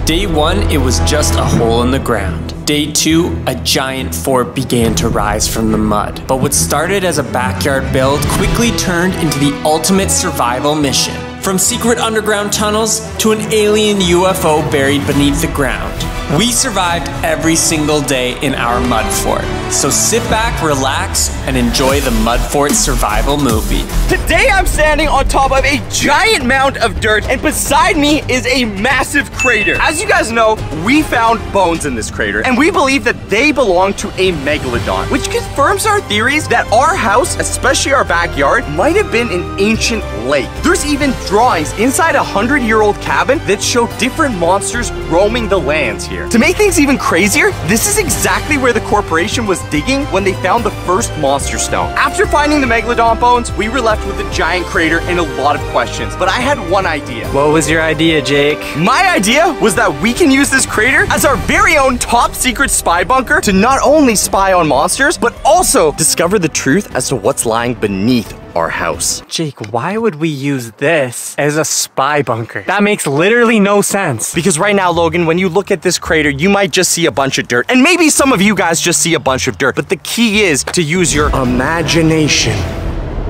Day 1, it was just a hole in the ground. Day 2, a giant fort began to rise from the mud. But what started as a backyard build quickly turned into the ultimate survival mission. From secret underground tunnels to an alien UFO buried beneath the ground. We survived every single day in our mud fort. So sit back, relax, and enjoy the Mud Fort survival movie. Today I'm standing on top of a giant mound of dirt, and beside me is a massive crater. As you guys know, we found bones in this crater, and we believe that they belong to a megalodon, which confirms our theories that our house, especially our backyard, might have been an ancient lake. There's even drawings inside a 100-year-old cabin that show different monsters roaming the lands here. To make things even crazier, this is exactly where the corporation was digging when they found the first monster stone. After finding the megalodon bones, we were left with a giant crater and a lot of questions, but I had one idea. What was your idea, Jake? My idea was that we can use this crater as our very own top secret spy bunker to not only spy on monsters, but also discover the truth as to what's lying beneath our house. Jake, why would we use this as a spy bunker? That makes literally no sense. Because right now, Logan, when you look at this crater, you might just see a bunch of dirt. And maybe some of you guys just see a bunch of dirt. But the key is to use your imagination.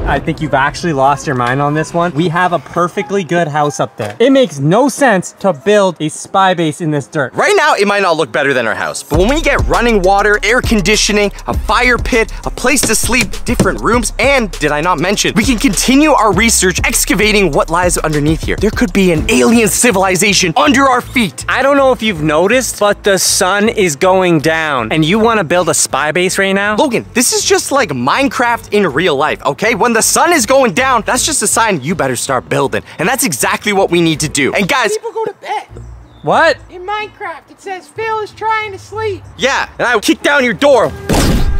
I think you've actually lost your mind on this one. We have a perfectly good house up there. It makes no sense to build a spy base in this dirt. Right now, it might not look better than our house, but when we get running water, air conditioning, a fire pit, a place to sleep, different rooms, and did I not mention, we can continue our research excavating what lies underneath here. There could be an alien civilization under our feet. I don't know if you've noticed, but the sun is going down, and you want to build a spy base right now? Logan, this is just like Minecraft in real life, okay? When the sun is going down, that's just a sign you better start building. And that's exactly what we need to do. And guys, people go to bed. What? In Minecraft, it says Phil is trying to sleep. Yeah, and I kick down your door.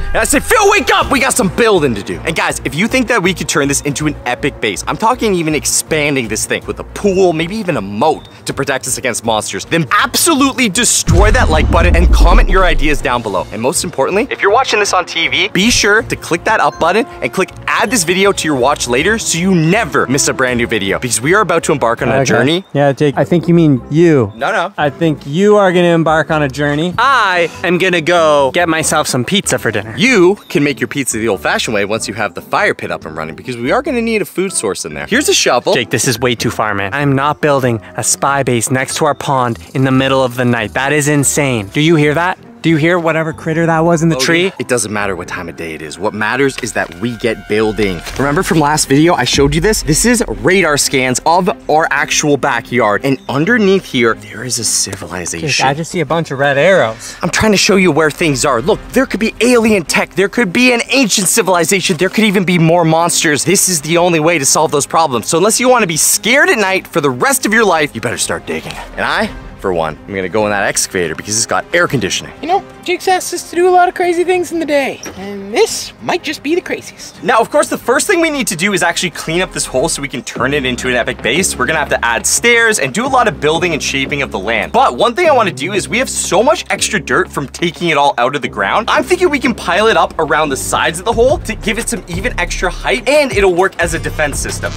And I said, Phil, wake up! We got some building to do. And guys, if you think that we could turn this into an epic base, I'm talking even expanding this thing with a pool, maybe even a moat to protect us against monsters, then absolutely destroy that like button and comment your ideas down below. And most importantly, if you're watching this on TV, be sure to click that up button and click add this video to your watch later so you never miss a brand new video, because we are about to embark on a journey. Yeah, Jake, I think you mean you. No. I think you are gonna embark on a journey. I am gonna go get myself some pizza for dinner. You can make your pizza the old-fashioned way once you have the fire pit up and running, because we are going to need a food source in there. Here's a shovel. Jake, this is way too far, man. I'm not building a spy base next to our pond in the middle of the night. That is insane. Do you hear that? Do you hear whatever critter that was in the tree? It doesn't matter what time of day it is. What matters is that we get building. Remember from last video, I showed you this? This is radar scans of our actual backyard. And underneath here, there is a civilization. Jake, I just see a bunch of red arrows. I'm trying to show you where things are. Look, there could be alien tech. There could be an ancient civilization. There could even be more monsters. This is the only way to solve those problems. So unless you want to be scared at night for the rest of your life, you better start digging. And for one, I'm gonna go in that excavator because it's got air conditioning. You know, Jake's asked us to do a lot of crazy things in the day, and this might just be the craziest. Now, of course, the first thing we need to do is actually clean up this hole so we can turn it into an epic base. We're gonna have to add stairs and do a lot of building and shaping of the land. But one thing I wanna do is we have so much extra dirt from taking it all out of the ground. I'm thinking we can pile it up around the sides of the hole to give it some even extra height, and it'll work as a defense system.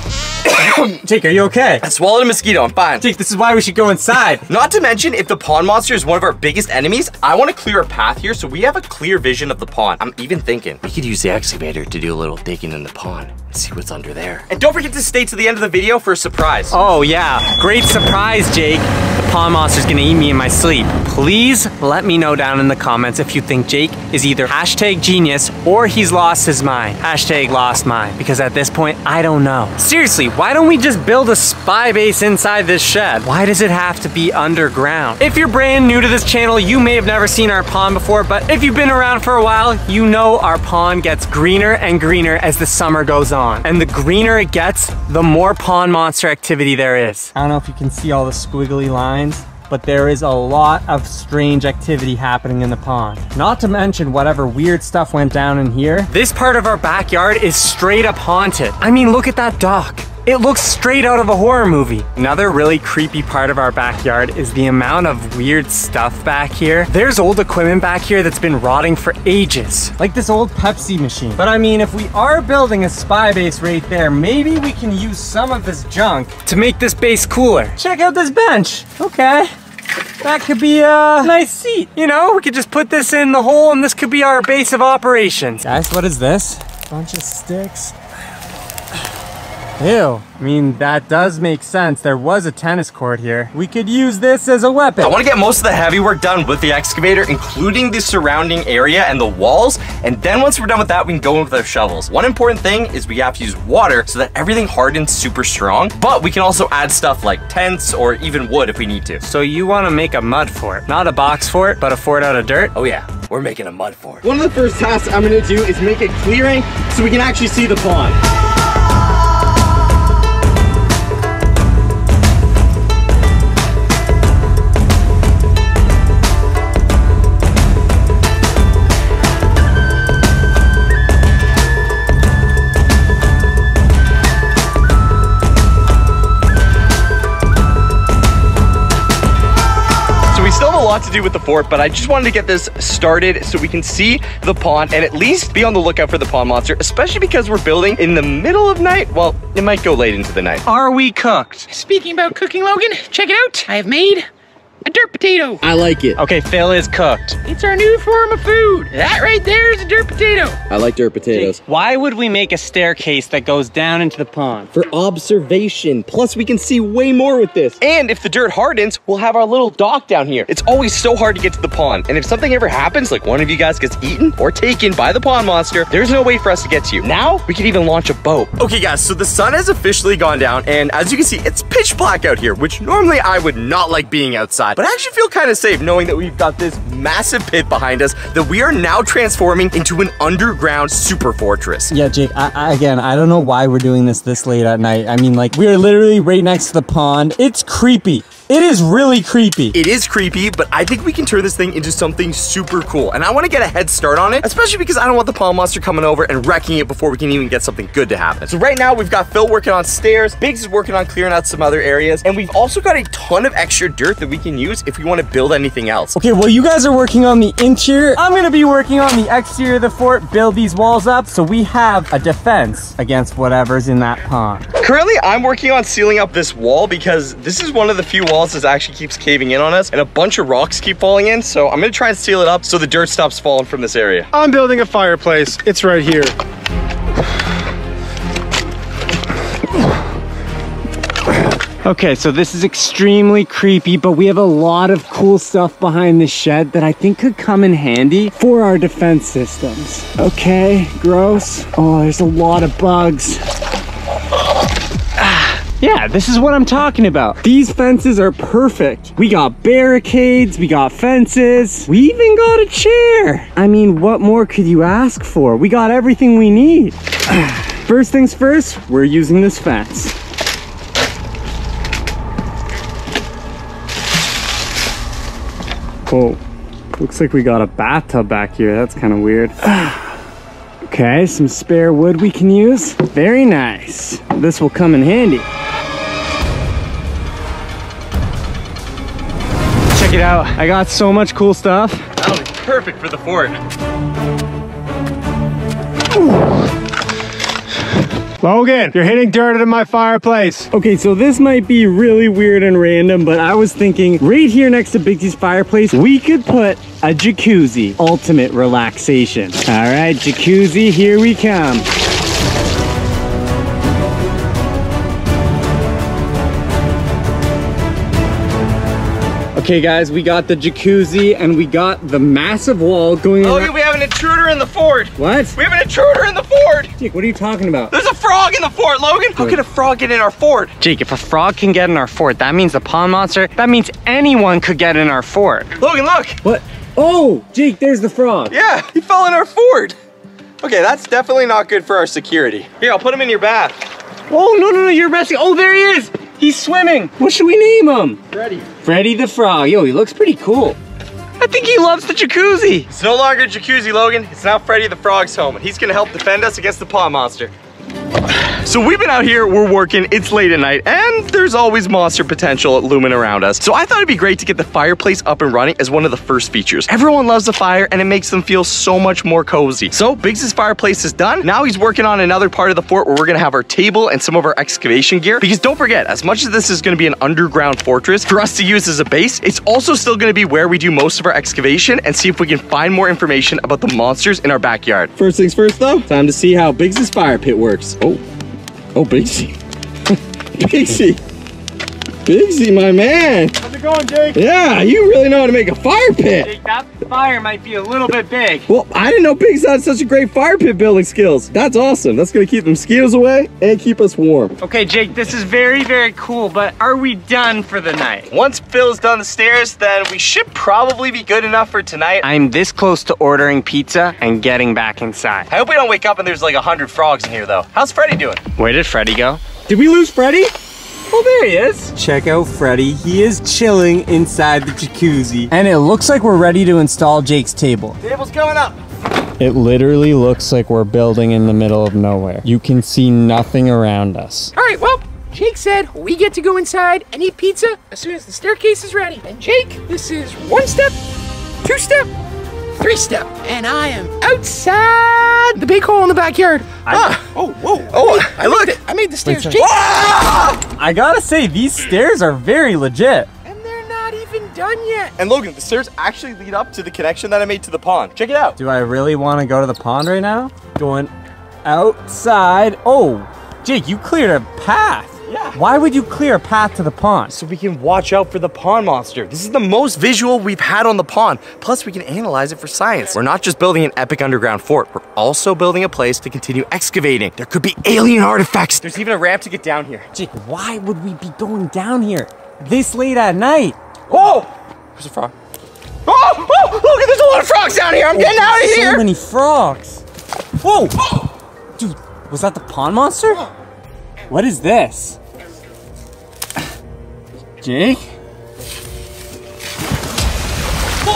Jake, are you okay? I swallowed a mosquito, I'm fine. Jake, this is why we should go inside. Not to mention, if the pond monster is one of our biggest enemies, I want to clear a path here so we have a clear vision of the pond. I'm even thinking we could use the excavator to do a little digging in the pond and see what's under there. And don't forget to stay to the end of the video for a surprise. Oh yeah, great surprise, Jake. The pond monster's gonna eat me in my sleep. Please let me know down in the comments if you think Jake is either #genius or he's lost his mind. #lost mind, because at this point, I don't know. Seriously, why don't we just build a spy base inside this shed? Why does it have to be underground? If you're brand new to this channel, you may have never seen our pond before, but if you've been around for a while, you know our pond gets greener and greener as the summer goes on. And the greener it gets, the more pond monster activity there is. I don't know if you can see all the squiggly lines, but there is a lot of strange activity happening in the pond. Not to mention whatever weird stuff went down in here. This part of our backyard is straight up haunted. I mean, look at that dock. It looks straight out of a horror movie. Another really creepy part of our backyard is the amount of weird stuff back here. There's old equipment back here that's been rotting for ages. Like this old Pepsi machine. But I mean, if we are building a spy base right there, maybe we can use some of this junk to make this base cooler. Check out this bench. Okay. That could be a nice seat. You know, we could just put this in the hole and this could be our base of operations. Guys, what is this? Bunch of sticks. Ew. I mean, that does make sense. There was a tennis court here. We could use this as a weapon. I want to get most of the heavy work done with the excavator, including the surrounding area and the walls. And then once we're done with that, we can go in with our shovels. One important thing is we have to use water so that everything hardens super strong. But we can also add stuff like tents or even wood if we need to. So you want to make a mud fort. Not a box fort, but a fort out of dirt? Oh yeah, we're making a mud fort. One of the first tasks I'm going to do is make a clearing so we can actually see the pond. Lot to do with the fort, but I just wanted to get this started so we can see the pond and at least be on the lookout for the pond monster, especially because we're building in the middle of night. Well, it might go late into the night. Are we cooked? Speaking about cooking, Logan, check it out. I have made a dirt potato. I like it. Okay, Phil is cooked. It's our new form of food. That right there is a dirt potato. I like dirt potatoes. Why would we make a staircase that goes down into the pond? For observation. Plus, we can see way more with this. And if the dirt hardens, we'll have our little dock down here. It's always so hard to get to the pond. And if something ever happens, like one of you guys gets eaten or taken by the pond monster, there's no way for us to get to you. Now, we can even launch a boat. Okay, guys, so the sun has officially gone down. And as you can see, it's pitch black out here, which normally I would not like being outside. But I actually feel kind of safe knowing that we've got this massive pit behind us that we are now transforming into an underground super fortress. Yeah, Jake, I don't know why we're doing this late at night. I mean, like, we are literally right next to the pond. It's creepy. It is really creepy. It is creepy, but I think we can turn this thing into something super cool. And I want to get a head start on it, especially because I don't want the pond monster coming over and wrecking it before we can even get something good to happen. So right now, we've got Phil working on stairs, Biggs is working on clearing out some other areas, and we've also got a ton of extra dirt that we can use if we want to build anything else. Okay, well, you guys are working on the interior. I'm going to be working on the exterior of the fort, build these walls up so we have a defense against whatever's in that pond. Currently, I'm working on sealing up this wall because this is one of the few walls that actually keeps caving in on us and a bunch of rocks keep falling in. So I'm gonna try and seal it up so the dirt stops falling from this area. I'm building a fireplace. It's right here. Okay, so this is extremely creepy, but we have a lot of cool stuff behind this shed that I think could come in handy for our defense systems. Okay, gross. Oh, there's a lot of bugs. Yeah, this is what I'm talking about. These fences are perfect. We got barricades, we got fences, we even got a chair. I mean, what more could you ask for? We got everything we need. First things first, we're using this fence. Oh, looks like we got a bathtub back here. That's kind of weird. Okay, some spare wood we can use. Very nice. This will come in handy. Check it out. I got so much cool stuff. That'll be perfect for the fort. Logan, you're hitting dirt into my fireplace. Okay, so this might be really weird and random, but I was thinking right here next to Big T's fireplace, we could put a jacuzzi. Ultimate relaxation. All right, jacuzzi, here we come. Okay guys, we got the jacuzzi and we got the massive wall going around. Logan, we have an intruder in the fort. What? We have an intruder in the fort. Jake, what are you talking about? There's a frog in the fort, Logan. How can a frog get in our fort? Jake, if a frog can get in our fort, that means the pond monster, that means anyone could get in our fort. Logan, look. What? Oh, Jake, there's the frog. Yeah, he fell in our fort. Okay, that's definitely not good for our security. Here, I'll put him in your bath. Oh, no, you're messing. Oh, there he is. He's swimming. What should we name him? Freddy. Freddy the Frog. Yo, he looks pretty cool. I think he loves the jacuzzi. It's no longer a jacuzzi, Logan. It's now Freddy the Frog's home, and he's gonna help defend us against the pond monster. So we've been out here, we're working, it's late at night, and there's always monster potential looming around us. So I thought it'd be great to get the fireplace up and running as one of the first features. Everyone loves the fire, and it makes them feel so much more cozy. So Biggs' fireplace is done. Now he's working on another part of the fort where we're gonna have our table and some of our excavation gear. Because don't forget, as much as this is gonna be an underground fortress for us to use as a base, it's also still gonna be where we do most of our excavation and see if we can find more information about the monsters in our backyard. First things first though, time to see how Biggs' fire pit works. Oh, Biggsy. Biggsy, my man. How's it going, Jake? Yeah, you really know how to make a fire pit. Jake, that fire might be a little bit big. Well, I didn't know Biggs had such a great fire pit building skills. That's awesome. That's gonna keep the mosquitoes away and keep us warm. Okay, Jake, this is very, very cool, but are we done for the night? Once Phil's done the stairs, then we should probably be good enough for tonight. I'm this close to ordering pizza and getting back inside. I hope we don't wake up and there's like 100 frogs in here though. How's Freddy doing? Where did Freddy go? Did we lose Freddy? Oh, there he is. Check out Freddy. He is chilling inside the jacuzzi. And it looks like we're ready to install Jake's table. Table's going up. It literally looks like we're building in the middle of nowhere. You can see nothing around us. All right, well, Jake said we get to go inside and eat pizza as soon as the staircase is ready. And Jake, this is 1 step, 2 step, 3 step, and I am outside the big hole in the backyard. I made the stairs, Jake. I gotta say, these stairs are very legit. And they're not even done yet. And Logan, the stairs actually lead up to the connection that I made to the pond. Check it out. Do I really want to go to the pond right now? Going outside. Oh, Jake, you cleared a path. Yeah. Why would you clear a path to the pond? So we can watch out for the pond monster. This is the most visual we've had on the pond. Plus, we can analyze it for science. We're not just building an epic underground fort. We're also building a place to continue excavating. There could be alien artifacts. There's even a ramp to get down here. Jake, why would we be going down here this late at night? Oh! There's a frog. Oh! Look, there's a lot of frogs down here. I'm getting out of here. So many frogs. Whoa! Dude, was that the pond monster? What is this? Jake?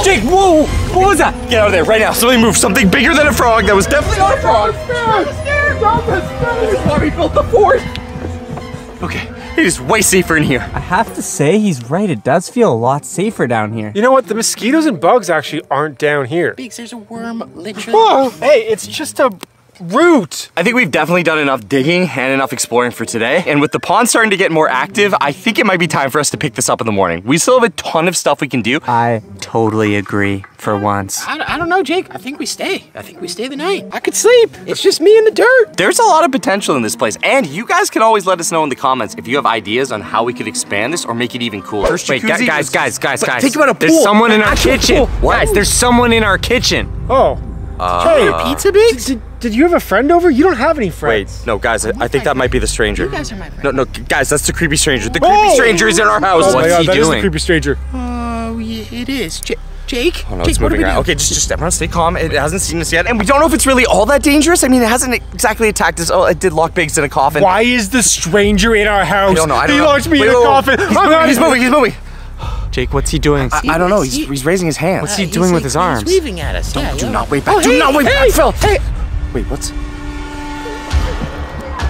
Jake, whoa! What was that? Get out of there right now. Somebody move. Something bigger than a frog. That was definitely not a frog. This is why we built the fort. Okay, it is way safer in here. I have to say, he's right. It does feel a lot safer down here. You know what? The mosquitoes and bugs actually aren't down here. Biggs, there's a worm literally. Whoa! Hey, it's just a root. I think we've definitely done enough digging and enough exploring for today. And with the pond starting to get more active, I think it might be time for us to pick this up in the morning. We still have a ton of stuff we can do. I totally agree for once. I don't know, Jake. I think we stay. I think we stay the night. I could sleep. It's just me in the dirt. There's a lot of potential in this place. And you guys can always let us know in the comments if you have ideas on how we could expand this or make it even cooler. Wait, guys. Think about a pool. There's someone in our kitchen. What? Guys, there's someone in our kitchen. Oh. Hey, Pizza, Biggs? did you have a friend over? You don't have any friends. Wait, no, guys, I think that might be the stranger. You guys are my friends. No, guys, that's the creepy stranger. The creepy stranger is in our house. Oh my What's God, he that is the doing? creepy stranger. Oh, yeah, it is. Jake? Oh no, Jake, it's what do moving we around. do? Okay, just everyone stay calm. It hasn't seen us yet, and we don't know if it's really all that dangerous. I mean, it hasn't exactly attacked us. Oh, it did lock Biggs in a coffin. Why is the stranger in our house? I don't know. He locked me in a coffin. He's moving. Jake, what's he doing? I don't know. He's raising his hands. What's he doing with his arms? He's waving at us. Do not wave back. Do not wave back, Phil. Hey. Wait, what's?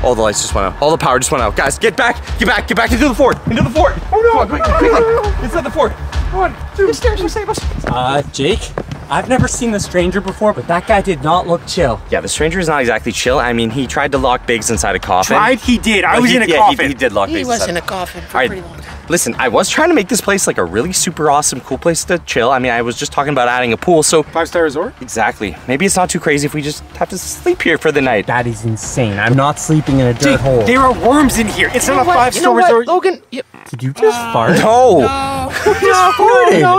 All the lights just went out. All the power just went out. Guys, get back into the fort. Into the fort. Oh no! Come on, quickly. Inside the fort. 1, 2. The stairs will save us. Jake, I've never seen the stranger before, but that guy did not look chill. Yeah, the stranger is not exactly chill. I mean, he tried to lock Biggs inside a coffin. He did. I was in a coffin. He did lock He Biggs was inside. in a coffin for a pretty long time. Listen, I was trying to make this place like a really super awesome, cool place to chill. I mean, I was just talking about adding a pool, so... 5-star resort? Exactly. Maybe it's not too crazy if we just have to sleep here for the night. That is insane. I'm not sleeping in a dirt hole. There are worms in here. It's not a 5-star what, resort. Logan? Yep. Did you just fart? No!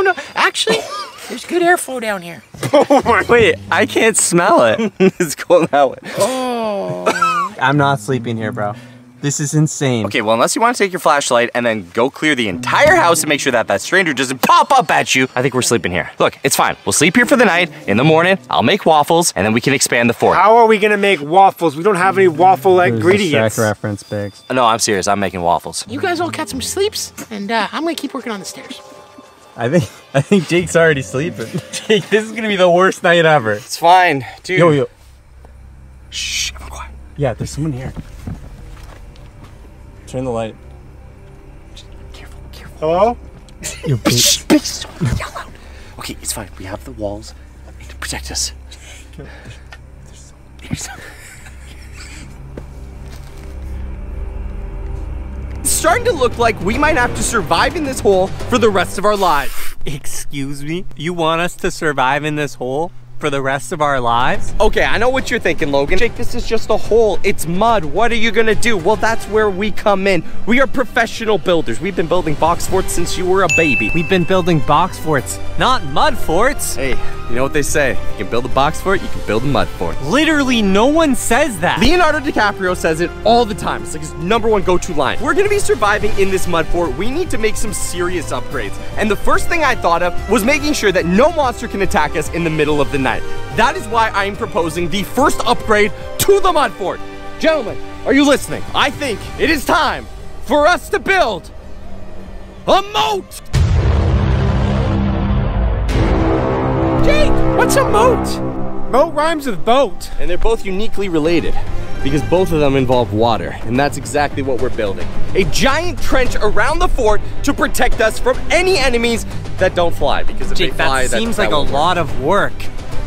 No. Actually, there's good airflow down here. Wait, I can't smell it. It's going that way. Oh. I'm not sleeping here, bro. This is insane. Okay, well, unless you want to take your flashlight and then go clear the entire house and make sure that stranger doesn't pop up at you, I think we're sleeping here. Look, it's fine. We'll sleep here for the night. In the morning, I'll make waffles, and then we can expand the fort. How are we gonna make waffles? We don't have any waffle ingredients. reference, Biggs. No, I'm serious. I'm making waffles. You guys all catch some sleeps, and I'm gonna keep working on the stairs. I think Jake's already sleeping. Jake, this is gonna be the worst night ever. It's fine, dude. Yo. Shh, I'm quiet. Yeah, there's someone here. turn the light. Careful, careful. Hello? Yell out. Okay, it's fine. We have the walls to protect us. It's starting to look like we might have to survive in this hole for the rest of our lives. Excuse me? You want us to survive in this hole for the rest of our lives? Okay, I know what you're thinking, Logan. Jake, this is just a hole. It's mud. What are you gonna do? Well, that's where we come in. We are professional builders. We've been building box forts since you were a baby. We've been building box forts, not mud forts. Hey, you know what they say? You can build a box fort, you can build a mud fort. Literally, no one says that. Leonardo DiCaprio says it all the time. It's like his #1 go-to line. We're gonna be surviving in this mud fort. We need to make some serious upgrades. And the first thing I thought of was making sure that no monster can attack us in the middle of the night. That is why I'm proposing the first upgrade to the mud fort. Gentlemen, are you listening? I think it is time for us to build a moat. Jake, what's a moat? Moat rhymes with boat. And they're both uniquely related because both of them involve water, and that's exactly what we're building. A giant trench around the fort to protect us from any enemies that don't fly, because if Jake, they fly, that seems like a won't work. lot of work.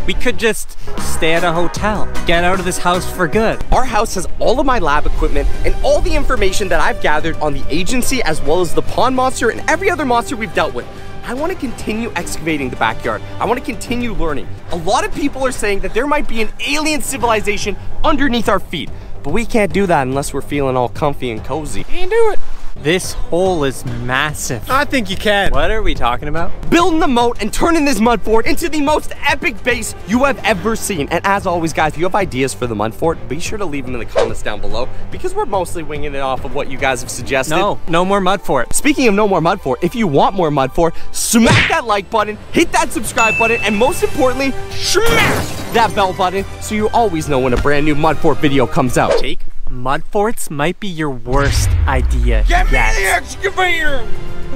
We could just stay at a hotel, get out of this house for good. Our house has all of my lab equipment and all the information that I've gathered on the agency, as well as the pond monster and every other monster we've dealt with. I want to continue excavating the backyard. I want to continue learning. A lot of people are saying that there might be an alien civilization underneath our feet, but we can't do that unless we're feeling all comfy and cozy. Can't do it. This hole is massive. I think you can. What are we talking about? Building the moat and turning this mud fort into the most epic base you have ever seen. And as always, guys, if you have ideas for the mud fort, be sure to leave them in the comments down below, because we're mostly winging it off of what you guys have suggested. No more mud fort. Speaking of no more mud fort, if you want more mud fort, smack that like button, hit that subscribe button, and most importantly, smash that bell button so you always know when a brand new mud fort video comes out. Jake, mud forts might be your worst idea Get me yet. the excavator.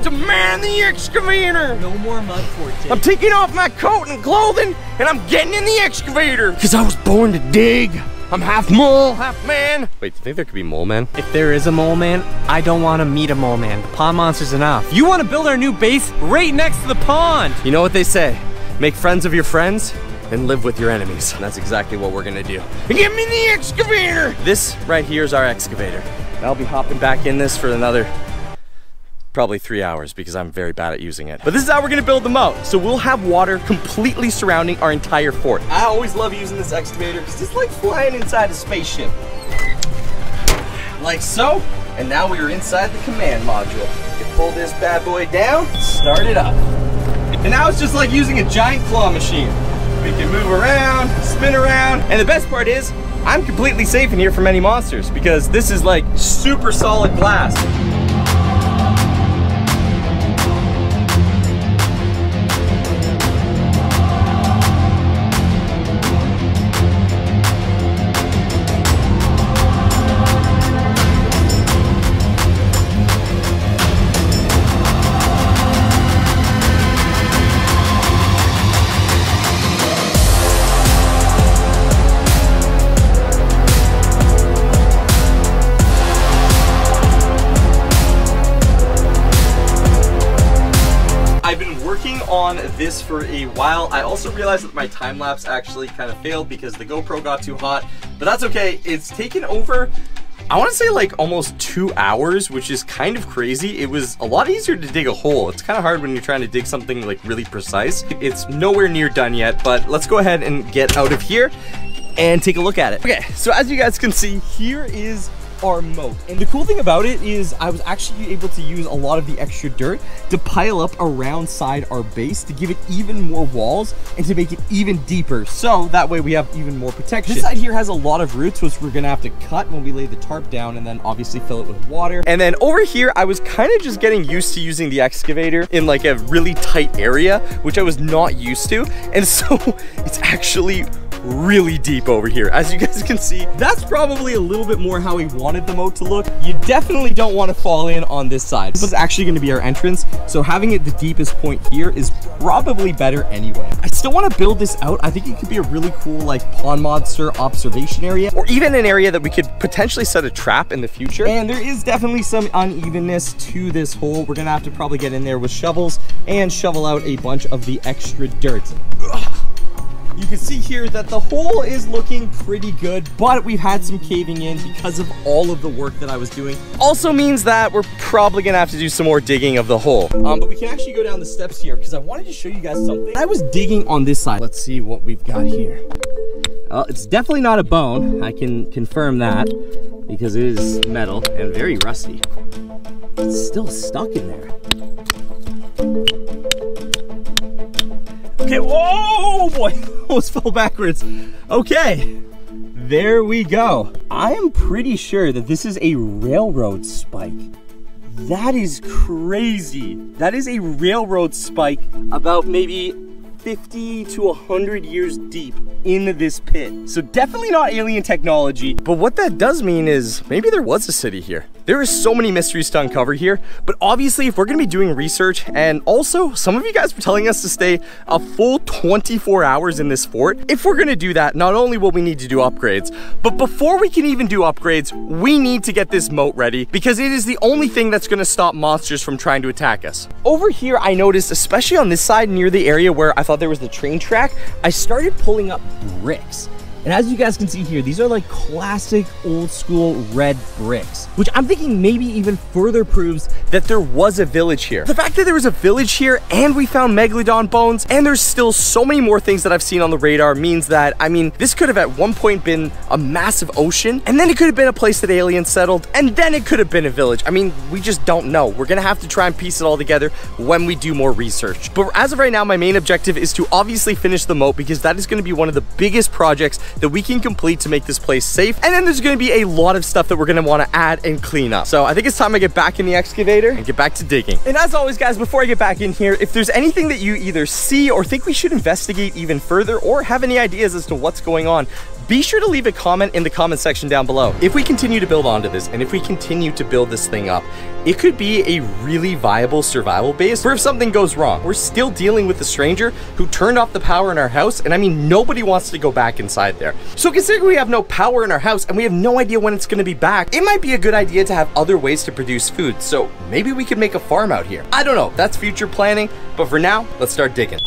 Demand the excavator. No more mud fort, Jake. I'm taking off my coat and clothing, and I'm getting in the excavator, because I was born to dig. I'm half mole, half man. Wait, do you think there could be mole man? If there is a mole man, I don't want to meet a mole man. The pond monster's enough. You want to build our new base right next to the pond. You know what they say, make friends of your friends and live with your enemies. And that's exactly what we're gonna do. Give me the excavator. This right here is our excavator. I'll be hopping back in this for another probably 3 hours, because I'm very bad at using it. But this is how we're gonna build the moat. So we'll have water completely surrounding our entire fort. I always love using this excavator because it's like flying inside a spaceship. Like so. And now we are inside the command module. You can pull this bad boy down, start it up. And now it's just like using a giant claw machine. We can move around, spin around, and the best part is, I'm completely safe in here from any monsters, because this is like super solid glass. On this for a while. I also realized that my time lapse actually kind of failed because the GoPro got too hot, but that's okay. It's taken over, I want to say, like almost 2 hours, which is kind of crazy. It was a lot easier to dig a hole. It's kind of hard when you're trying to dig something like really precise. It's nowhere near done yet, but let's go ahead and get out of here and take a look at it. Okay, so as you guys can see, here is our moat. And the cool thing about it is I was actually able to use a lot of the extra dirt to pile up around side our base to give it even more walls and to make it even deeper, so that way we have even more protection. This side here has a lot of roots, which we're gonna have to cut when we lay the tarp down, and then obviously fill it with water. And then over here I was kind of just getting used to using the excavator in like a really tight area, which I was not used to, and so it's actually really deep over here. As you guys can see, that's probably a little bit more how we wanted the moat to look. You definitely don't want to fall in on this side. This is actually going to be our entrance, so having it the deepest point here is probably better anyway. I still want to build this out. I think it could be a really cool like pond monster observation area, or even an area that we could potentially set a trap in the future. And there is definitely some unevenness to this hole. We're gonna have to probably get in there with shovels and shovel out a bunch of the extra dirt. You can see here that the hole is looking pretty good, but we've had some caving in because of all of the work that I was doing. Also means that we're probably gonna have to do some more digging of the hole. But we can actually go down the steps here because I wanted to show you guys something. I was digging on this side. Let's see what we've got here. It's definitely not a bone. I can confirm that because it is metal and very rusty. It's still stuck in there. Okay, whoa boy, almost fell backwards. Okay, there we go. I am pretty sure that this is a railroad spike. That is crazy. That is a railroad spike about maybe 50 to 100 years deep in this pit. So definitely not alien technology, but what that does mean is maybe there was a city here. There are so many mysteries to uncover here, but obviously if we're gonna be doing research, and also some of you guys were telling us to stay a full 24 hours in this fort, if we're gonna do that, not only will we need to do upgrades, but before we can even do upgrades, we need to get this moat ready because it is the only thing that's gonna stop monsters from trying to attack us. Over here, I noticed, especially on this side near the area where I thought there was the train track, I started pulling up bricks. And as you guys can see here, these are like classic old school red bricks, which I'm thinking maybe even further proves that there was a village here. The fact that there was a village here and we found megalodon bones and there's still so many more things that I've seen on the radar means that, I mean, this could have at one point been a massive ocean, and then it could have been a place that aliens settled, and then it could have been a village. I mean, we just don't know. We're gonna have to try and piece it all together when we do more research. But as of right now, my main objective is to obviously finish the moat because that is gonna be one of the biggest projects that we can complete to make this place safe. And then there's gonna be a lot of stuff that we're gonna wanna add and clean up. So I think it's time I get back in the excavator and get back to digging. And as always, guys, before I get back in here, if there's anything that you either see or think we should investigate even further or have any ideas as to what's going on, be sure to leave a comment in the comment section down below. If we continue to build onto this, and if we continue to build this thing up, it could be a really viable survival base for if something goes wrong. We're still dealing with the stranger who turned off the power in our house, and I mean, nobody wants to go back inside there. So considering we have no power in our house and we have no idea when it's gonna be back, it might be a good idea to have other ways to produce food. So maybe we could make a farm out here. I don't know, that's future planning, but for now, let's start digging.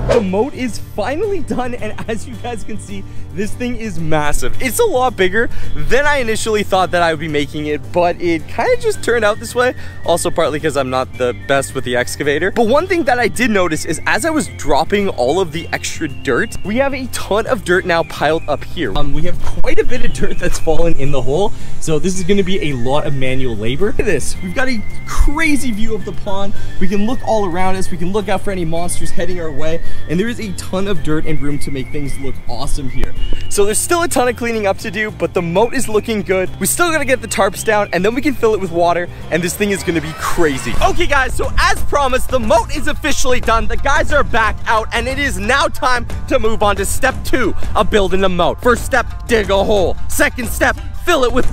The moat is finally done, and as you guys can see, this thing is massive. It's a lot bigger than I initially thought that I would be making it, but it kind of just turned out this way. Also partly because I'm not the best with the excavator. But one thing that I did notice is as I was dropping all of the extra dirt, we have a ton of dirt now piled up here. We have quite a bit of dirt that's fallen in the hole, so this is going to be a lot of manual labor. Look at this. We've got a crazy view of the pond. We can look all around us. We can look out for any monsters heading our way. And there is a ton of dirt and room to make things look awesome here. So there's still a ton of cleaning up to do, but the moat is looking good. We still gotta get the tarps down, and then we can fill it with water, and this thing is gonna be crazy. Okay guys, so as promised, the moat is officially done. The guys are back out, and it is now time to move on to step 2 of building a moat. First step, dig a hole. Second step, fill it with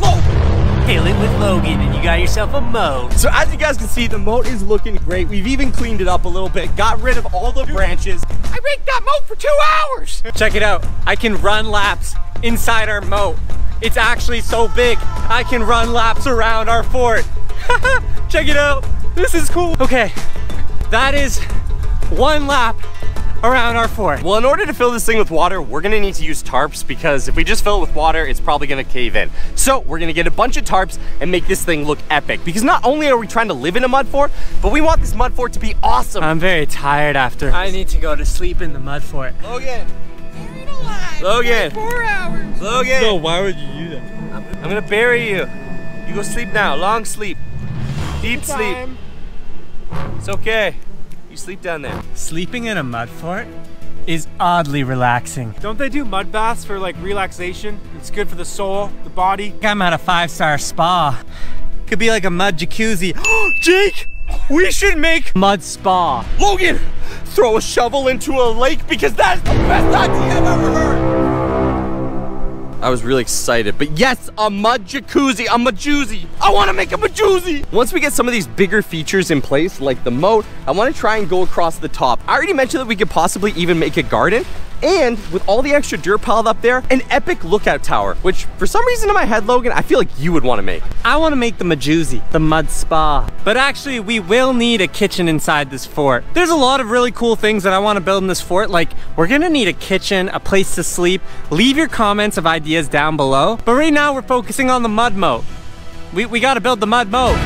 Fill it with Logan and you got yourself a moat. So as you guys can see, the moat is looking great. We've even cleaned it up a little bit, got rid of all the branches. I raked that moat for 2 hours. Check it out. I can run laps inside our moat. It's actually so big, I can run laps around our fort. Check it out. This is cool. Okay, that is 1 lap around our fort. Well, in order to fill this thing with water, we're gonna need to use tarps because if we just fill it with water, it's probably gonna cave in. So we're gonna get a bunch of tarps and make this thing look epic because not only are we trying to live in a mud fort, but we want this mud fort to be awesome. I'm very tired after. I need to go to sleep in the mud fort. Logan. Buried alive. Logan. 4 hours. Logan. No, why would you do that? I'm gonna bury you. You go sleep now, long sleep. Deep sleep. It's okay. You sleep down there. Sleeping in a mud fort is oddly relaxing. Don't they do mud baths for like relaxation? It's good for the soul, the body. I'm at a 5-star spa. Could be like a mud jacuzzi. Jake! We should make mud spa. Logan throw a shovel into a lake because that's the best idea I've ever heard. I was really excited, but yes, a mud jacuzzi, a majuzzi. I want to make a majuzzi. Once we get some of these bigger features in place, like the moat, I want to try and go across the top. I already mentioned that we could possibly even make a garden. And with all the extra dirt piled up there, an epic lookout tower, which for some reason in my head, Logan, I feel like you would want to make. I want to make the majuzzi, the mud spa. But actually, we will need a kitchen inside this fort. There's a lot of really cool things that I want to build in this fort. Like, we're gonna need a kitchen, a place to sleep. Leave your comments of ideas down below. But right now, we're focusing on the mud moat. We got to build the mud moat.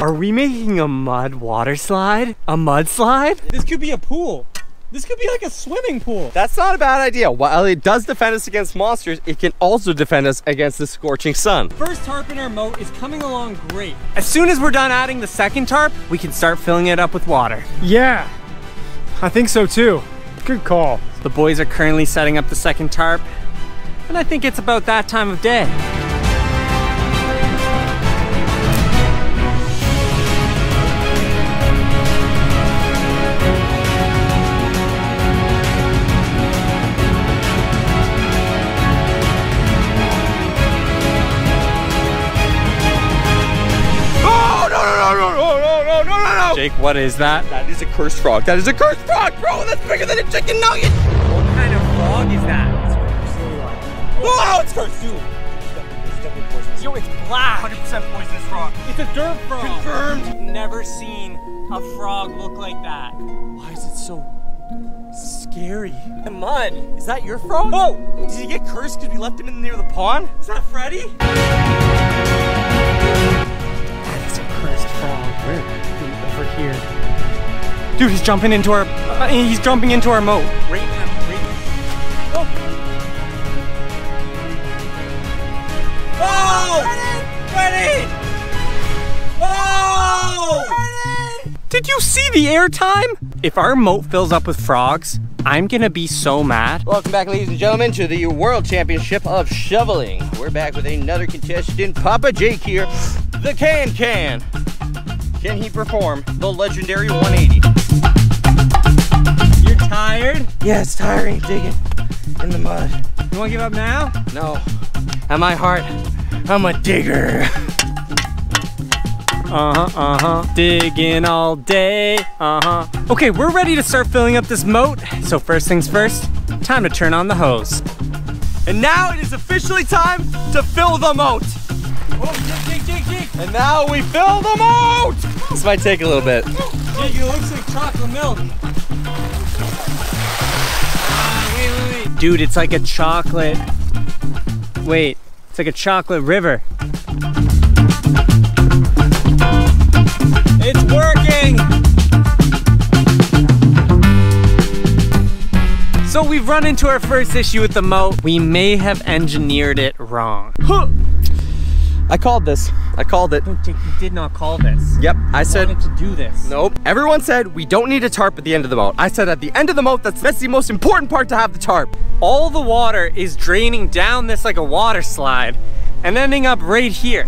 Are we making a mud water slide? A mud slide? This could be a pool. This could be like a swimming pool. That's not a bad idea. While it does defend us against monsters, it can also defend us against the scorching sun. First tarp in our moat is coming along great. As soon as we're done adding the second tarp, we can start filling it up with water. Yeah, I think so too. Good call. The boys are currently setting up the second tarp, and I think it's about that time of day. Jake, What is that? that is a cursed frog. That is a cursed frog, bro. That's bigger than a chicken nugget. What kind of frog is that? Oh, it's cursed, dude. It's definitely poisonous. Yo, it's black. 100% poisonous frog. It's a dirt frog. Confirmed. Never seen a frog look like that. Why is it so scary? The mud. Is that your frog? Oh! Did he get cursed because we left him in near the pond? Is that Freddy? That is a cursed frog. Where? Over here. Dude, he's jumping into our moat. Right now. Oh! Oh! Freddy! Oh! Did you see the airtime? If our moat fills up with frogs, I'm gonna be so mad. Welcome back, ladies and gentlemen, to the World Championship of Shoveling. We're back with another contestant, Papa Jake here, the Can. Can he perform the legendary 180? You're tired? Yeah, it's tiring digging in the mud. You wanna give up now? No, at my heart, I'm a digger. Digging all day. Okay, we're ready to start filling up this moat. So first things first, time to turn on the hose. And now it is officially time to fill the moat. Oh, Jake. And now we fill the moat. This might take a little bit. Jake, it looks like chocolate milk. Wait. Dude, it's like a chocolate. Wait, it's like a chocolate river. It's working! So we've run into our first issue with the moat. We may have engineered it wrong. I called this. I called it. No, Jake, you did not call this. Yep, I said. wanted to do this. Nope. Everyone said we don't need a tarp at the end of the moat. I said at the end of the moat, that's the most important part to have the tarp. All the water is draining down this like a water slide and ending up right here,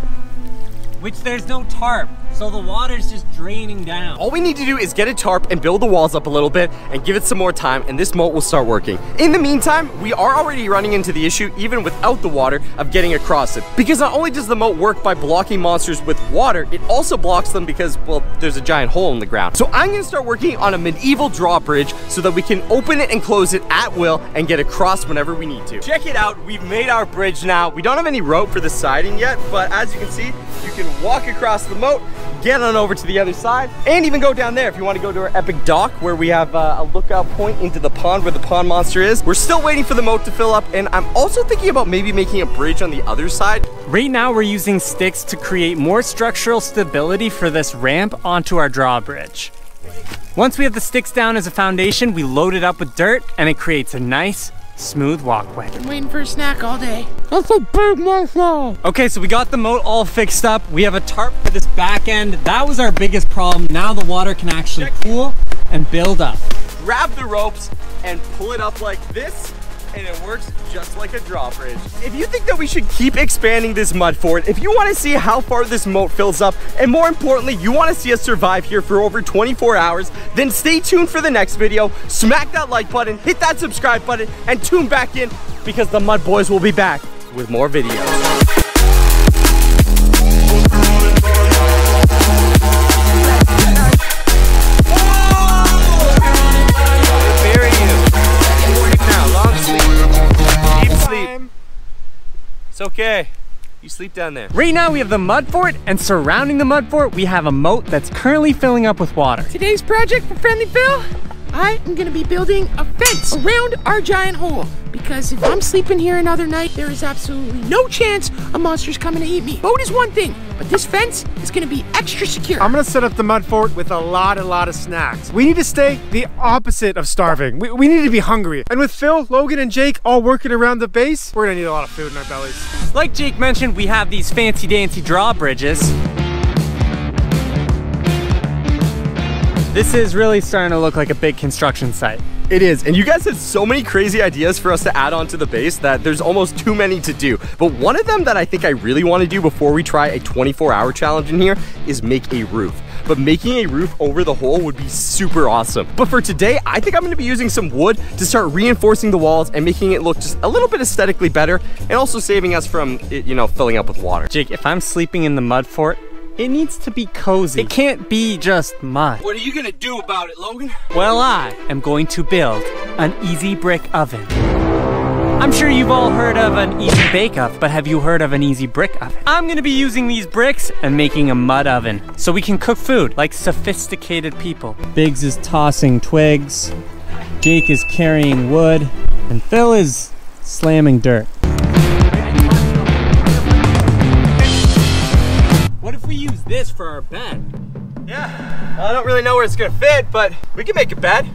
which there's no tarp. So the water's just draining down. All we need to do is get a tarp and build the walls up a little bit and give it some more time, and this moat will start working. In the meantime, we are already running into the issue, even without the water, of getting across it. Because not only does the moat work by blocking monsters with water, it also blocks them because, well, there's a giant hole in the ground. So I'm gonna start working on a medieval drawbridge so that we can open it and close it at will and get across whenever we need to. Check it out, we've made our bridge now. We don't have any rope for the siding yet, but as you can see, you can walk across the moat, get on over to the other side, and even go down there if you want to go to our epic dock where we have a lookout point into the pond where the pond monster is. We're still waiting for the moat to fill up, and I'm also thinking about maybe making a bridge on the other side. Right now we're using sticks to create more structural stability for this ramp onto our drawbridge. Once we have the sticks down as a foundation, we load it up with dirt and it creates a nice, smooth walkway. Been waiting for a snack all day. That's a big mushroom. Okay, so we got the moat all fixed up. We have a tarp for this back end. That was our biggest problem. Now the water can actually pool and build up. Grab the ropes and pull it up like this, and it works just like a drawbridge. If you think that we should keep expanding this mud fort, if you want to see how far this moat fills up, and more importantly, you want to see us survive here for over 24 hours, then stay tuned for the next video, smack that like button, hit that subscribe button, and tune back in because the Mud Boys will be back with more videos. It's okay. You sleep down there. Right now we have the mud fort, and surrounding the mud fort, we have a moat that's currently filling up with water. Today's project for Friendly Phil, I am gonna be building a fence around our giant hole. Because if I'm sleeping here another night, there is absolutely no chance a monster's coming to eat me. Boat is one thing, but this fence is gonna be extra secure. I'm gonna set up the mud fort with a lot of snacks. We need to stay the opposite of starving. We need to be hungry. And with Phil, Logan, and Jake all working around the base, we're gonna need a lot of food in our bellies. Like Jake mentioned, we have these fancy dancy drawbridges. This is really starting to look like a big construction site. It is, and you guys had so many crazy ideas for us to add on to the base that there's almost too many to do. But one of them that I think I really want to do before we try a 24-hour challenge in here is make a roof. But making a roof over the hole would be super awesome. But for today, I think I'm going to be using some wood to start reinforcing the walls and making it look just a little bit aesthetically better, and also saving us from it, you know, filling up with water. Jake, if I'm sleeping in the mud fort, it needs to be cozy. It can't be just mud. What are you gonna do about it, Logan? Well, I am going to build an easy brick oven. I'm sure you've all heard of an easy bake oven, but have you heard of an easy brick oven? I'm gonna be using these bricks and making a mud oven so we can cook food like sophisticated people. Biggs is tossing twigs, Jake is carrying wood, and Phil is slamming dirt. What if we use this for our bed? Yeah, I don't really know where it's gonna fit, but we can make a bed.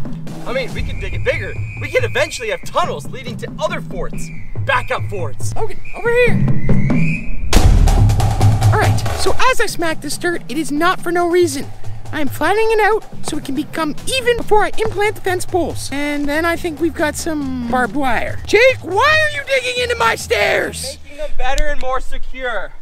I mean, we can dig it bigger. We can eventually have tunnels leading to other forts, backup forts. Logan, over here. All right, so as I smack this dirt, it is not for no reason. I am flattening it out so it can become even before I implant the fence poles. And then I think we've got some barbed wire. Jake, why are you digging into my stairs? Making them better and more secure.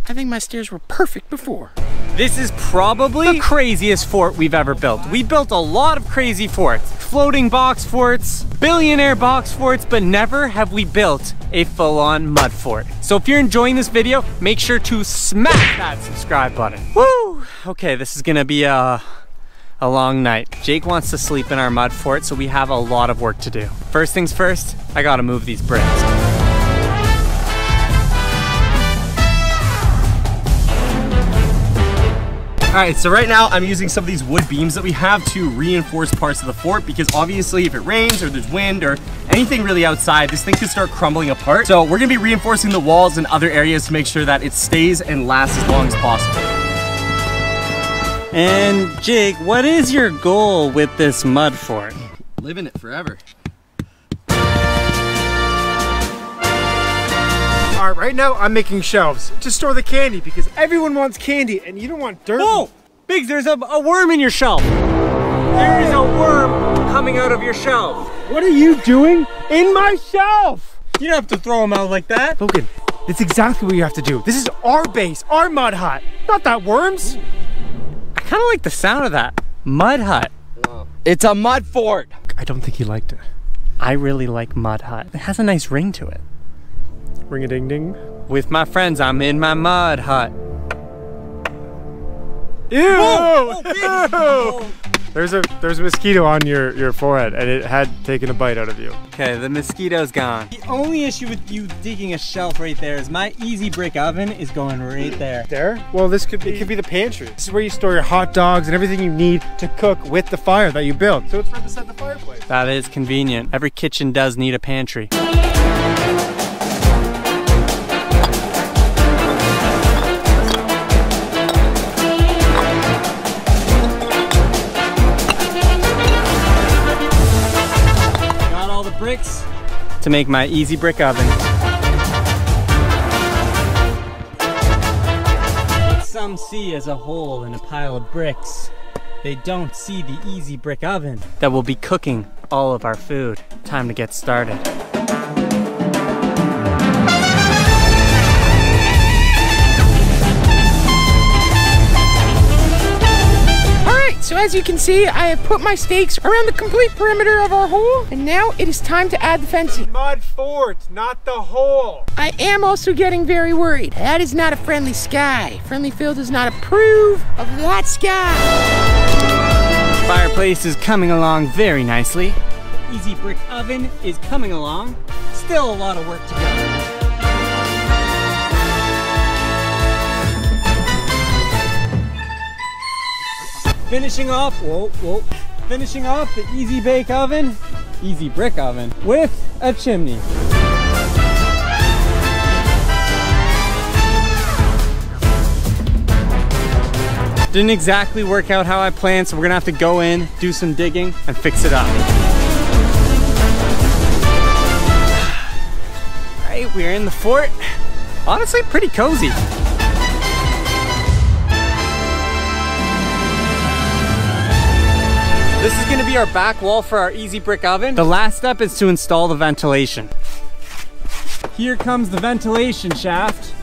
I think my stairs were perfect before. This is probably the craziest fort we've ever built. We built a lot of crazy forts. Floating box forts, billionaire box forts, but never have we built a full-on mud fort. So if you're enjoying this video, make sure to smack that subscribe button. Woo! Okay, this is gonna be a long night. Jake wants to sleep in our mud fort, so we have a lot of work to do. First things first, I gotta move these bricks. All right, so right now I'm using some of these wood beams that we have to reinforce parts of the fort, because obviously if it rains or there's wind or anything really outside, this thing could start crumbling apart. So we're gonna be reinforcing the walls and other areas to make sure that it stays and lasts as long as possible. And Jake, what is your goal with this mud fort? Live in it forever. All right, right now I'm making shelves to store the candy because everyone wants candy and you don't want dirt. Whoa! Biggs, there's a worm in your shelf. There is a worm coming out of your shelf. What are you doing in my shelf? You don't have to throw them out like that. Logan, that's exactly what you have to do. This is our base, our mud hut, not that worm's. I kind of like the sound of that. Mud hut. It's a mud fort. I don't think he liked it. I really like mud hut. It has a nice ring to it. Ring a ding ding. With my friends, I'm in my mud hut. Ew! Whoa! There's a mosquito on your forehead and it had taken a bite out of you. Okay, the mosquito's gone. The only issue with you digging a shelf right there is my easy brick oven is going right there. There? Well, it could be the pantry. This is where you store your hot dogs and everything you need to cook with the fire that you built. So it's right beside the fireplace. That is convenient. Every kitchen does need a pantry. Bricks to make my easy brick oven. What some see as a hole in a pile of bricks, they don't see the easy brick oven that will be cooking all of our food. Time to get started. as you can see, I have put my stakes around the complete perimeter of our hole, and now it is time to add the fencing. Mud fort, not the hole. I am also getting very worried. That is not a friendly sky. Friendly Phil does not approve of that sky. Fireplace is coming along very nicely. The easy brick oven is coming along. Still a lot of work to go. Finishing off, finishing off the easy bake oven, easy brick oven with a chimney. Didn't exactly work out how I planned, so we're gonna have to go in, do some digging, and fix it up. All right, we're in the fort. Honestly, pretty cozy. This is gonna be our back wall for our easy brick oven. The last step is to install the ventilation. Here comes the ventilation shaft.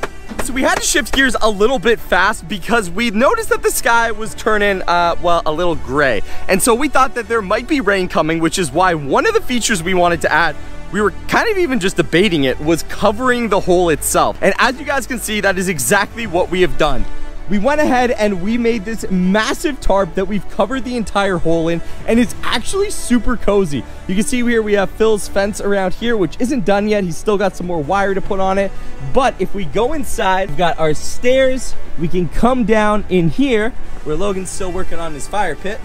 So we had to shift gears a little bit fast because we noticed that the sky was turning, well, a little gray. And so we thought that there might be rain coming, which is why one of the features we wanted to add, we were kind of even just debating it, was covering the hole itself. And as you guys can see, that is exactly what we have done. We went ahead and we made this massive tarp that we've covered the entire hole in, and it's actually super cozy. You can see here we have Phil's fence around here, which isn't done yet. He's still got some more wire to put on it. But if we go inside, we've got our stairs. We can come down in here where Logan's still working on his fire pit,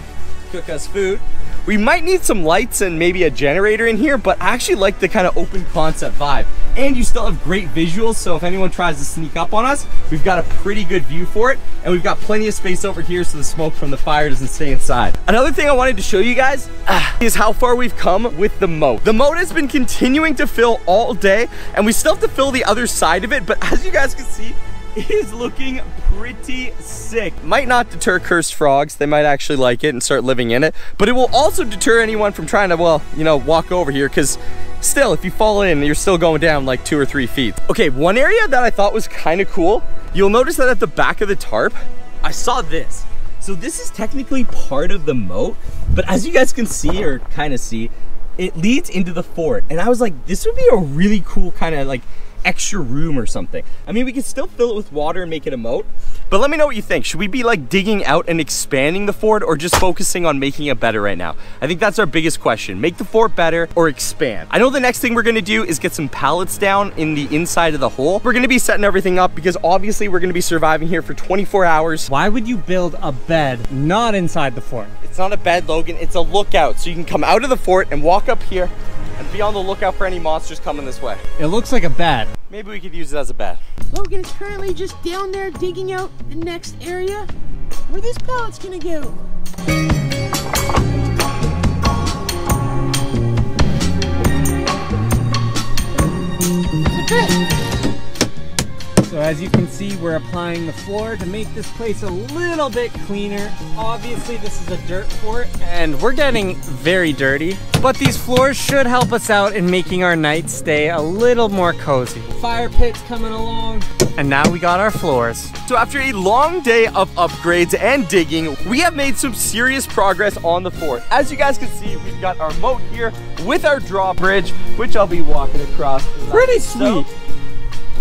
cook us food. We might need some lights and maybe a generator in here, but I actually like the kind of open concept vibe. And you still have great visuals, so if anyone tries to sneak up on us, we've got a pretty good view for it. And we've got plenty of space over here so the smoke from the fire doesn't stay inside. Another thing I wanted to show you guys is how far we've come with the moat. The moat has been continuing to fill all day, and we still have to fill the other side of it, but as you guys can see, it is looking pretty sick. Might not deter cursed frogs. They might actually like it and start living in it. But it will also deter anyone from trying to, well, you know, walk over here, because still, if you fall in, you're still going down like 2 or 3 feet. Okay, one area that I thought was kind of cool, you'll notice that at the back of the tarp, I saw this. So this is technically part of the moat, but as you guys can see, or kind of see, it leads into the fort. And I was like, this would be a really cool kind of like extra room or something. I mean, we could still fill it with water and make it a moat, but let me know what you think. Should we be like digging out and expanding the fort, or just focusing on making it better right now? I think that's our biggest question. Make the fort better or expand. I know the next thing we're gonna do is get some pallets down in the inside of the hole. We're gonna be setting everything up because obviously we're gonna be surviving here for 24 hours. Why would you build a bed not inside the fort? It's not a bed, Logan, it's a lookout. So you can come out of the fort and walk up here and be on the lookout for any monsters coming this way. It looks like a bed. Maybe we could use it as a bed. Logan is currently just down there digging out the next area where this pallet's gonna go. So as you can see, we're applying the floor to make this place a little bit cleaner. Obviously, this is a dirt fort, and we're getting very dirty, but these floors should help us out in making our night stay a little more cozy. Fire pit's coming along, and now we got our floors. So after a long day of upgrades and digging, we have made some serious progress on the fort. As you guys can see, we've got our moat here with our drawbridge, which I'll be walking across. Pretty sweet.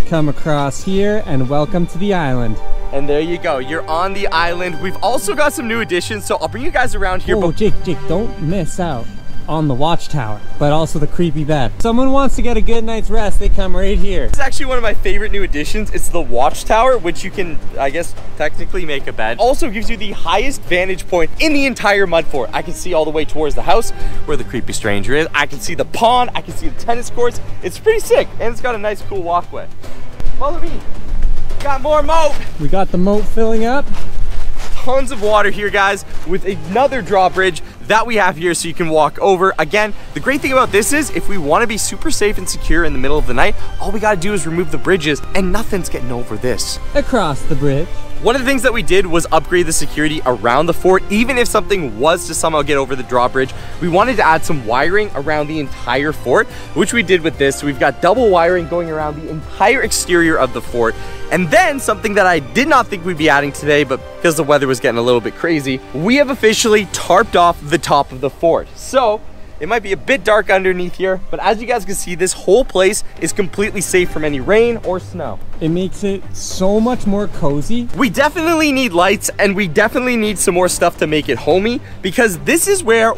Come across here, and welcome to the island. And there you go, you're on the island. We've also got some new additions, so I'll bring you guys around here. Oh, Jake, don't miss out on the watchtower, but also the creepy bed. Someone wants to get a good night's rest, they come right here. It's actually one of my favorite new additions. It's the watchtower, which you can, I guess, technically make a bed. Also gives you the highest vantage point in the entire mud fort. I can see all the way towards the house where the creepy stranger is. I can see the pond, I can see the tennis courts. It's pretty sick, and it's got a nice cool walkway. Follow me. Got more moat. We got the moat filling up. Tons of water here, guys, with another drawbridge that we have here so you can walk over. Again, the great thing about this is if we want to be super safe and secure in the middle of the night, all we got to do is remove the bridges, and nothing's getting over this. Across the bridge. One of the things that we did was upgrade the security around the fort. Even if something was to somehow get over the drawbridge, we wanted to add some wiring around the entire fort, which we did with this. So we've got double wiring going around the entire exterior of the fort. And then something that I did not think we'd be adding today, but because the weather was getting a little bit crazy, we have officially tarped off the top of the fort. So it might be a bit dark underneath here, but as you guys can see, this whole place is completely safe from any rain or snow. It makes it so much more cozy. We definitely need lights, and we definitely need some more stuff to make it homey, because this is where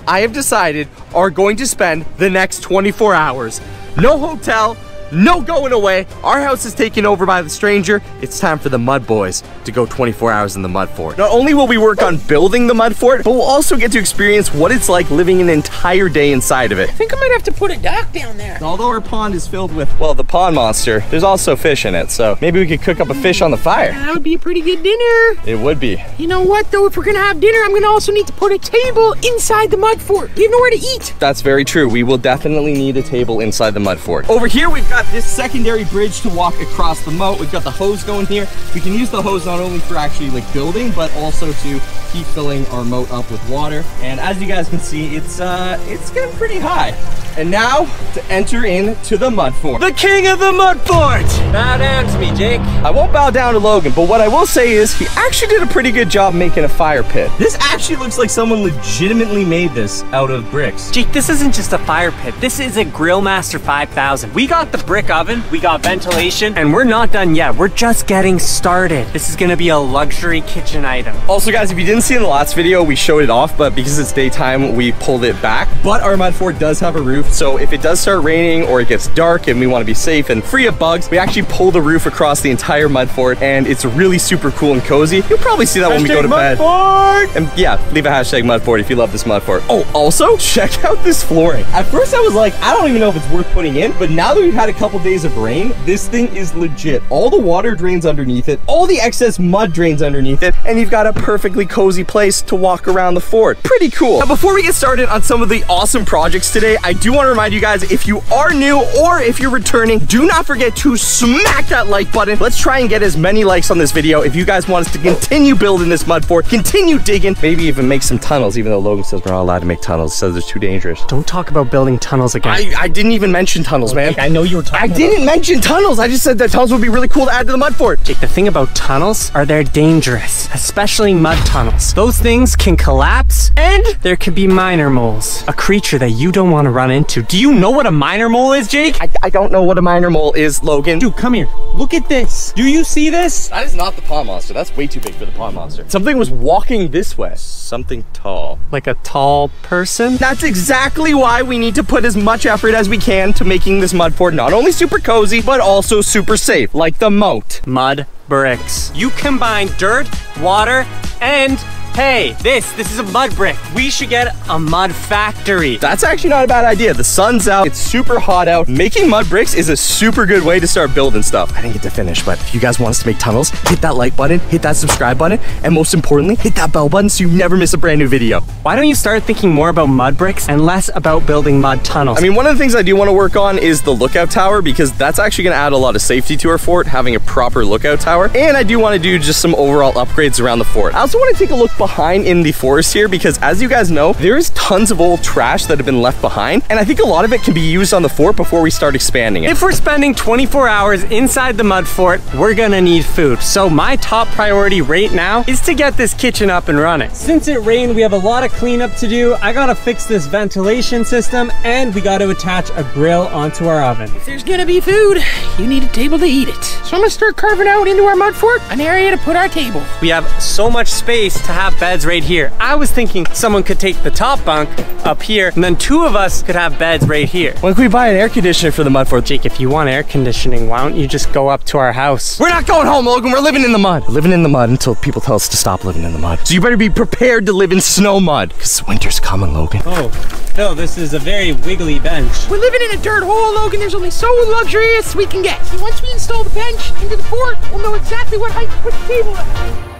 I have decided, are going to spend the next 24 hours. No hotel, no going away. Our house is taken over by the stranger. It's time for the Mud Boys to go 24 hours in the mud fort. Not only will we work on building the mud fort, but we'll also get to experience what it's like living an entire day inside of it. I think I might have to put a dock down there. Although our pond is filled with, well, the pond monster, there's also fish in it, so maybe we could cook up a fish on the fire. That would be a pretty good dinner. It would be. You know what, though? If we're gonna have dinner, I'm gonna also need to put a table inside the mud fort. We have nowhere to eat. That's very true. We will definitely need a table inside the mud fort. Over here, we've got this secondary bridge to walk across the moat. We've got the hose going here. We can use the hose not only for actually like building, but also to keep filling our moat up with water. And as you guys can see, it's getting pretty high. And now to enter into the mud fort. The king of the mud fort! Bow down to me, Jake. I won't bow down to Logan, but what I will say is he actually did a pretty good job making a fire pit. This actually looks like someone legitimately made this out of bricks. Jake, this isn't just a fire pit. This is a Grillmaster 5000. We got the brick oven, we got ventilation, and we're not done yet. We're just getting started. This is gonna be a luxury kitchen item. Also guys, if you didn't see in the last video, we showed it off, but because it's daytime, we pulled it back. But our mud fort does have a roof, so if it does start raining or it gets dark and we want to be safe and free of bugs, we actually pull the roof across the entire mud fort, and it's really super cool and cozy. You'll probably see that when we go to bed. Fort! And yeah, leave a hashtag mud fort if you love this mud fort. Oh, also check out this flooring. At first I was like, I don't even know if it's worth putting in, but now that we've had a couple days of rain, this thing is legit. All the water drains underneath it, all the excess mud drains underneath it, and you've got a perfectly cozy place to walk around the fort. Pretty cool. Now before we get started on some of the awesome projects today, I do want to remind you guys, if you are new or if you're returning, do not forget to smack that like button. Let's try and get as many likes on this video if you guys want us to continue building this mud fort, continue digging, maybe even make some tunnels, even though Logan says we're not allowed to make tunnels, says they're too dangerous. Don't talk about building tunnels again. I didn't even mention tunnels, man. I know you were talking I didn't mention tunnels. I just said that tunnels would be really cool to add to the mud fort. Jake, the thing about tunnels are they're dangerous, especially mud tunnels. Those things can collapse, and there could be miner moles, a creature that you don't want to run into. Do you know what a miner mole is, Jake? I don't know what a miner mole is, Logan. Dude, come here. Look at this. Do you see this? That is not the pond monster. That's way too big for the pond monster. Something was walking this way. Something tall. Like a tall person? That's exactly why we need to put as much effort as we can to making this mud fort not only super cozy, but also super safe, like the moat. Mud bricks. You combine dirt, water, and hey, this is a mud brick. We should get a mud factory. That's actually not a bad idea. The sun's out, it's super hot out. Making mud bricks is a super good way to start building stuff. I didn't get to finish, but if you guys want us to make tunnels, hit that like button, hit that subscribe button, and most importantly, hit that bell button so you never miss a brand new video. Why don't you start thinking more about mud bricks and less about building mud tunnels? I mean, one of the things I do want to work on is the lookout tower, because that's actually going to add a lot of safety to our fort, having a proper lookout tower. And I do want to do just some overall upgrades around the fort. I also want to take a look behind in the forest here, because as you guys know, there's tons of old trash that have been left behind, and I think a lot of it can be used on the fort before we start expanding it. If we're spending 24 hours inside the mud fort, we're gonna need food. So my top priority right now is to get this kitchen up and running. Since it rained, we have a lot of cleanup to do. I gotta fix this ventilation system, and we gotta attach a grill onto our oven. If there's gonna be food, you need a table to eat it. So I'm gonna start carving out into our mud fort an area to put our table. We have so much space to have beds right here. I was thinking someone could take the top bunk up here, and then two of us could have beds right here. When can we buy an air conditioner for the mud fort? Jake, if you want air conditioning, why don't you just go up to our house? We're not going home, Logan. We're living in the mud. We're living in the mud until people tell us to stop living in the mud. So you better be prepared to live in snow mud, because winter's coming, Logan. Oh, Phil, this is a very wiggly bench. We're living in a dirt hole, Logan. There's only so luxurious we can get. So once we install the bench into the fort, we'll know exactly what height to put the table at.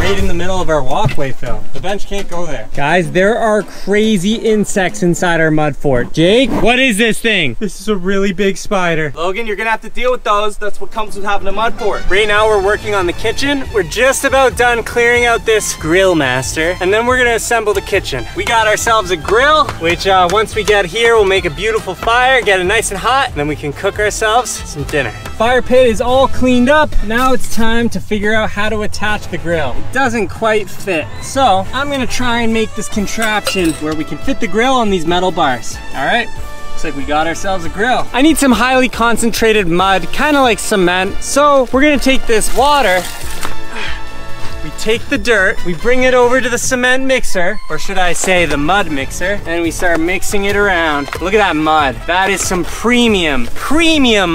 right in the middle of our walkway, Phil. The bench can't go there. Guys, there are crazy insects inside our mud fort. Jake, what is this thing? This is a really big spider. Logan, you're gonna have to deal with those. That's what comes with having a mud fort. Right now we're working on the kitchen. We're just about done clearing out this grill master, and then we're gonna assemble the kitchen. We got ourselves a grill, which once we get here, we'll make a beautiful fire, get it nice and hot, and then we can cook ourselves some dinner. Fire pit is all cleaned up. Now it's time to figure out how to attach the grill. It doesn't quite fit. So I'm gonna try and make this contraption where we can fit the grill on these metal bars. All right. Looks like we got ourselves a grill. I need some highly concentrated mud, kind of like cement. So we're gonna take this water, we take the dirt, we bring it over to the cement mixer, or should I say the mud mixer, and we start mixing it around. Look at that mud. That is some premium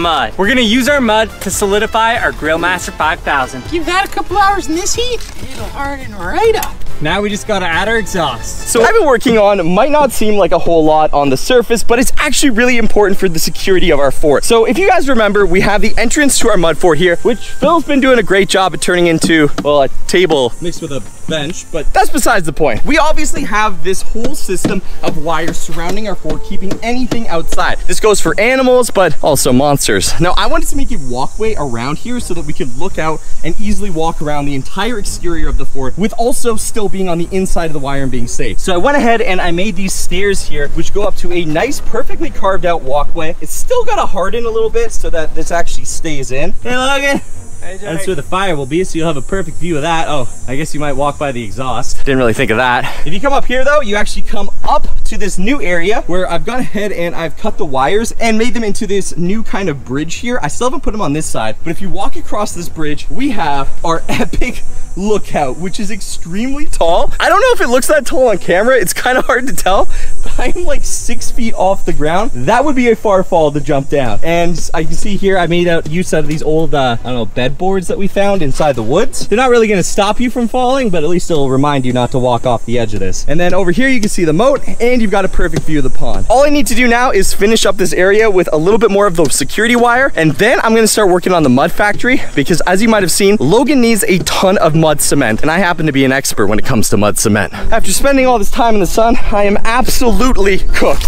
mud. We're gonna use our mud to solidify our Grillmaster 5000. Give that a couple hours in this heat, it'll harden right up. Now we just gotta add our exhaust. So what I've been working on might not seem like a whole lot on the surface, but it's actually really important for the security of our fort. So if you guys remember, we have the entrance to our mud fort here, which Phil's been doing a great job at turning into, well, a table Mixed with a bench, but that's besides the point. We obviously have this whole system of wires surrounding our fort, keeping anything outside. This goes for animals, but also monsters. Now, I wanted to make a walkway around here so that we could look out and easily walk around the entire exterior of the fort with also still being on the inside of the wire and being safe. So I went ahead and I made these stairs here, which go up to a nice, perfectly carved out walkway. It's still got to harden a little bit so that this actually stays in. Hey, Logan. that's where the fire will be, so you'll have a perfect view of that. Oh, I guess you might walk by the exhaust. Didn't really think of that. If you come up here though, you actually come up to this new area where I've gone ahead and I've cut the wires and made them into this new kind of bridge here. I still haven't put them on this side, but if you walk across this bridge, we have our epic lookout, which is extremely tall. I don't know if it looks that tall on camera. It's kind of hard to tell, but I'm like 6 feet off the ground. That would be a far fall to jump down. And I can see here, I made use out of these old, I don't know, bed boards that we found inside the woods. They're not really going to stop you from falling, but at least it'll remind you not to walk off the edge of this. And then over here, you can see the moat, and you've got a perfect view of the pond. All I need to do now is finish up this area with a little bit more of the security wire, and then I'm going to start working on the mud factory, because as you might have seen, Logan needs a ton of mud cement, and I happen to be an expert when it comes to mud cement. After spending all this time in the sun, I am absolutely cooked.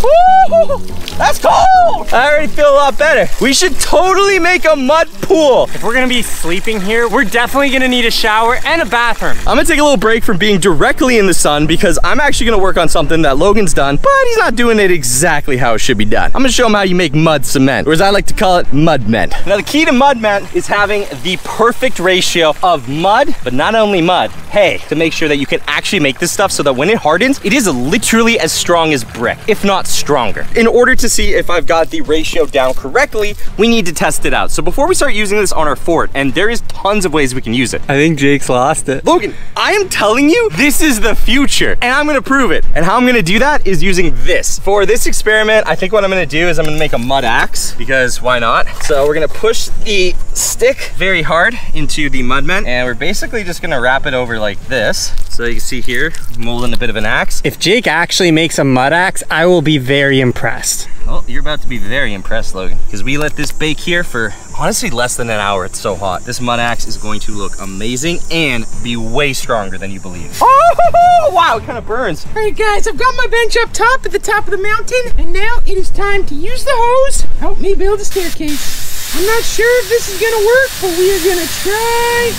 Woo! That's cold! I already feel a lot better. We should totally make a mud pool. If we're gonna be sleeping here, we're definitely gonna need a shower and a bathroom. I'm gonna take a little break from being directly in the sun because I'm actually gonna work on something that Logan's done, but he's not doing it exactly how it should be done. I'm gonna show him how you make mud cement, or as I like to call it, mud men. Now the key to mud men is having the perfect ratio of mud, but not only mud, hay, to make sure that you can actually make this stuff so that when it hardens, it is literally as strong as brick, if not stronger. In order to see if I've got the ratio down correctly, we need to test it out. So before we start using this on our fort, and there is tons of ways we can use it. I think Jake's lost it. Logan, I am telling you, this is the future, and I'm gonna prove it. And how I'm gonna do that is using this. For this experiment, I think what I'm gonna do is I'm gonna make a mud axe, because why not? So we're gonna push the stick very hard into the mud men, and we're basically just gonna wrap it over like this. So you can see here, molding a bit of an axe. If Jake actually makes a mud axe, I will be very impressed. Well, you're about to be very impressed, Logan, because we let this bake here for honestly less than an hour. It's so hot. This mud axe is going to look amazing and be way stronger than you believe. Oh, wow, it kind of burns. All right, guys, I've got my bench up top at the top of the mountain, and now it is time to use the hose. Help me build a staircase. I'm not sure if this is gonna work, but we are gonna try.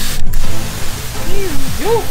Here we go.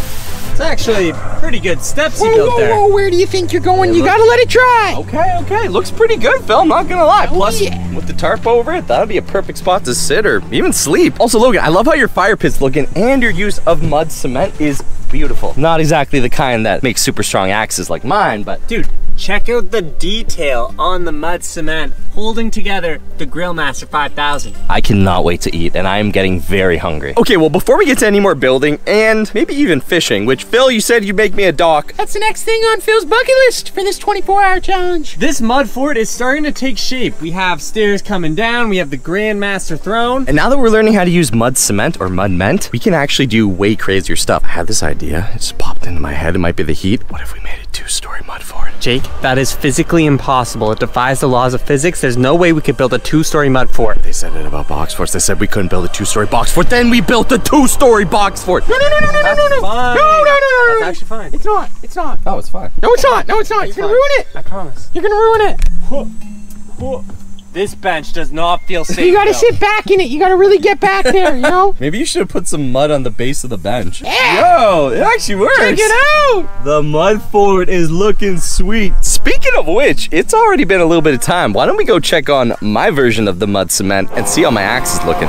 It's actually pretty good steps you built there. Whoa, where do you think you're going? You gotta let it dry. Okay, looks pretty good, Phil, I'm not gonna lie. Oh, Plus, yeah. with the tarp over it, that'll be a perfect spot to sit or even sleep. Also, Logan, I love how your fire pit's looking, and your use of mud cement is beautiful. Not exactly the kind that makes super strong axes like mine, but dude, check out the detail on the mud cement holding together the Grillmaster 5000. I cannot wait to eat, and I am getting very hungry. Okay, well, before we get to any more building and maybe even fishing, which Phil, you said you'd make me a dock. That's the next thing on Phil's bucket list for this 24-hour challenge. This mud fort is starting to take shape. We have stairs coming down, we have the Grandmaster throne. And now that we're learning how to use mud cement or mud ment, we can actually do way crazier stuff. I had this idea, it just popped into my head. It might be the heat. What if we made a 2-story mud fort? Jake, that is physically impossible. It defies the laws of physics. There's no way we could build a 2-story mud fort. They said it about box forts. They said we couldn't build a 2-story box fort. Then we built a 2-story box fort. No. That's fine. No. That's actually fine. It's not. It's not. Oh, it's fine. No, it's not. No, it's not. You're gonna ruin it. I promise. You're gonna ruin it. This bench does not feel safe. You gotta sit back in it. You gotta really get back there, you know? Maybe you should have put some mud on the base of the bench. Yeah. Yo, it actually works. Check it out. The mud fort is looking sweet. Speaking of which, it's already been a little bit of time. Why don't we go check on my version of the mud cement and see how my axe is looking?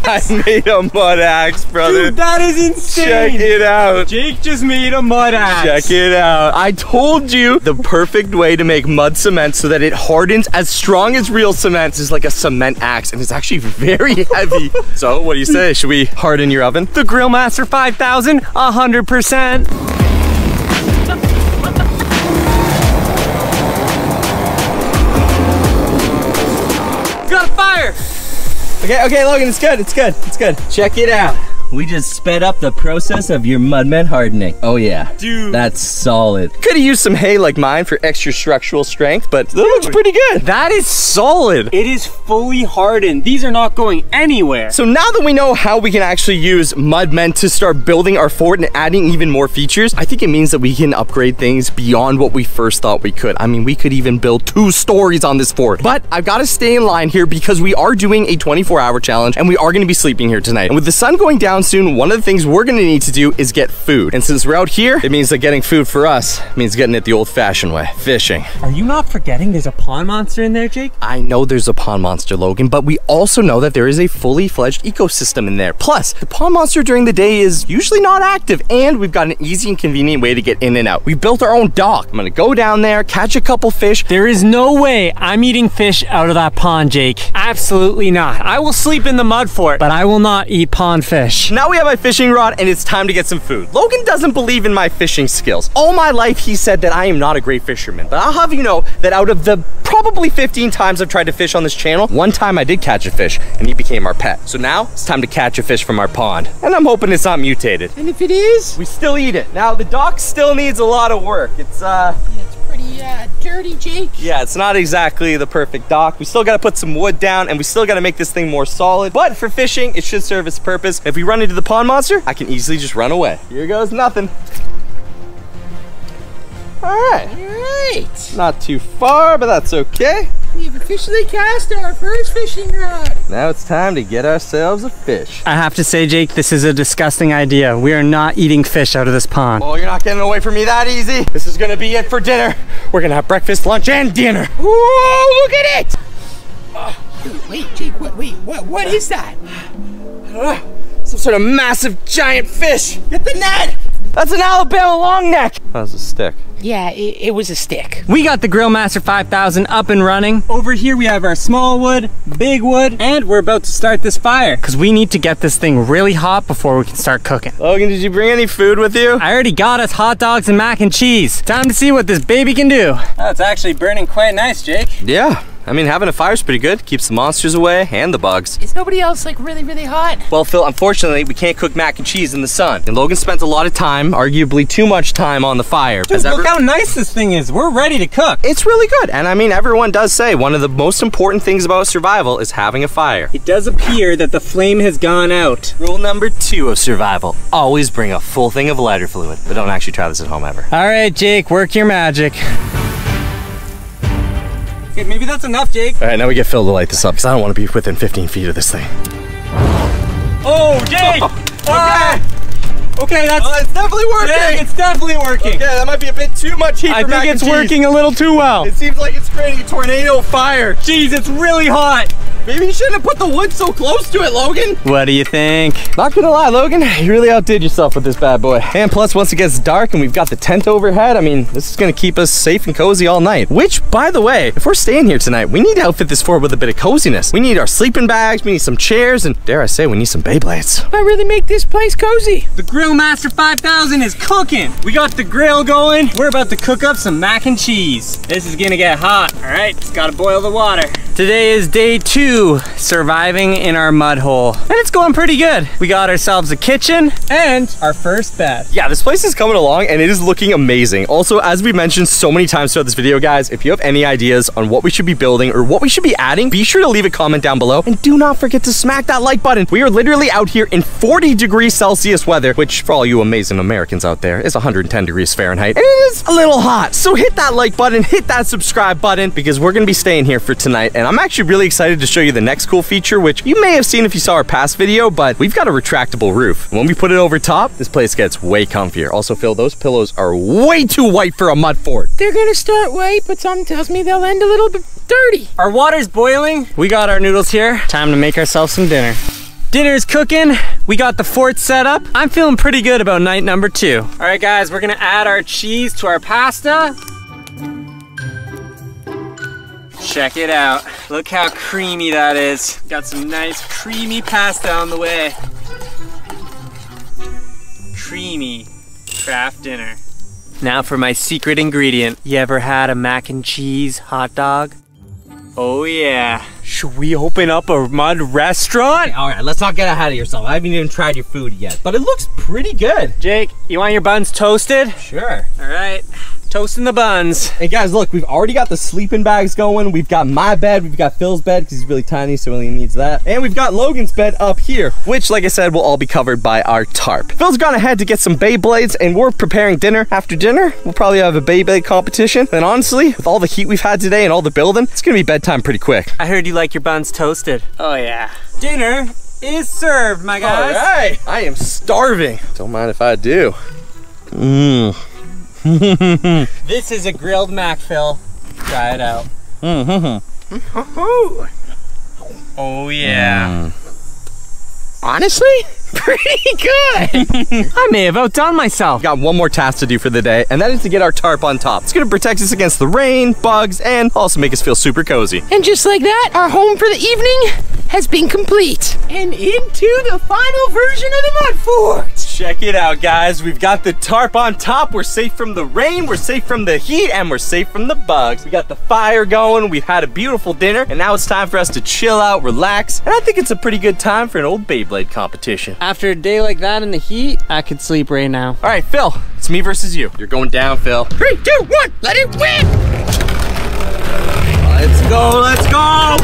I made a mud axe, brother. Dude, that is insane. Check it out. Jake just made a mud axe. Check it out. I told you the perfect way to make mud cement so that it hardens as strong as real cement is like a cement axe, and it's actually very heavy. So what do you say? Should we harden your oven? The Grillmaster 5000, 100%. Got a fire. Okay, Logan, it's good. Check it out. We just sped up the process of your mudmen hardening. Oh yeah. Dude. That's solid. Could have used some hay like mine for extra structural strength, but that looks pretty good. That is solid. It is fully hardened. These are not going anywhere. So now that we know how we can actually use mudmen to start building our fort and adding even more features, I think it means that we can upgrade things beyond what we first thought we could. I mean, we could even build 2 stories on this fort. But I've got to stay in line here because we are doing a 24-hour challenge and we are going to be sleeping here tonight. And with the sun going down soon, one of the things we're gonna need to do is get food. And since we're out here, it means that getting food for us means getting it the old-fashioned way, fishing. Are you not forgetting there's a pond monster in there, Jake? I know there's a pond monster, Logan, but we also know that there is a fully fledged ecosystem in there. Plus, the pond monster during the day is usually not active, and we've got an easy and convenient way to get in and out. We built our own dock. I'm gonna go down there, catch a couple fish. There is no way I'm eating fish out of that pond, Jake. Absolutely not. I will sleep in the mud fort, but I will not eat pond fish. Now we have my fishing rod and it's time to get some food. Logan doesn't believe in my fishing skills. All my life he said that I am not a great fisherman, but I'll have you know that out of the probably 15 times I've tried to fish on this channel, one time I did catch a fish and he became our pet. So now it's time to catch a fish from our pond. And I'm hoping it's not mutated. And if it is? We still eat it. Now the dock still needs a lot of work. It's Pretty dirty, Jake. yeah, it's not exactly the perfect dock. We still gotta put some wood down and we still gotta make this thing more solid. But for fishing, it should serve its purpose. If we run into the pond monster, I can easily just run away. Here goes nothing. All right. Not too far, but that's okay. We have officially cast our first fishing rod. Now it's time to get ourselves a fish. I have to say, Jake, this is a disgusting idea. We are not eating fish out of this pond. Oh, you're not getting away from me that easy. This is gonna be it for dinner. We're gonna have breakfast, lunch, and dinner. Whoa, look at it! Wait, Jake, what is that? Some sort of massive giant fish. Get the net! That's an Alabama long neck. That was a stick. Yeah, it was a stick. We got the Grillmaster 5000 up and running. Over here we have our small wood, big wood, and we're about to start this fire because we need to get this thing really hot before we can start cooking. Logan, did you bring any food with you? I already got us hot dogs and mac and cheese. Time to see what this baby can do. Oh, it's actually burning quite nice, Jake. Yeah. I mean, having a fire's pretty good. Keeps the monsters away and the bugs. Is nobody else like really, really hot? Well, Phil, unfortunately, we can't cook mac and cheese in the sun. And Logan spent a lot of time, arguably too much time, on the fire. Dude, look how nice this thing is. We're ready to cook. It's really good. And I mean, everyone does say one of the most important things about survival is having a fire. It does appear that the flame has gone out. Rule number 2 of survival. Always bring a full thing of lighter fluid. But don't actually try this at home ever. All right, Jake, work your magic. Okay, maybe that's enough, Jake. All right, now we get Phil to light this up because I don't want to be within 15 feet of this thing. Oh, Jake! Okay, that's... it's definitely working! Yeah, it's definitely working. Okay, that might be a bit too much heat for mac and cheese. I think it's working a little too well. It seems like it's creating a tornado fire. Jeez, it's really hot. Maybe you shouldn't have put the wood so close to it, Logan. What do you think? Not gonna lie, Logan, you really outdid yourself with this bad boy. And plus, once it gets dark and we've got the tent overhead, I mean, this is gonna keep us safe and cozy all night. Which, by the way, if we're staying here tonight, we need to outfit this fort with a bit of coziness. We need our sleeping bags, we need some chairs, and dare I say, we need some Beyblades. That really make this place cozy. The grill Grill Master 5000 is cooking. We got the grill going. We're about to cook up some mac and cheese. This is gonna get hot. All right, just gotta boil the water. Today is day 2 surviving in our mud hole, and it's going pretty good. We got ourselves a kitchen and our first bed. Yeah, this place is coming along and it is looking amazing. Also, as we mentioned so many times throughout this video, guys, if you have any ideas on what we should be building or what we should be adding, be sure to leave a comment down below, and do not forget to smack that like button. We are literally out here in 40 degrees Celsius weather, which for all you amazing Americans out there is 110 degrees Fahrenheit, and it is a little hot. So hit that like button, hit that subscribe button, because we're gonna be staying here for tonight. And I'm actually really excited to show you the next cool feature, which you may have seen if you saw our past video, but we've got a retractable roof. When we put it over top, this place gets way comfier. Also, Phil, those pillows are way too white for a mud fort. They're gonna start white, but something tells me they'll end a little bit dirty. Our water's boiling. We got our noodles here. Time to make ourselves some dinner. Dinner's cooking. We got the fort set up. I'm feeling pretty good about night number 2. All right, guys, we're gonna add our cheese to our pasta. Check it out. Look how creamy that is. Got some nice creamy pasta on the way. Creamy craft dinner. Now for my secret ingredient. You ever had a mac and cheese hot dog? Oh yeah. Should we open up a mud restaurant? All right, let's not get ahead of yourself. I haven't even tried your food yet, but it looks pretty good. Jake, you want your buns toasted? Sure. All right, toasting the buns. Hey guys, look, we've already got the sleeping bags going. We've got my bed, we've got Phil's bed because he's really tiny, so he only needs that. And we've got Logan's bed up here, which, like I said, will all be covered by our tarp. Phil's gone ahead to get some Beyblades, and we're preparing dinner. After dinner, we'll probably have a Beyblade competition. And honestly, with all the heat we've had today and all the building, it's gonna be bedtime pretty quick. I heard you like your buns toasted. Oh yeah. Dinner is served, my guys. All right, I am starving. Don't mind if I do. This is a grilled mac, Phil. Try it out. Oh yeah. Honestly, pretty good. I may have outdone myself. Got one more task to do for the day, and that is to get our tarp on top. It's gonna protect us against the rain, bugs, and also make us feel super cozy. And just like that, our home for the evening has been complete. And into the final version of the mud fort. Check it out, guys. We've got the tarp on top. We're safe from the rain, we're safe from the heat, and we're safe from the bugs. We got the fire going, we've had a beautiful dinner, and now it's time for us to chill out, relax, and I think it's a pretty good time for an old Beyblade competition. After a day like that in the heat, I could sleep right now. All right, Phil, it's me versus you. You're going down, Phil. 3, 2, 1, let it win. Let's go, let's go.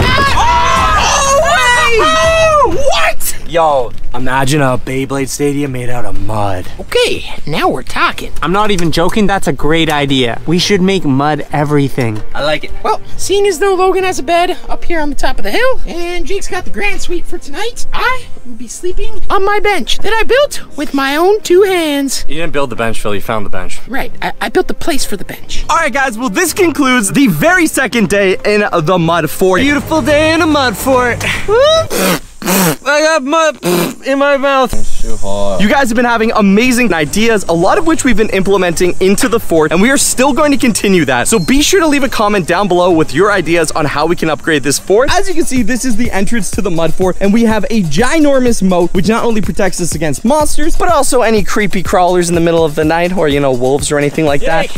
What? Yo, imagine a Beyblade stadium made out of mud. Okay, now we're talking. I'm not even joking, that's a great idea. We should make mud everything. I like it. Well, seeing as though Logan has a bed up here on the top of the hill, and Jake's got the grand suite for tonight, I will be sleeping on my bench that I built with my own 2 hands. You didn't build the bench, Phil, you found the bench. Right, I built the place for the bench. All right, guys, well, this concludes the very second day in the mud fort. Beautiful day in a mud fort. I got mud in my mouth. It's too hot. You guys have been having amazing ideas, a lot of which we've been implementing into the fort, and we are still going to continue that. So be sure to leave a comment down below with your ideas on how we can upgrade this fort. As you can see, this is the entrance to the mud fort, and we have a ginormous moat, which not only protects us against monsters, but also any creepy crawlers in the middle of the night, or, you know, wolves or anything like that.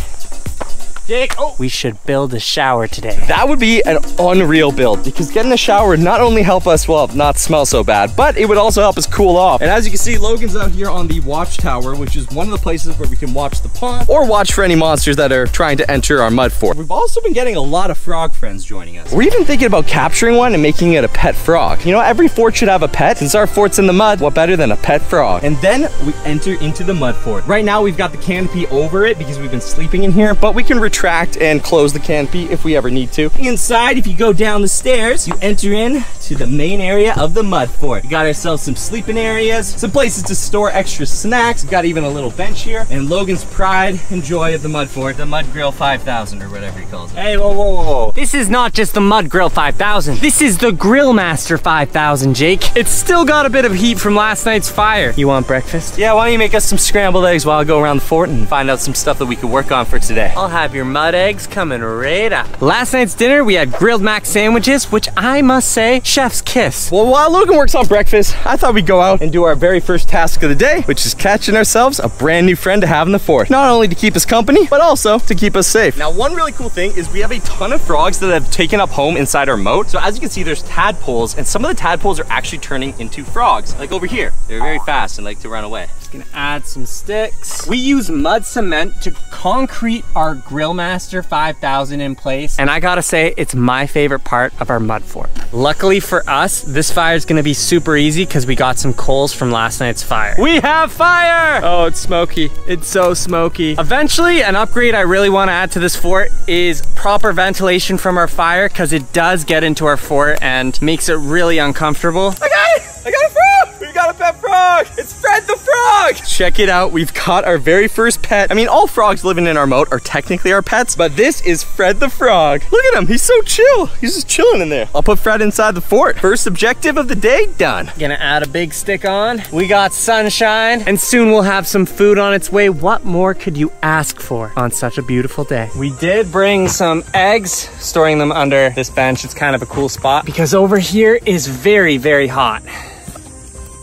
Jake, we should build a shower today. That would be an unreal build, because getting a shower would not only help us, well, not smell so bad, but it would also help us cool off. And as you can see, Logan's out here on the watchtower, which is one of the places where we can watch the pond or watch for any monsters that are trying to enter our mud fort. We've also been getting a lot of frog friends joining us. We're even thinking about capturing one and making it a pet frog. You know, every fort should have a pet. Since our fort's in the mud, what better than a pet frog? And then we enter into the mud fort. Right now, we've got the canopy over it because we've been sleeping in here, but we can retract and close the canopy if we ever need to. Inside, if you go down the stairs, you enter in to the main area of the mud fort. We got ourselves some sleeping areas, some places to store extra snacks. We've got even a little bench here, and Logan's pride and joy of the mud fort, the Mud Grill 5000 or whatever he calls it. Hey, whoa, whoa, whoa. This is not just the Mud Grill 5000. This is the Grill Master 5000, Jake. It's still got a bit of heat from last night's fire. You want breakfast? Yeah, why don't you make us some scrambled eggs while I go around the fort and find out some stuff that we could work on for today. I'll have your your mud eggs coming right up. Last night's dinner, we had grilled mac sandwiches, which I must say, chef's kiss. Well, while Logan works on breakfast, I thought we'd go out and do our very first task of the day, which is catching ourselves a brand new friend to have in the fort. Not only to keep us company, but also to keep us safe. Now, one really cool thing is we have a ton of frogs that have taken up home inside our moat. So as you can see, there's tadpoles, and some of the tadpoles are actually turning into frogs. Like over here, they're very fast and like to run away. Just gonna add some sticks. We use mud cement to concrete our Grillmaster 5000 in place. And I gotta say, it's my favorite part of our mud fort. Luckily for us, this fire is gonna be super easy because we got some coals from last night's fire. We have fire! Oh, it's smoky. It's so smoky. Eventually, an upgrade I really wanna add to this fort is proper ventilation from our fire, because it does get into our fort and makes it really uncomfortable. I got it! I got a frog! We got a pet frog! It's Fred the frog! Check it out, we've caught our very first pet. I mean, all frogs living in our moat are technically our pets, but this is Fred the frog. Look at him, he's so chill. He's just chilling in there. I'll put Fred inside the fort. First objective of the day, done. Gonna add a big stick on. We got sunshine, and soon we'll have some food on its way. What more could you ask for on such a beautiful day? We did bring some eggs, storing them under this bench. It's kind of a cool spot because over here is very, very hot.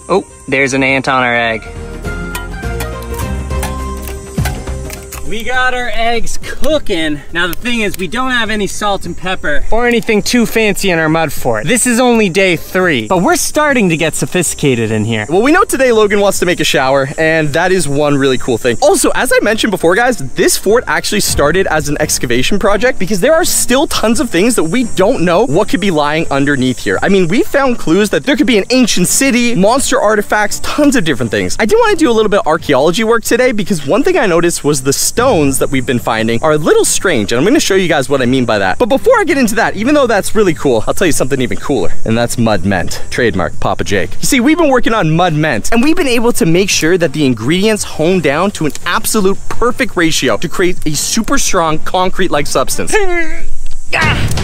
Oh, there's an ant on our egg. We got our eggs cooking. Now the thing is, we don't have any salt and pepper or anything too fancy in our mud fort. This is only day 3, but we're starting to get sophisticated in here. Well, we know today Logan wants to make a shower, and that is one really cool thing. Also, as I mentioned before, guys, this fort actually started as an excavation project because there are still tons of things that we don't know what could be lying underneath here. I mean, we found clues that there could be an ancient city, monster artifacts, tons of different things. I do want to do a little bit of archaeology work today because one thing I noticed was the stones that we've been finding are a little strange, and I'm going to show you guys what I mean by that. But before I get into that, even though that's really cool, I'll tell you something even cooler, and that's mud mint. Trademark Papa Jake. You see, we've been working on mud mint, and we've been able to make sure that the ingredients hone down to an absolute perfect ratio to create a super strong concrete-like substance.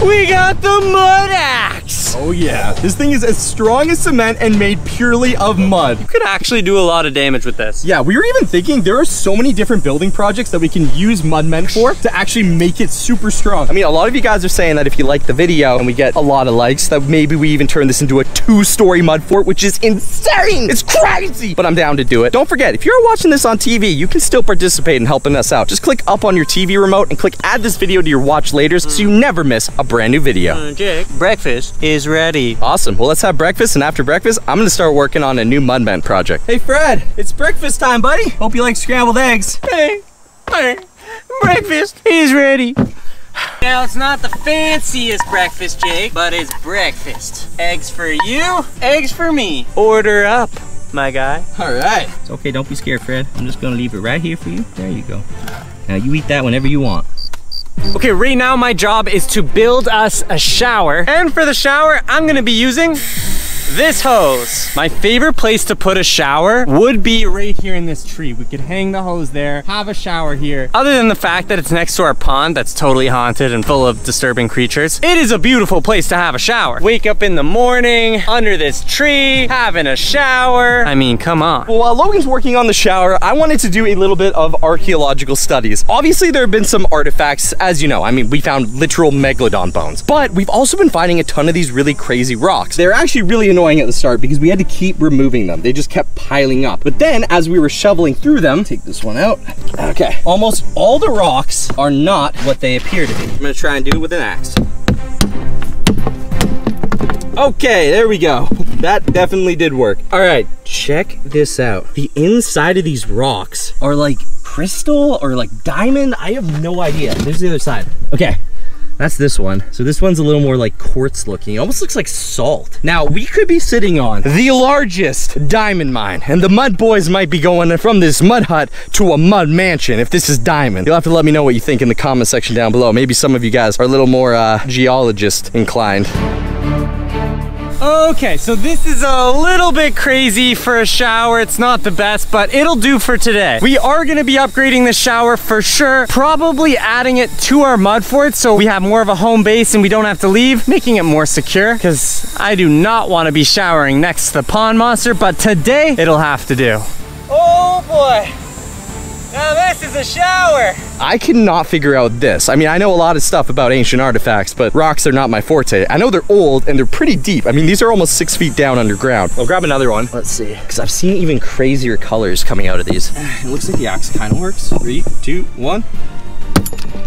We got the mud axe! Oh yeah, this thing is as strong as cement and made purely of mud. You could actually do a lot of damage with this. Yeah, we were even thinking there are so many different building projects that we can use mud mint for to actually make it super strong. I mean, a lot of you guys are saying that if you like the video and we get a lot of likes, that maybe we even turn this into a 2-story mud fort, which is insane! It's crazy! But I'm down to do it. Don't forget, if you're watching this on TV, you can still participate in helping us out. Just click up on your TV remote and click add this video to your watch laters so you never miss a brand new video. Jake, breakfast is ready. Awesome. Well, let's have breakfast, and after breakfast, I'm gonna start working on a new mud mint project. Hey Fred, it's breakfast time, buddy. Hope you like scrambled eggs. Hey, breakfast is ready. Now, it's not the fanciest breakfast, Jake, but it's breakfast. Eggs for you, eggs for me. Order up, my guy. All right. It's okay, don't be scared, Fred. I'm just gonna leave it right here for you. There you go. Now you eat that whenever you want. Okay, right now my job is to build us a shower. And for the shower, I'm gonna be using this hose. My favorite place to put a shower would be right here in this tree. We could hang the hose there, have a shower here. Other than the fact that it's next to our pond that's totally haunted and full of disturbing creatures, it is a beautiful place to have a shower. Wake up in the morning, under this tree, having a shower. I mean, come on. Well, while Logan's working on the shower, I wanted to do a little bit of archaeological studies. Obviously, there have been some artifacts, as you know. I mean, we found literal megalodon bones, but we've also been finding a ton of these really crazy rocks. They're actually really annoying at the start because we had to keep removing them. They just kept piling up. But then as we were shoveling through them, take this one out. Okay, almost all the rocks are not what they appear to be. I'm gonna try and do it with an axe. Okay, there we go. That definitely did work. All right, check this out. The inside of these rocks are like crystal or like diamond. I have no idea. There's the other side. Okay. That's this one. So this one's a little more like quartz looking. It almost looks like salt. Now, we could be sitting on the largest diamond mine, and the mud boys might be going from this mud hut to a mud mansion if this is diamond. You'll have to let me know what you think in the comment section down below. Maybe some of you guys are a little more geologist inclined. Okay, so this is a little bit crazy for a shower. It's not the best, but it'll do for today. We are gonna be upgrading the shower for sure, probably adding it to our mud fort so we have more of a home base and we don't have to leave, making it more secure, because I do not want to be showering next to the pond monster, but today it'll have to do. Oh boy. Now this is a shower. I cannot figure out this. I mean, I know a lot of stuff about ancient artifacts, but rocks are not my forte. I know they're old and they're pretty deep. I mean, these are almost 6 feet down underground. I'll grab another one. Let's see, because I've seen even crazier colors coming out of these. It looks like the axe kind of works. 3, 2, 1.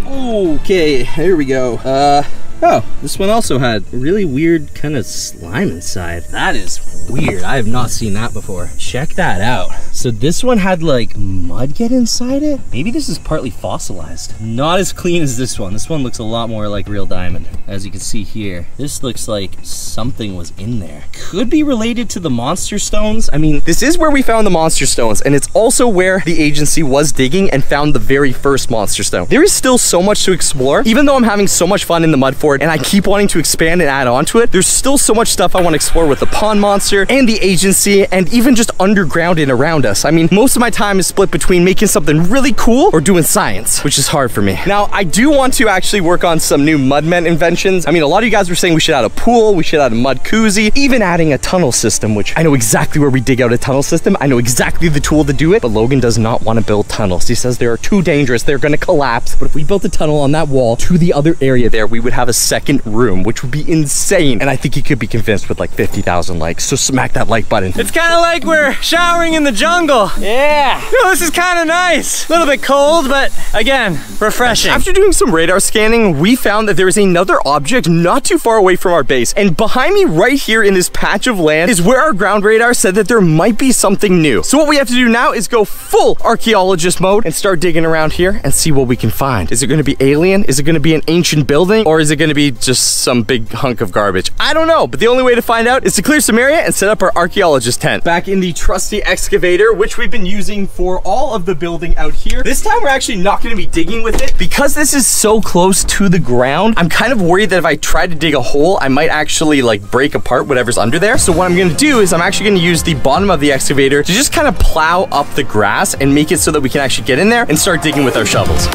Okay, here we go. Oh, this one also had a really weird kind of slime inside. That is weird. I have not seen that before. Check that out. So this one had like mud get inside it. Maybe this is partly fossilized. Not as clean as this one. This one looks a lot more like real diamond. As you can see here, this looks like something was in there. Could be related to the monster stones. I mean, this is where we found the monster stones, and it's also where the agency was digging and found the very first monster stone. There is still so much to explore. Even though I'm having so much fun in the mud fort and I keep wanting to expand and add on to it, there's still so much stuff I want to explore with the pond monster and the agency and even just underground and around us. I mean, most of my time is split between making something really cool or doing science, which is hard for me. Now, I do want to actually work on some new mudment inventions. I mean, a lot of you guys were saying we should add a pool, we should add a mud koozie, even adding a tunnel system, which I know exactly where we dig out a tunnel system. I know exactly the tool to do it, but Logan does not want to build tunnels. He says they are too dangerous. They're going to collapse. But if we built a tunnel on that wall to the other area there, we would have a second room, which would be insane. And I think he could be convinced with like 50,000 likes. So smack that like button. It's kind of like we're showering in the jungle. Yeah. You know, this is kind of nice. A little bit cold, but again, refreshing. After doing some radar scanning, we found that there is another object not too far away from our base. And behind me right here in this patch of land is where our ground radar said that there might be something new. So what we have to do now is go full archaeologist mode and start digging around here and see what we can find. Is it going to be alien? Is it going to be an ancient building? Or is it going to be just some big hunk of garbage? I don't know, but the only way to find out is to clear some area and set up our archaeologist tent. Back in the trusty excavator, which we've been using for all of the building out here. This time we're actually not going to be digging with it because this is so close to the ground. I'm kind of worried that if I try to dig a hole, I might actually like break apart whatever's under there. So what I'm going to do is I'm actually going to use the bottom of the excavator to just kind of plow up the grass and make it so that we can actually get in there and start digging with our shovels.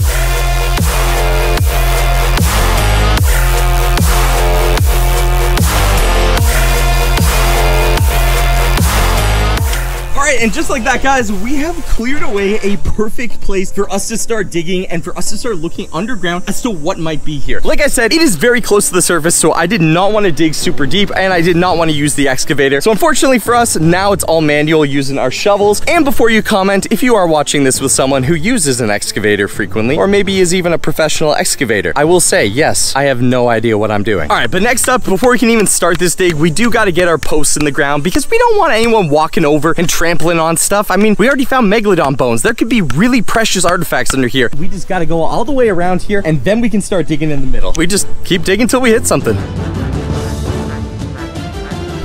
Alright, and just like that, guys, we have cleared away a perfect place for us to start digging and for us to start looking underground as to what might be here. Like I said, it is very close to the surface, so I did not want to dig super deep, and I did not want to use the excavator. So unfortunately for us, now it's all manual using our shovels. And before you comment, if you are watching this with someone who uses an excavator frequently, or maybe is even a professional excavator, I will say, yes, I have no idea what I'm doing. Alright, but next up, before we can even start this dig, we do got to get our posts in the ground because we don't want anyone walking over and trampling on stuff. I mean, we already found megalodon bones. There could be really precious artifacts under here. We just got to go all the way around here and then we can start digging in the middle. We just keep digging until we hit something.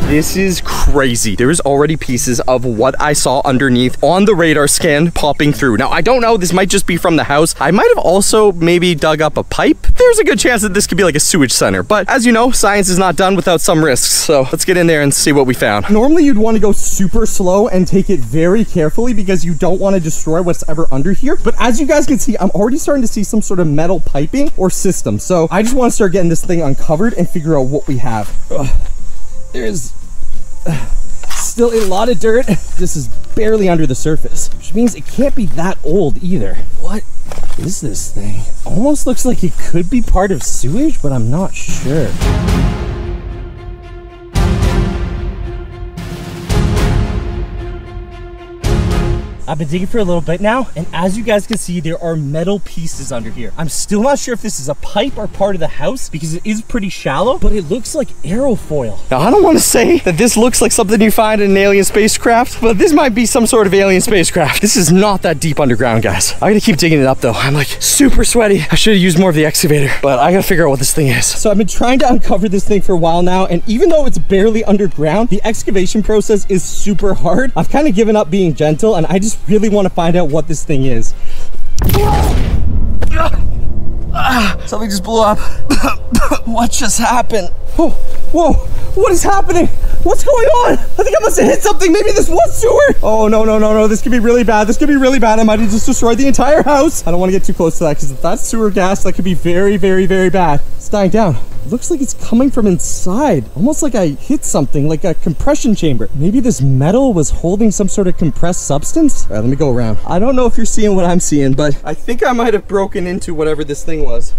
This is crazy. There is already pieces of what I saw underneath on the radar scan popping through. Now, I don't know. This might just be from the house. I might have also maybe dug up a pipe. There's a good chance that this could be like a sewage center. But as you know, science is not done without some risks. So let's get in there and see what we found. Normally, you'd want to go super slow and take it very carefully because you don't want to destroy what's ever under here. But as you guys can see, I'm already starting to see some sort of metal piping or system. So I just want to start getting this thing uncovered and figure out what we have. There's still a lot of dirt. This is barely under the surface, which means it can't be that old either. What is this thing? Almost looks like it could be part of sewage, but I'm not sure. I've been digging for a little bit now, and as you guys can see, there are metal pieces under here. I'm still not sure if this is a pipe or part of the house because it is pretty shallow, but it looks like aerofoil. Now, I don't want to say that this looks like something you find in an alien spacecraft, but this might be some sort of alien spacecraft. This is not that deep underground, guys. I gotta keep digging it up though. I'm like super sweaty. I should have used more of the excavator, but I gotta figure out what this thing is. So I've been trying to uncover this thing for a while now, and even though it's barely underground, the excavation process is super hard. I've kind of given up being gentle, and I just really want to find out what this thing is. Something just blew up. What just happened? Oh, whoa, what is happening? What's going on? I think I must have hit something. Maybe this was sewer. Oh, no. This could be really bad. This could be really bad. I might have just destroyed the entire house. I don't want to get too close to that because if that's sewer gas, that could be very, very, very bad. It's dying down. It looks like it's coming from inside. Almost like I hit something, like a compression chamber. Maybe this metal was holding some sort of compressed substance. All right, let me go around. I don't know if you're seeing what I'm seeing, but I think I might have broken into whatever this thing was.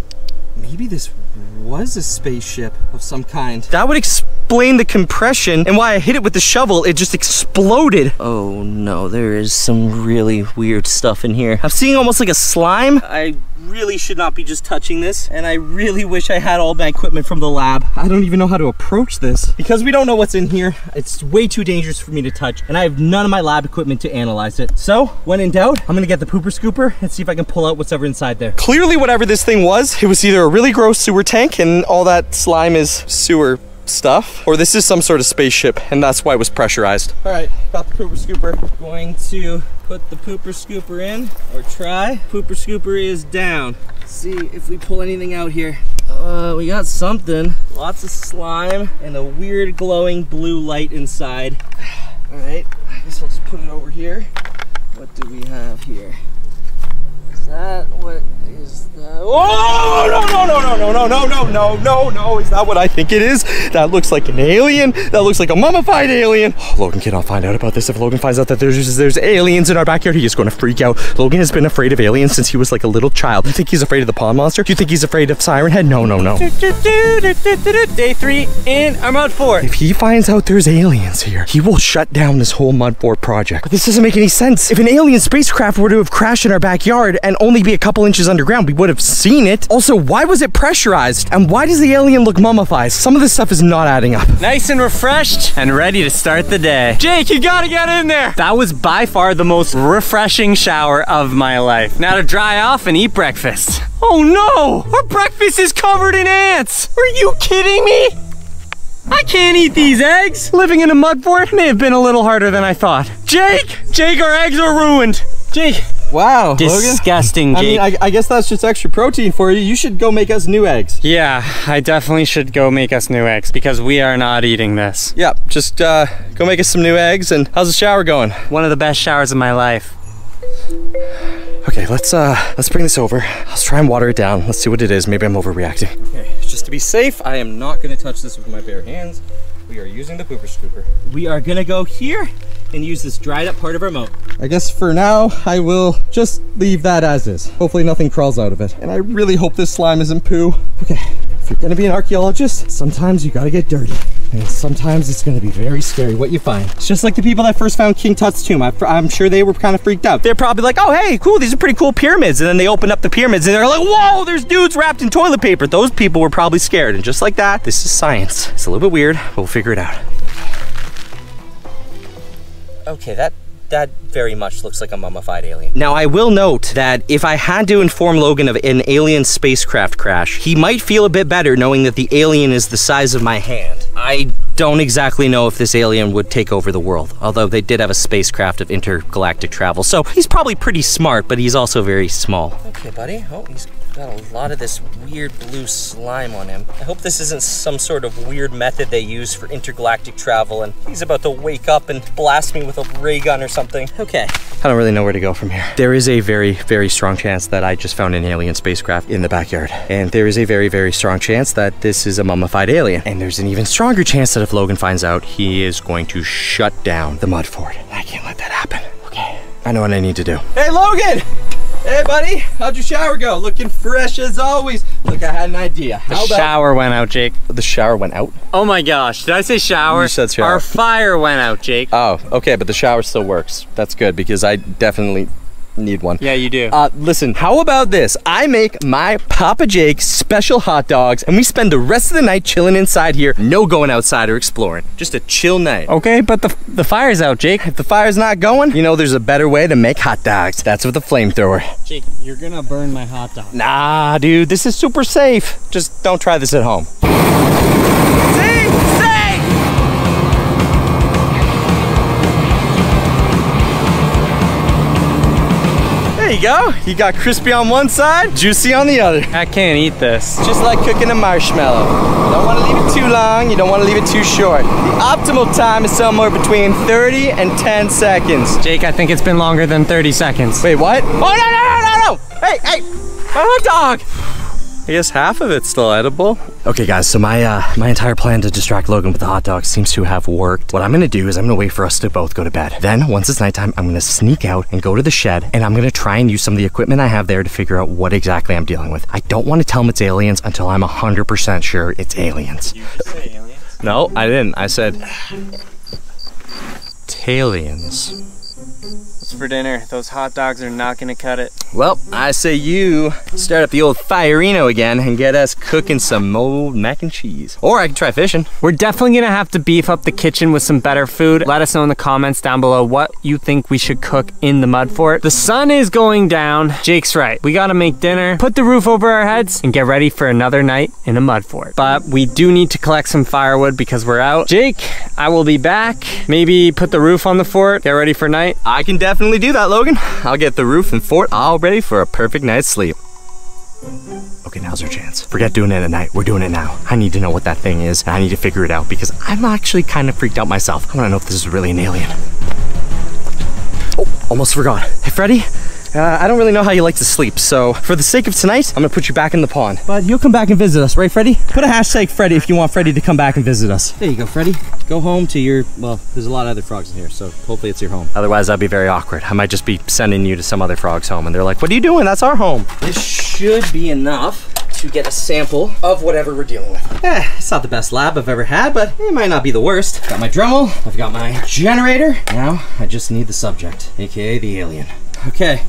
Maybe this was a spaceship of some kind. That would explain the compression and why I hit it with the shovel. It just exploded. Oh no, there is some really weird stuff in here. I'm seeing almost like a slime. I really should not be just touching this, and I really wish I had all my equipment from the lab. I don't even know how to approach this. Because we don't know what's in here, it's way too dangerous for me to touch, and I have none of my lab equipment to analyze it. So, when in doubt, I'm gonna get the pooper scooper and see if I can pull out what's ever inside there. Clearly, whatever this thing was, it was either a really gross sewer tank, and all that slime is sewer stuff, or this is some sort of spaceship, and that's why it was pressurized. All right, got the pooper scooper. Going to put the pooper scooper in, or try. Pooper scooper is down. Let's see if we pull anything out here. We got something. Lots of slime and a weird glowing blue light inside. All right, I guess I'll just put it over here. What do we have here? Is that what is that? Oh, no, is that what I think it is? That looks like an alien. That looks like a mummified alien. Oh, Logan cannot find out about this. If Logan finds out that there's aliens in our backyard, he is going to freak out. Logan has been afraid of aliens since he was like a little child. Do you think he's afraid of the pond monster? Do you think he's afraid of Siren Head? No. Day 3 in our Moat fort. If he finds out there's aliens here, he will shut down this whole mud fort project. But this doesn't make any sense. If an alien spacecraft were to have crashed in our backyard and only be a couple inches underground, we would have seen it. Also, why was it pressurized? And why does the alien look mummified? Some of this stuff is not adding up. Nice and refreshed and ready to start the day. Jake, you gotta get in there. That was by far the most refreshing shower of my life. Now to dry off and eat breakfast. Oh no, our breakfast is covered in ants. Are you kidding me? I can't eat these eggs. Living in a mud fort may have been a little harder than I thought. Jake, our eggs are ruined. Jake. Wow, disgusting, Logan. Jake. I mean, I guess that's just extra protein for you. You should go make us new eggs. Yeah, I definitely should go make us new eggs because we are not eating this. Yeah, just go make us some new eggs. And how's the shower going? One of the best showers of my life. Okay, let's bring this over. Let's try and water it down. Let's see what it is. Maybe I'm overreacting. Okay, just to be safe, I am not gonna touch this with my bare hands. We are using the pooper scooper. We are gonna go here and use this dried up part of our moat. I guess for now, I will just leave that as is. Hopefully nothing crawls out of it. And I really hope this slime isn't poo. Okay, if you're gonna be an archaeologist, sometimes you gotta get dirty. And sometimes it's gonna be very scary what you find. It's just like the people that first found King Tut's tomb. I'm sure they were kind of freaked out. They're probably like, oh, hey, cool, these are pretty cool pyramids. And then they opened up the pyramids and they're like, whoa, there's dudes wrapped in toilet paper. Those people were probably scared. And just like that, this is science. It's a little bit weird, but we'll figure it out. Okay, that very much looks like a mummified alien. Now, I will note that if I had to inform Logan of an alien spacecraft crash, he might feel a bit better knowing that the alien is the size of my hand. I don't exactly know if this alien would take over the world, although they did have a spacecraft of intergalactic travel, so he's probably pretty smart, but he's also very small. Okay, buddy. Oh, he's got a lot of this weird blue slime on him. I hope this isn't some sort of weird method they use for intergalactic travel and he's about to wake up and blast me with a ray gun or something. Okay. I don't really know where to go from here. There is a very, very strong chance that I just found an alien spacecraft in the backyard. And there is a very, very strong chance that this is a mummified alien. And there's an even stronger chance that if Logan finds out, he is going to shut down the mud fort. I can't let that happen. Okay. I know what I need to do. Hey, Logan! Hey, buddy, how'd your shower go? Looking fresh as always. Look, I had an idea. The shower went out, Jake. The shower went out? Oh my gosh, did I say shower? You said shower. Our fire went out, Jake. Oh, okay, but the shower still works. That's good because I definitely need one. Yeah, you do. Listen, how about this? I make my Papa Jake special hot dogs and we spend the rest of the night chilling inside here. No going outside or exploring. Just a chill night. Okay, but the fire's out, Jake. If the fire's not going, you know there's a better way to make hot dogs. That's with a flamethrower. Jake, you're gonna burn my hot dog. Nah, dude, this is super safe. Just don't try this at home. go. You got crispy on one side, juicy on the other. I can't eat this. Just like cooking a marshmallow. You don't want to leave it too long, you don't want to leave it too short. The optimal time is somewhere between 30 and 10 seconds. Jake, I think it's been longer than 30 seconds. Wait, what? Oh, no. Hey, my hot dog. I guess half of it's still edible. Okay guys, so my entire plan to distract Logan with the hot dog seems to have worked. What I'm gonna do is I'm gonna wait for us to both go to bed. Then once it's nighttime, I'm gonna sneak out and go to the shed, and I'm gonna try and use some of the equipment I have there to figure out what exactly I'm dealing with. I don't want to tell them it's aliens until I'm 100% sure it's aliens. You just say aliens? No, I didn't. I said Talians. What's for dinner? Those hot dogs are not gonna cut it. Well, I say you start up the old Firino again and get us cooking some old mac and cheese. Or I can try fishing. We're definitely gonna have to beef up the kitchen with some better food. Let us know in the comments down below what you think we should cook in the mud fort. The sun is going down. Jake's right. We gotta make dinner, put the roof over our heads, and get ready for another night in a mud fort. But we do need to collect some firewood because we're out. Jake, I will be back. Maybe put the roof on the fort, get ready for night. I can definitely do that, Logan. I'll get the roof and fort all ready for a perfect night's sleep. Okay, now's our chance. Forget doing it at night. We're doing it now. I need to know what that thing is, and I need to figure it out because I'm actually kind of freaked out myself. I want to know if this is really an alien. Oh, almost forgot. Hey, Freddy. I don't really know how you like to sleep, so for the sake of tonight, I'm gonna put you back in the pond. But you'll come back and visit us, right, Freddy? Put a hashtag Freddy if you want Freddy to come back and visit us. There you go, Freddy. Go home to your, well, there's a lot of other frogs in here, so hopefully it's your home. Otherwise, that'd be very awkward. I might just be sending you to some other frog's home, and they're like, what are you doing? That's our home. This should be enough to get a sample of whatever we're dealing with. It's not the best lab I've ever had, but it might not be the worst. Got my Dremel, I've got my generator. Now, I just need the subject, AKA the alien. Okay.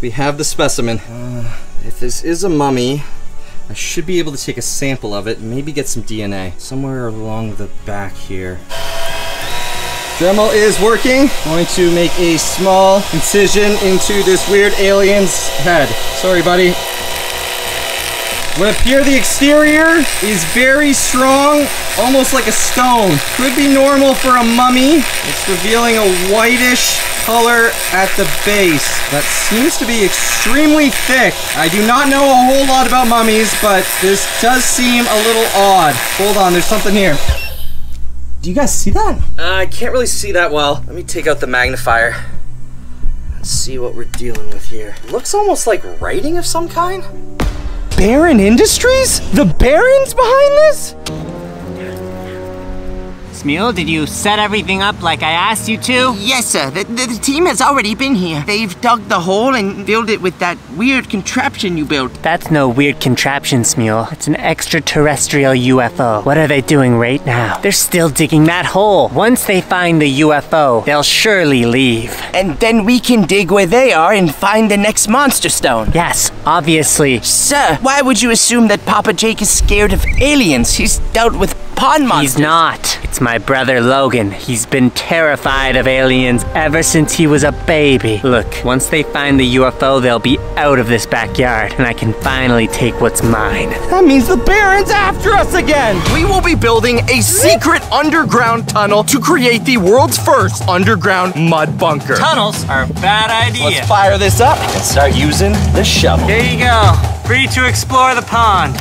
We have the specimen. If this is a mummy, I should be able to take a sample of it and maybe get some DNA somewhere along the back here. Dremel is working. Going to make a small incision into this weird alien's head. Sorry, buddy. Would appear the exterior is very strong, almost like a stone. Could be normal for a mummy. It's revealing a whitish color at the base that seems to be extremely thick. I do not know a whole lot about mummies, but this does seem a little odd. Hold on, there's something here. Do you guys see that? I can't really see that well. Let me take out the magnifier and see what we're dealing with here. It looks almost like writing of some kind. Baron Industries? The Baron's behind this? Smeal, did you set everything up like I asked you to? Yes, sir. The team has already been here. They've dug the hole and filled it with that weird contraption you built. That's no weird contraption, Smeal. It's an extraterrestrial UFO. What are they doing right now? They're still digging that hole. Once they find the UFO, they'll surely leave. And then we can dig where they are and find the next monster stone. Yes, obviously. Sir, why would you assume that Papa Jake is scared of aliens? He's dealt with pond monsters. He's not. It's my brother Logan. He's been terrified of aliens ever since he was a baby. Look, once they find the UFO, they'll be out of this backyard, and I can finally take what's mine. That means the Baron's after us again. We will be building a secret underground tunnel to create the world's first underground mud bunker. Tunnels are a bad idea. Let's fire this up and start using the shovel. Here you go. Free to explore the pond.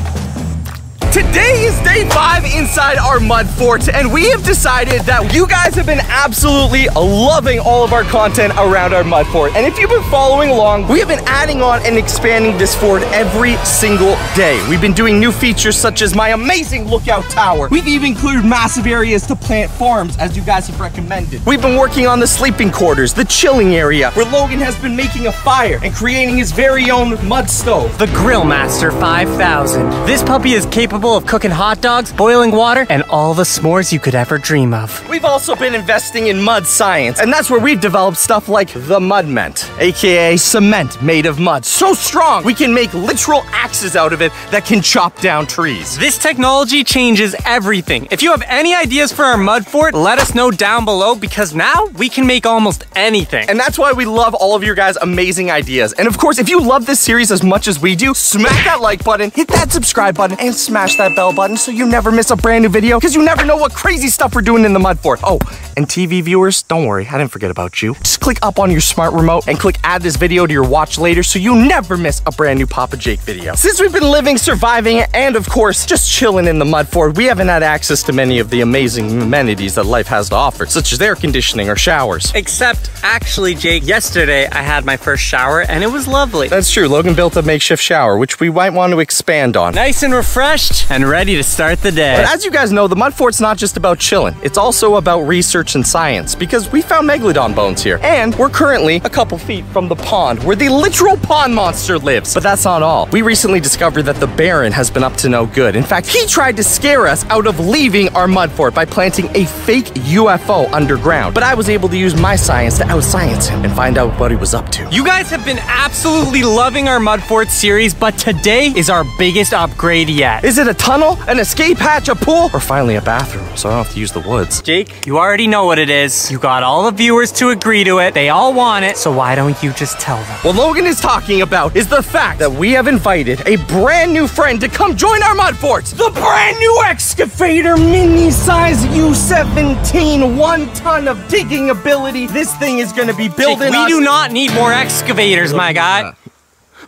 Today is day 5 inside our mud fort, and we have decided that you guys have been absolutely loving all of our content around our mud fort. And if you've been following along, we have been adding on and expanding this fort every single day. We've been doing new features such as my amazing lookout tower. We've even cleared massive areas to plant farms, as you guys have recommended. We've been working on the sleeping quarters, the chilling area, where Logan has been making a fire and creating his very own mud stove. The Grill Master 5000. This puppy is capable of cooking hot dogs, boiling water, and all the s'mores you could ever dream of. We've also been investing in mud science, and that's where we've developed stuff like the Mudment, aka cement made of mud. So strong, we can make literal axes out of it that can chop down trees. This technology changes everything. If you have any ideas for our mud fort, let us know down below, because now we can make almost anything. And that's why we love all of your guys' amazing ideas. And of course, if you love this series as much as we do, smack that like button, hit that subscribe button, and smack smash that bell button so you never miss a brand new video, because you never know what crazy stuff we're doing in the mud fort. Oh, and TV viewers, don't worry, I didn't forget about you. Just click up on your smart remote and click add this video to your watch later so you never miss a brand new Papa Jake video. Since we've been living, surviving, and of course, just chilling in the mud fort, we haven't had access to many of the amazing amenities that life has to offer, such as air conditioning or showers. Except, actually, Jake, yesterday I had my first shower and it was lovely. That's true, Logan built a makeshift shower, which we might want to expand on. Nice and refreshed and ready to start the day. But as you guys know, the mud fort's not just about chilling. It's also about research and science, because we found megalodon bones here. And we're currently a couple feet from the pond where the literal pond monster lives. But that's not all. We recently discovered that the Baron has been up to no good. In fact, he tried to scare us out of leaving our mud fort by planting a fake UFO underground. But I was able to use my science to out-science him and find out what he was up to. You guys have been absolutely loving our mud fort series, but today is our biggest upgrade yet. Is it a tunnel, an escape hatch, a pool, or finally a bathroom so I don't have to use the woods? Jake, you already know what it is. You got all the viewers to agree to it. They all want it, so why don't you just tell them? What Logan is talking about is the fact that we have invited a brand new friend to come join our mud fort. The brand new excavator, mini-size U17, 1 ton of digging ability. This thing is gonna be building Jake, we do not need more excavators, my guy.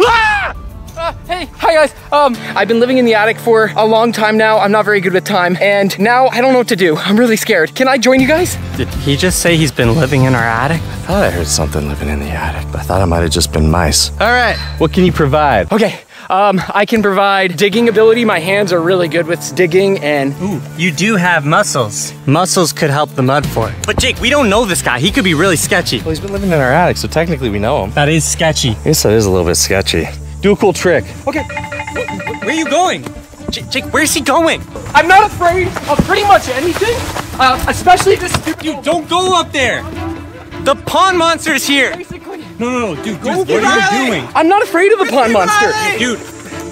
Ah! Hey, hi guys. I've been living in the attic for a long time now. I'm not very good with time, and now I don't know what to do. I'm really scared. Can I join you guys? Did he just say he's been living in our attic? I thought I heard something living in the attic, but I thought it might have just been mice. All right, what can you provide? Okay, I can provide digging ability. My hands are really good with digging, and Ooh, you do have muscles. Muscles could help the mud fort. But Jake, we don't know this guy. He could be really sketchy. Well, he's been living in our attic, so technically we know him. That is sketchy. I guess that is a little bit sketchy. Do a cool trick. okay. Where are you going? Jake, where's he going? I'm not afraid of pretty much anything, especially this stupid. Dude, don't go up there. The pond monster's here. Basically, No, dude, what are you doing? I'm not afraid of the pond monster. Dude,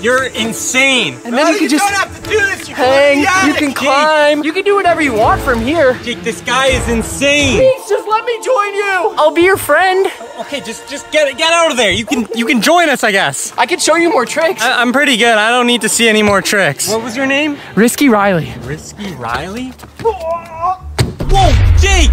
you're insane. And then you can just don't have to do this. You hang. You can climb. You can do whatever you want from here. Jake, this guy is insane. Please, just let me join you. I'll be your friend. Okay, just get out of there. You can join us, I guess. I can show you more tricks. I'm pretty good. I don't need to see any more tricks. What was your name? Risky Riley. Risky Riley? Whoa, Jake!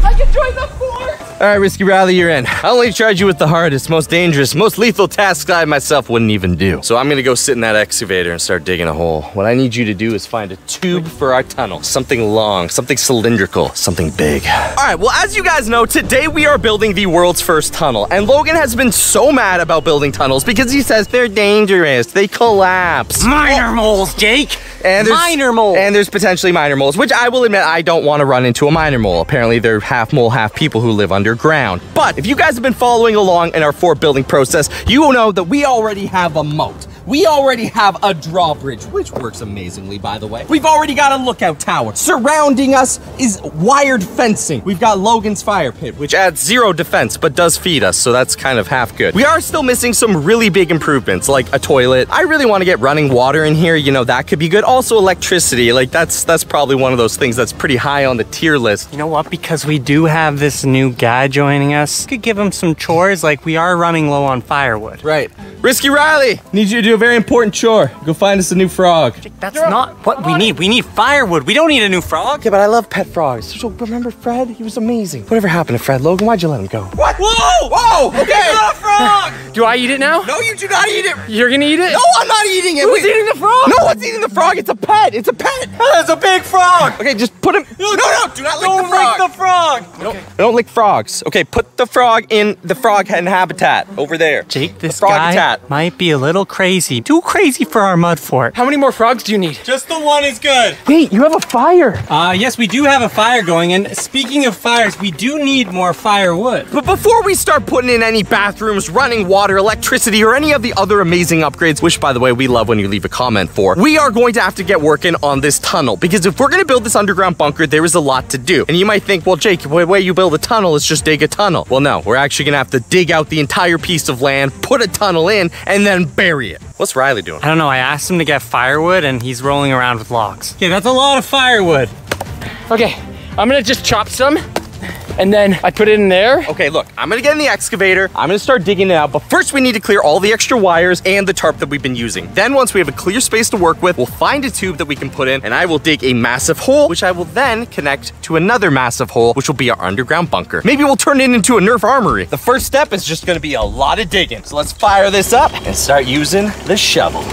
I can join the fort. All right, Risky Riley, you're in. I only charge you with the hardest, most dangerous, most lethal tasks I myself wouldn't even do. So I'm gonna go sit in that excavator and start digging a hole. What I need you to do is find a tube for our tunnel. Something long, something cylindrical, something big. All right, well, as you guys know, today we are building the world's first tunnel. And Logan has been so mad about building tunnels because he says they're dangerous, they collapse. Minor moles, Jake! And minor moles. And there's potentially minor moles, which I will admit I don't want to run into a minor mole. Apparently they're half mole, half people who live underground. But if you guys have been following along in our fort building process, you will know that we already have a moat. We already have a drawbridge, which works amazingly, by the way. We've already got a lookout tower. Surrounding us is wired fencing. We've got Logan's fire pit, which adds 0 defense, but does feed us, so that's kind of half good. We are still missing some really big improvements, like a toilet. I really want to get running water in here. You know, that could be good. Also electricity, like that's probably one of those things that's pretty high on the tier list. You know what? Because we do have this new guy joining us, we could give him some chores, like we are running low on firewood. Right. Risky Riley, need you to do a very important chore. Go find us a new frog. That's not what we need. We need firewood. We don't need a new frog. Yeah, but I love pet frogs. So remember Fred? He was amazing. Whatever happened to Fred? Logan, why'd you let him go? What? Whoa! Whoa! Okay. It's not a frog! Do I eat it now? No, you do not eat it. You're gonna eat it? No, I'm not eating it. Who's eating the frog? No one's eating the frog. It's a pet. It's a pet. That's a big frog. Okay, just put him. No, do not lick Don't the frog. lick the frog. Okay. Don't lick frogs. Okay, put the frog in the frog habitat over there. Jake, this frog guy habitat. might be a little crazy. Too crazy for our mud fort. How many more frogs do you need? Just the one is good. Wait, you have a fire. Yes, we do have a fire going, and speaking of fires, we do need more firewood. But before we start putting in any bathrooms, running water, electricity, or any of the other amazing upgrades, which by the way, we love when you leave a comment for, we are going to have to get working on this tunnel. Because if we're gonna build this underground bunker, there is a lot to do. And you might think, well, Jake, the way you build a tunnel is just dig a tunnel. Well, no, we're actually gonna have to dig out the entire piece of land, put a tunnel in, and then bury it. What's Riley doing? I don't know, I asked him to get firewood and he's rolling around with logs. Okay, that's a lot of firewood. Okay, I'm gonna just chop some. and then I put it in there. Okay, look, I'm gonna get in the excavator. I'm gonna start digging it out, but first we need to clear all the extra wires and the tarp that we've been using. Then once we have a clear space to work with, we'll find a tube that we can put in, and I will dig a massive hole, which I will then connect to another massive hole, which will be our underground bunker. Maybe we'll turn it into a Nerf armory. The first step is just gonna be a lot of digging. So let's fire this up and start using the shovel.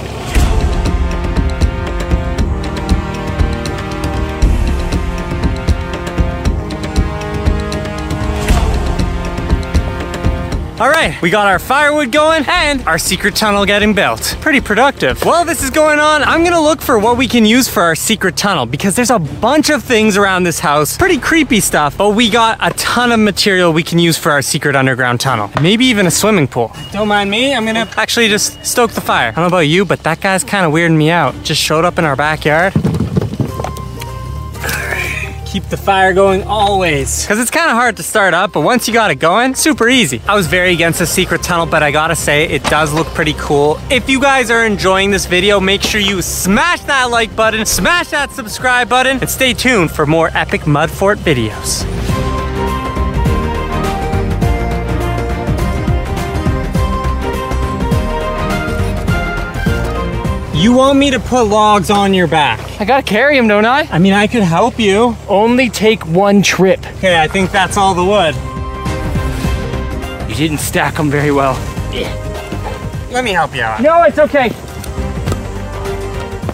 All right, we got our firewood going and our secret tunnel getting built. Pretty productive. While this is going on, I'm gonna look for what we can use for our secret tunnel because there's a bunch of things around this house. Pretty creepy stuff, but we got a ton of material we can use for our secret underground tunnel. Maybe even a swimming pool. Don't mind me, I'm gonna actually just stoke the fire. I don't know about you, but that guy's kind of weirding me out. Just showed up in our backyard. Keep the fire going always. Cause it's kind of hard to start up, but once you got it going, super easy. I was very against the secret tunnel, but I gotta say, it does look pretty cool. If you guys are enjoying this video, make sure you smash that like button, smash that subscribe button, and stay tuned for more epic mud fort videos. You want me to put logs on your back? I gotta carry him, don't I? I mean, I could help you. Only take one trip. Okay, I think that's all the wood. You didn't stack them very well. Let me help you out. No, it's okay.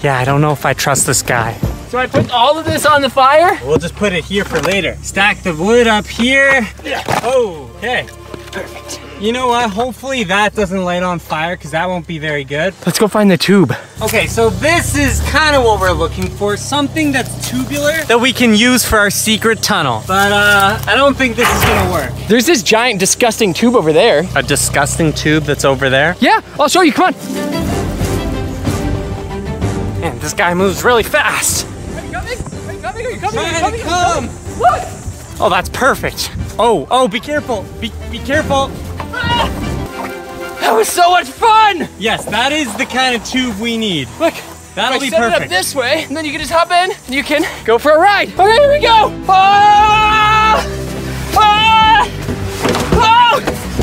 Yeah, I don't know if I trust this guy. So I put all of this on the fire? We'll just put it here for later. Stack the wood up here. Yeah. Oh, okay. Perfect. You know what? Hopefully that doesn't light on fire because that won't be very good. Let's go find the tube. Okay, so this is kind of what we're looking for. Something that's tubular that we can use for our secret tunnel. But I don't think this is gonna work. There's this giant, disgusting tube over there. A disgusting tube that's over there? Yeah, I'll show you, come on. Man, this guy moves really fast. Are you coming? Are you coming? Are you coming? Trying to come. Look! Oh, that's perfect. Oh, be careful. Be careful. That was so much fun! Yes, that is the kind of tube we need. Look, that'll be set it up perfect. this way, and then you can just hop in, and you can go for a ride. Okay, here we go. Ah! Ah! Ah!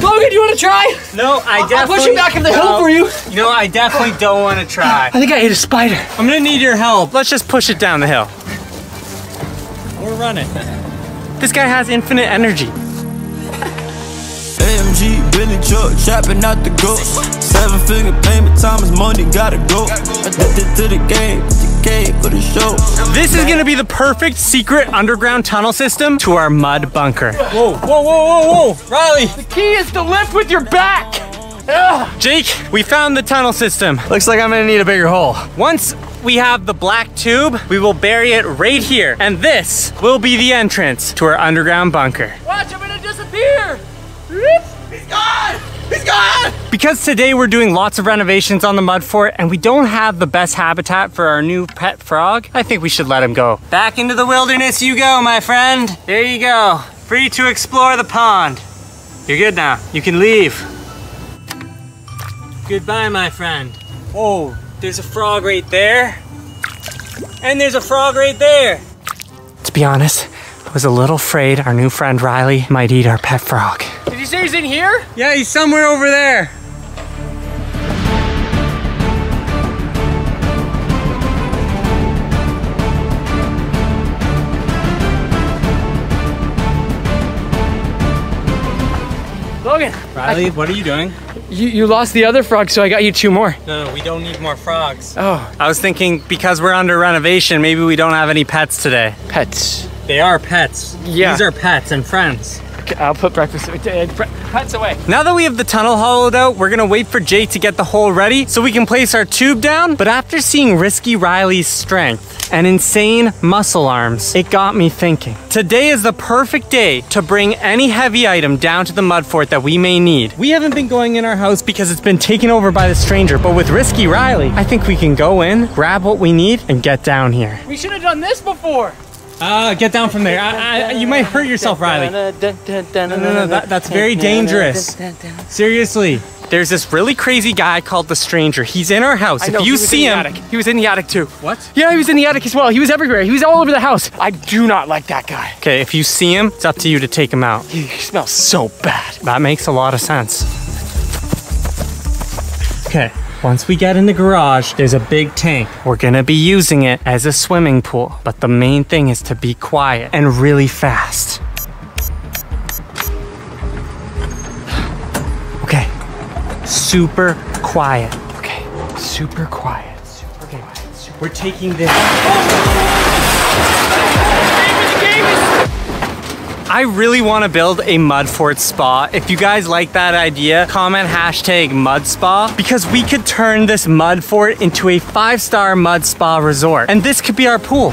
Logan, you want to try? No, I definitely. I'll push you back up the hill for you. You know, I definitely don't want to try. I think I ate a spider. I'm gonna need your help. Let's just push it down the hill. Or run it. This guy has infinite energy. AMG, Billy truck, trapping out the goat. 7-figure payment, time is money, gotta go. Addicted to the game for the show. This is gonna be the perfect secret underground tunnel system to our mud bunker. Whoa, whoa, whoa, whoa, whoa, Riley. The key is to lift with your back. Ugh. Jake, we found the tunnel system. Looks like I'm gonna need a bigger hole. Once we have the black tube, we will bury it right here. And this will be the entrance to our underground bunker. Watch, I'm gonna disappear. He's gone! He's gone! Because today we're doing lots of renovations on the mud fort and we don't have the best habitat for our new pet frog, I think we should let him go. Back into the wilderness you go, my friend. There you go. Free to explore the pond. You're good now. You can leave. Goodbye, my friend. Oh, there's a frog right there. And there's a frog right there. To be honest, I was a little afraid our new friend Riley might eat our pet frog. Did you say he's in here? Yeah, he's somewhere over there. Logan. Riley, what are you doing? You lost the other frog, so I got you 2 more. No, we don't need more frogs. Oh. I was thinking because we're under renovation, maybe we don't have any pets today. Pets. They are pets. Yeah. These are pets and friends. Okay, I'll put breakfast, pets away. Now that we have the tunnel hollowed out, we're gonna wait for Jake to get the hole ready so we can place our tube down. But after seeing Risky Riley's strength and insane muscle arms, it got me thinking. Today is the perfect day to bring any heavy item down to the mud fort that we may need. We haven't been going in our house because it's been taken over by the stranger, but with Risky Riley, I think we can go in, grab what we need, and get down here. We should have done this before. Get down from there. You might hurt yourself, Riley. No, that's very dangerous. Seriously. There's this really crazy guy called the Stranger. He's in our house. If you see him, he was in the attic too. What? Yeah, he was in the attic as well. He was everywhere. He was all over the house. I do not like that guy. okay, if you see him, it's up to you to take him out. He smells so bad. That makes a lot of sense. Okay, once we get in the garage, there's a big tank. We're gonna be using it as a swimming pool, but the main thing is to be quiet and really fast. Okay, super quiet. Okay, super quiet. Super quiet. We're taking this. I really want to build a mud fort spa. If you guys like that idea, comment hashtag mud spa, because we could turn this mud fort into a 5-star mud spa resort. And this could be our pool.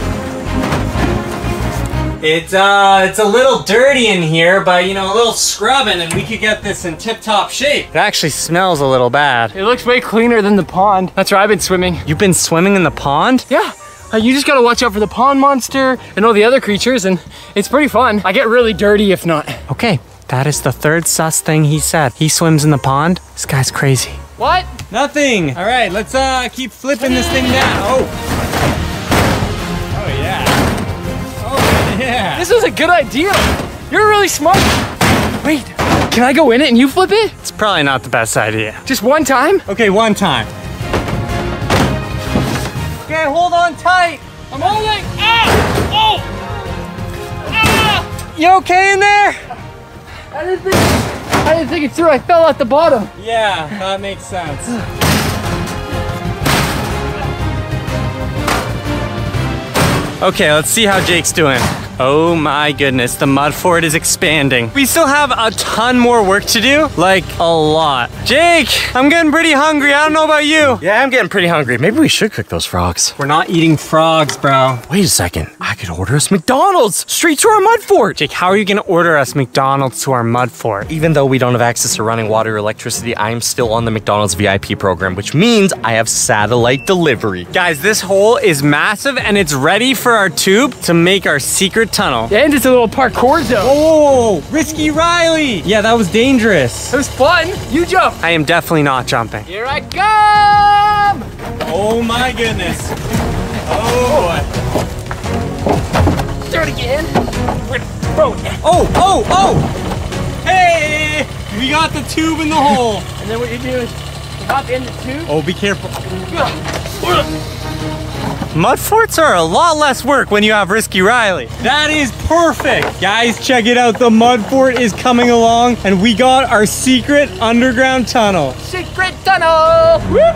It's a little dirty in here, but you know, a little scrubbing and we could get this in tip-top shape. It actually smells a little bad. It looks way cleaner than the pond. That's where I've been swimming. You've been swimming in the pond? Yeah. You just gotta watch out for the pond monster and all the other creatures, and it's pretty fun. I get really dirty if not. Okay, that is the third sus thing he said. He swims in the pond? This guy's crazy. What? Nothing. All right, let's keep flipping this thing down. Oh yeah. Oh yeah. This is a good idea. You're really smart. Wait, can I go in it and you flip it? It's probably not the best idea. Just one time? Okay, one time. Okay, hold on tight. I'm holding. Ah! Oh! Ah! You okay in there? I didn't think it through. I fell at the bottom. Yeah, that makes sense. Okay, let's see how Jake's doing. Oh my goodness, the mud fort is expanding. We still have a ton more work to do, like a lot. Jake, I'm getting pretty hungry. I don't know about you. Yeah, I'm getting pretty hungry. Maybe we should cook those frogs. We're not eating frogs, bro. Wait a second. I could order us McDonald's straight to our mud fort. Jake, how are you gonna order us McDonald's to our mud fort? Even though we don't have access to running water or electricity, I'm still on the McDonald's VIP program, which means I have satellite delivery. Guys, this hole is massive and it's ready for our tube to make our secret tunnel. And it's a little parkour zone. Whoa, risky Riley. Yeah, that was dangerous. It was fun. You jump. I am definitely not jumping. Here I come. Oh my goodness. Oh boy. Start again. We're gonna throw it. Oh. Hey, we got the tube in the hole. And then what you do is you hop in the tube. Oh, be careful. Mud forts are a lot less work when you have Risky Riley. That is perfect. Guys, check it out. The mud fort is coming along and we got our secret underground tunnel. Secret tunnel. Whoop.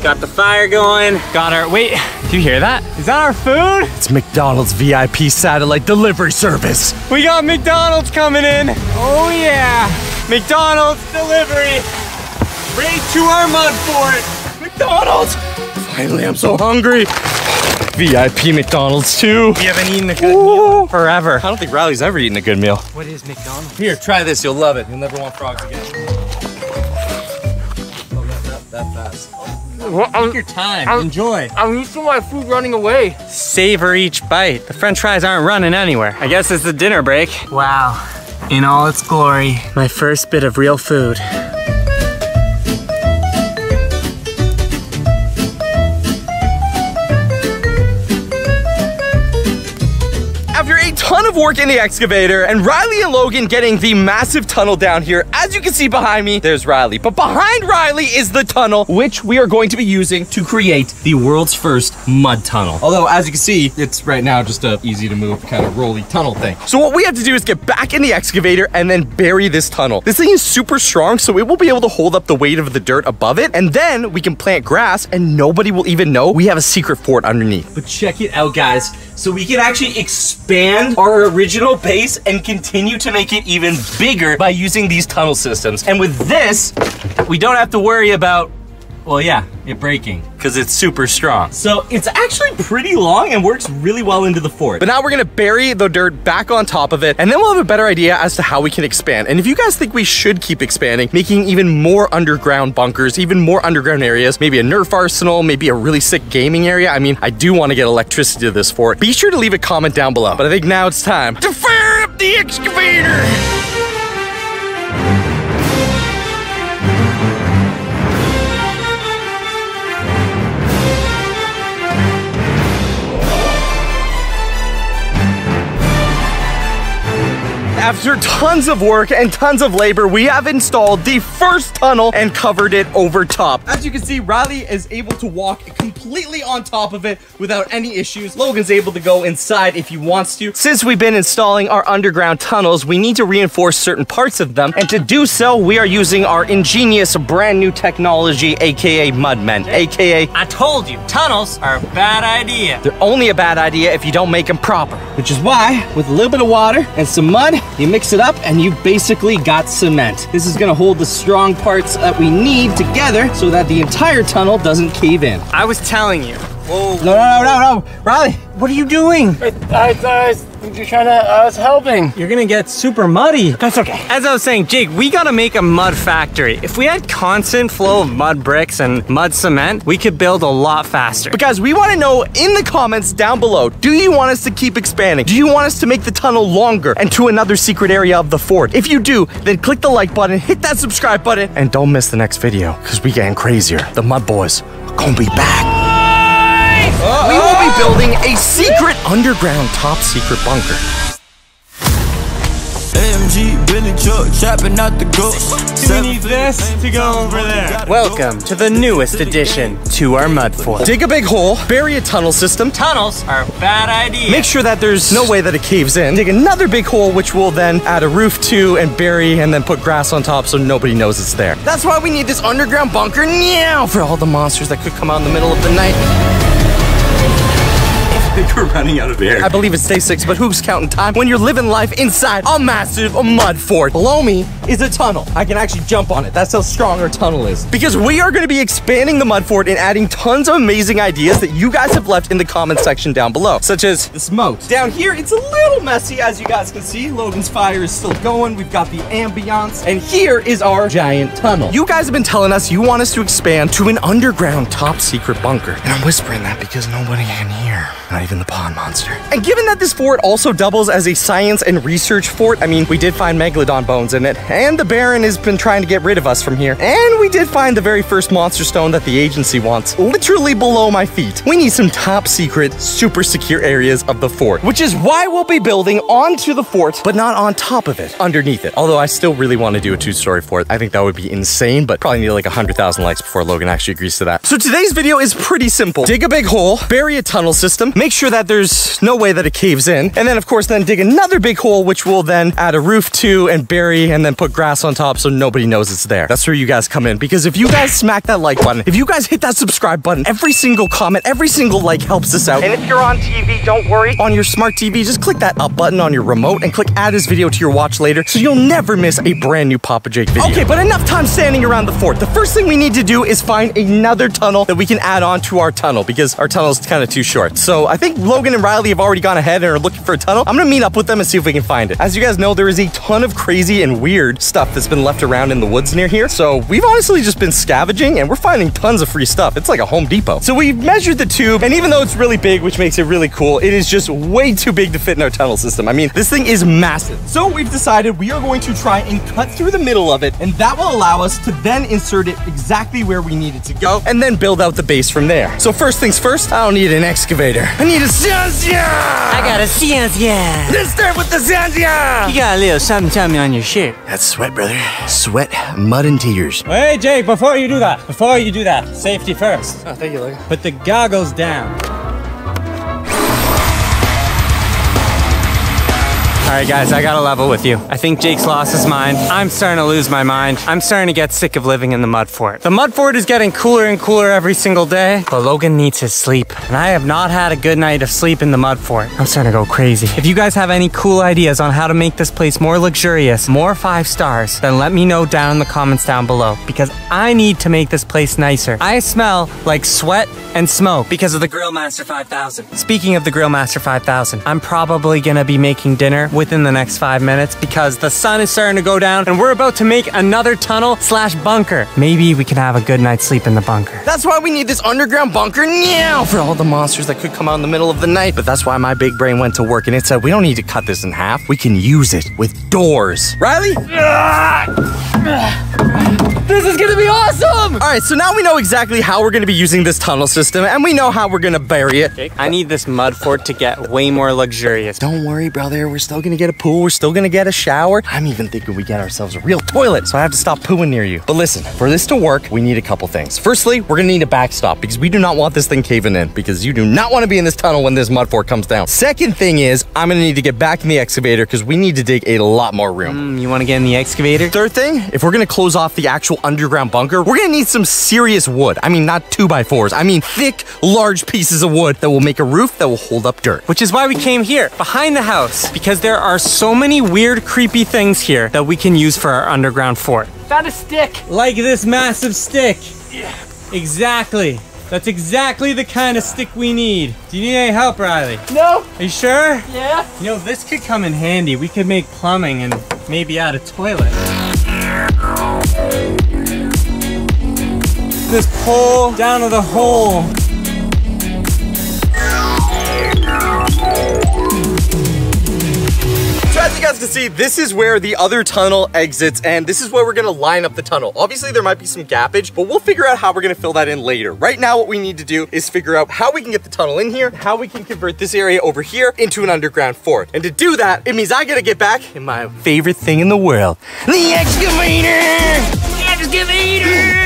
Got the fire going. Got our, wait, do you hear that? Is that our food? It's McDonald's VIP satellite delivery service. We got McDonald's coming in. Oh yeah. McDonald's delivery. Right to our mud fort. McDonald's. Finally, I'm so hungry. VIP McDonald's too. We haven't eaten a good meal forever. I don't think Riley's ever eaten a good meal. What is McDonald's? Here, try this. You'll love it. You'll never want frogs again. Oh, not that fast. Take your time. Enjoy. I'm used to my food running away. Savor each bite. The French fries aren't running anywhere. I guess it's the dinner break. Wow. In all its glory. My first bit of real food. After a ton of work in the excavator and Riley and Logan getting the massive tunnel down here, as you can see behind me, there's Riley. But behind Riley is the tunnel, which we are going to be using to create the world's first mud tunnel. Although, as you can see, it's right now just a easy to move kind of rolly tunnel thing. So what we have to do is get back in the excavator and then bury this tunnel. This thing is super strong, so it will be able to hold up the weight of the dirt above it. And then we can plant grass and nobody will even know we have a secret fort underneath. But check it out, guys. So we can actually expand our original base and continue to make it even bigger by using these tunnel systems. And with this, we don't have to worry about, well, yeah, it breaking because it's super strong. So it's actually pretty long and works really well into the fort. But now we're gonna bury the dirt back on top of it, and then we'll have a better idea as to how we can expand. And if you guys think we should keep expanding, making even more underground bunkers, even more underground areas, maybe a Nerf arsenal, maybe a really sick gaming area. I mean, I do want to get electricity to this fort. Be sure to leave a comment down below. But I think now it's time to fire up the excavator. after tons of work and tons of labor, we have installed the first tunnel and covered it over top. As you can see, Riley is able to walk completely on top of it without any issues. Logan's able to go inside if he wants to. Since we've been installing our underground tunnels, we need to reinforce certain parts of them. And to do so, we are using our ingenious brand new technology, aka Mudmen, aka I told you, tunnels are a bad idea. they're only a bad idea if you don't make them proper. Which is why, with a little bit of water and some mud, you mix it up and you've basically got cement. This is gonna hold the strong parts that we need together so that the entire tunnel doesn't cave in. I was telling you. Whoa. No. Riley, what are you doing? I was helping. You're gonna get super muddy. That's okay. As I was saying, Jake, we gotta make a mud factory. If we had constant flow of mud bricks and mud cement, we could build a lot faster. But guys, we want to know in the comments down below, do you want us to keep expanding? Do you want us to make the tunnel longer and to another secret area of the fort? If you do, then click the like button, hit that subscribe button, and don't miss the next video, because we getting crazier. The Mud Boys are gonna be back. We will be building a secret underground top secret bunker. AMG, Billy truck, trapping out the ghost. We need this to go over there. Welcome to the newest addition to our mud fort. Dig a big hole, bury a tunnel system. Tunnels are a bad idea. Make sure that there's no way that it caves in. Dig another big hole, which we'll then add a roof to and bury and then put grass on top so nobody knows it's there. That's why we need this underground bunker now for all the monsters that could come out in the middle of the night. I think we're running out of air. I believe it's day 6, but who's counting time when you're living life inside a massive mud fort? Below me is a tunnel. I can actually jump on it. That's how strong our tunnel is. Because we are going to be expanding the mud fort and adding tons of amazing ideas that you guys have left in the comment section down below, such as this moat. Down here, it's a little messy, as you guys can see. Logan's fire is still going. We've got the ambiance. And here is our giant tunnel. You guys have been telling us you want us to expand to an underground top secret bunker. And I'm whispering that because nobody can hear. Not even the pond monster. And given that this fort also doubles as a science and research fort, I mean, we did find megalodon bones in it, and the Baron has been trying to get rid of us from here. And we did find the very first monster stone that the agency wants, literally below my feet. We need some top secret, super secure areas of the fort, which is why we'll be building onto the fort, but not on top of it, underneath it. Although I still really want to do a 2-story fort. I think that would be insane, but probably need like 100,000 likes before Logan actually agrees to that. So today's video is pretty simple. Dig a big hole, bury a tunnel system, make sure that there's no way that it caves in, and then of course then dig another big hole, which we'll then add a roof to and bury and then put grass on top so nobody knows it's there. That's where you guys come in, because if you guys smack that like button, if you guys hit that subscribe button, every single comment, every single like helps us out. And if you're on TV, don't worry, on your smart TV, just click that up button on your remote and click add this video to your watch later so you'll never miss a brand new Papa Jake video. Okay, but enough time standing around the fort. The first thing we need to do is find another tunnel that we can add on to our tunnel, because our tunnel is kind of too short. So I think Logan and Riley have already gone ahead and are looking for a tunnel. I'm gonna meet up with them and see if we can find it. As you guys know, there is a ton of crazy and weird stuff that's been left around in the woods near here. So we've honestly just been scavenging and we're finding tons of free stuff. It's like a Home Depot. So we've measured the tube, and even though it's really big, which makes it really cool, it is just way too big to fit in our tunnel system. I mean, this thing is massive. So we've decided we are going to try and cut through the middle of it, and that will allow us to then insert it exactly where we need it to go and then build out the base from there. So first things first, I don't need an excavator. I need a I got a Cienzia. Let's start with the Cienzia. You got a little something on your shirt. That's sweat, brother. Sweat, mud, and tears. Hey, Jake, before you do that, safety first. Oh, thank you, Logan. Put the goggles down. All right, guys, I gotta level with you. I think Jake's lost his mind. I'm starting to lose my mind. I'm starting to get sick of living in the mud fort. The mud fort is getting cooler and cooler every single day, but Logan needs his sleep. And I have not had a good night of sleep in the mud fort. I'm starting to go crazy. If you guys have any cool ideas on how to make this place more luxurious, more 5 stars, then let me know down in the comments down below, because I need to make this place nicer. I smell like sweat and smoke because of the Grillmaster 5000. Speaking of the Grillmaster 5000, I'm probably gonna be making dinner within the next 5 minutes because the sun is starting to go down and we're about to make another tunnel / bunker. Maybe we can have a good night's sleep in the bunker. That's why we need this underground bunker now for all the monsters that could come out in the middle of the night. But that's why my big brain went to work and it said we don't need to cut this in half. We can use it with doors. Riley? This is gonna be awesome! All right, so now we know exactly how we're gonna be using this tunnel system, and we know how we're gonna bury it. I need this mud fort to get way more luxurious. Don't worry, brother, we're still gonna gonna get a pool. We're still gonna get a shower. I'm even thinking we get ourselves a real toilet, so I have to stop pooing near you. But listen, for this to work, we need a couple things. Firstly, we're gonna need a backstop because we do not want this thing caving in, because you do not want to be in this tunnel when this mud fort comes down. Second thing is, I'm gonna need to get back in the excavator because we need to dig a lot more room. You want to get in the excavator? Third thing, if we're gonna close off the actual underground bunker, we're gonna need some serious wood. I mean, not 2x4s. I mean, thick, large pieces of wood that will make a roof that will hold up dirt. Which is why we came here, behind the house, because there are so many weird, creepy things here that we can use for our underground fort. Found a stick. Like this massive stick. Yeah. Exactly. That's exactly the kind of stick we need. Do you need any help, Riley? No. Are you sure? Yeah. You know, this could come in handy. We could make plumbing and maybe add a toilet. This pole down to the hole. So as you guys can see, this is where the other tunnel exits, and this is where we're gonna line up the tunnel. Obviously, there might be some gappage, but we'll figure out how we're gonna fill that in later. Right now, what we need to do is figure out how we can get the tunnel in here, how we can convert this area over here into an underground fort. And to do that, it means I gotta get back in my favorite thing in the world, the excavator! The excavator!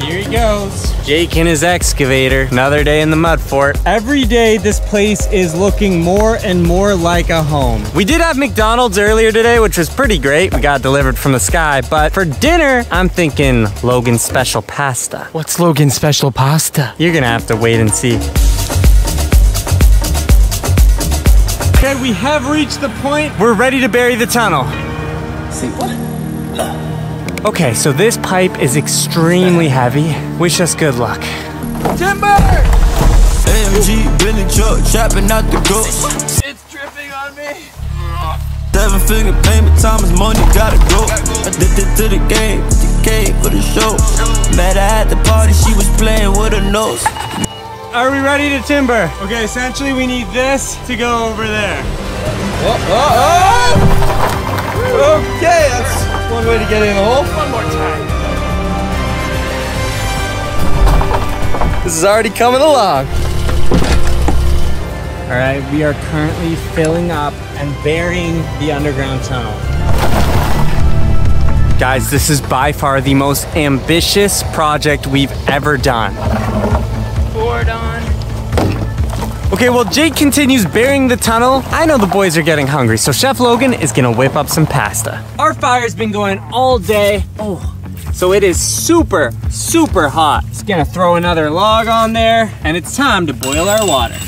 Here he goes. Jake in his excavator. Another day in the mud fort. Every day this place is looking more and more like a home. We did have McDonald's earlier today, which was pretty great. We got delivered from the sky, but for dinner, I'm thinking Logan's special pasta. What's Logan's special pasta? You're gonna have to wait and see. Okay, we have reached the point. We're ready to bury the tunnel. Say what? Okay, so this pipe is extremely heavy. Wish us good luck. Timber! AMG, Billy truck, chopping out the ghost. It's dripping on me. 7-figure payment, time is money, gotta go. Addicted to the game for the show. Met her at the party, she was playing with her nose. Are we ready to timber? Okay, essentially we need this to go over there. Okay, that's one way to get in the hole. One more time. This is already coming along. All right, we are currently filling up and burying the underground tunnel. Guys, this is by far the most ambitious project we've ever done. Board on. Okay, well, Jake continues burying the tunnel. I know the boys are getting hungry, so Chef Logan is gonna whip up some pasta. Our fire's been going all day. Oh, so it is super, super hot. Just gonna throw another log on there, and it's time to boil our water.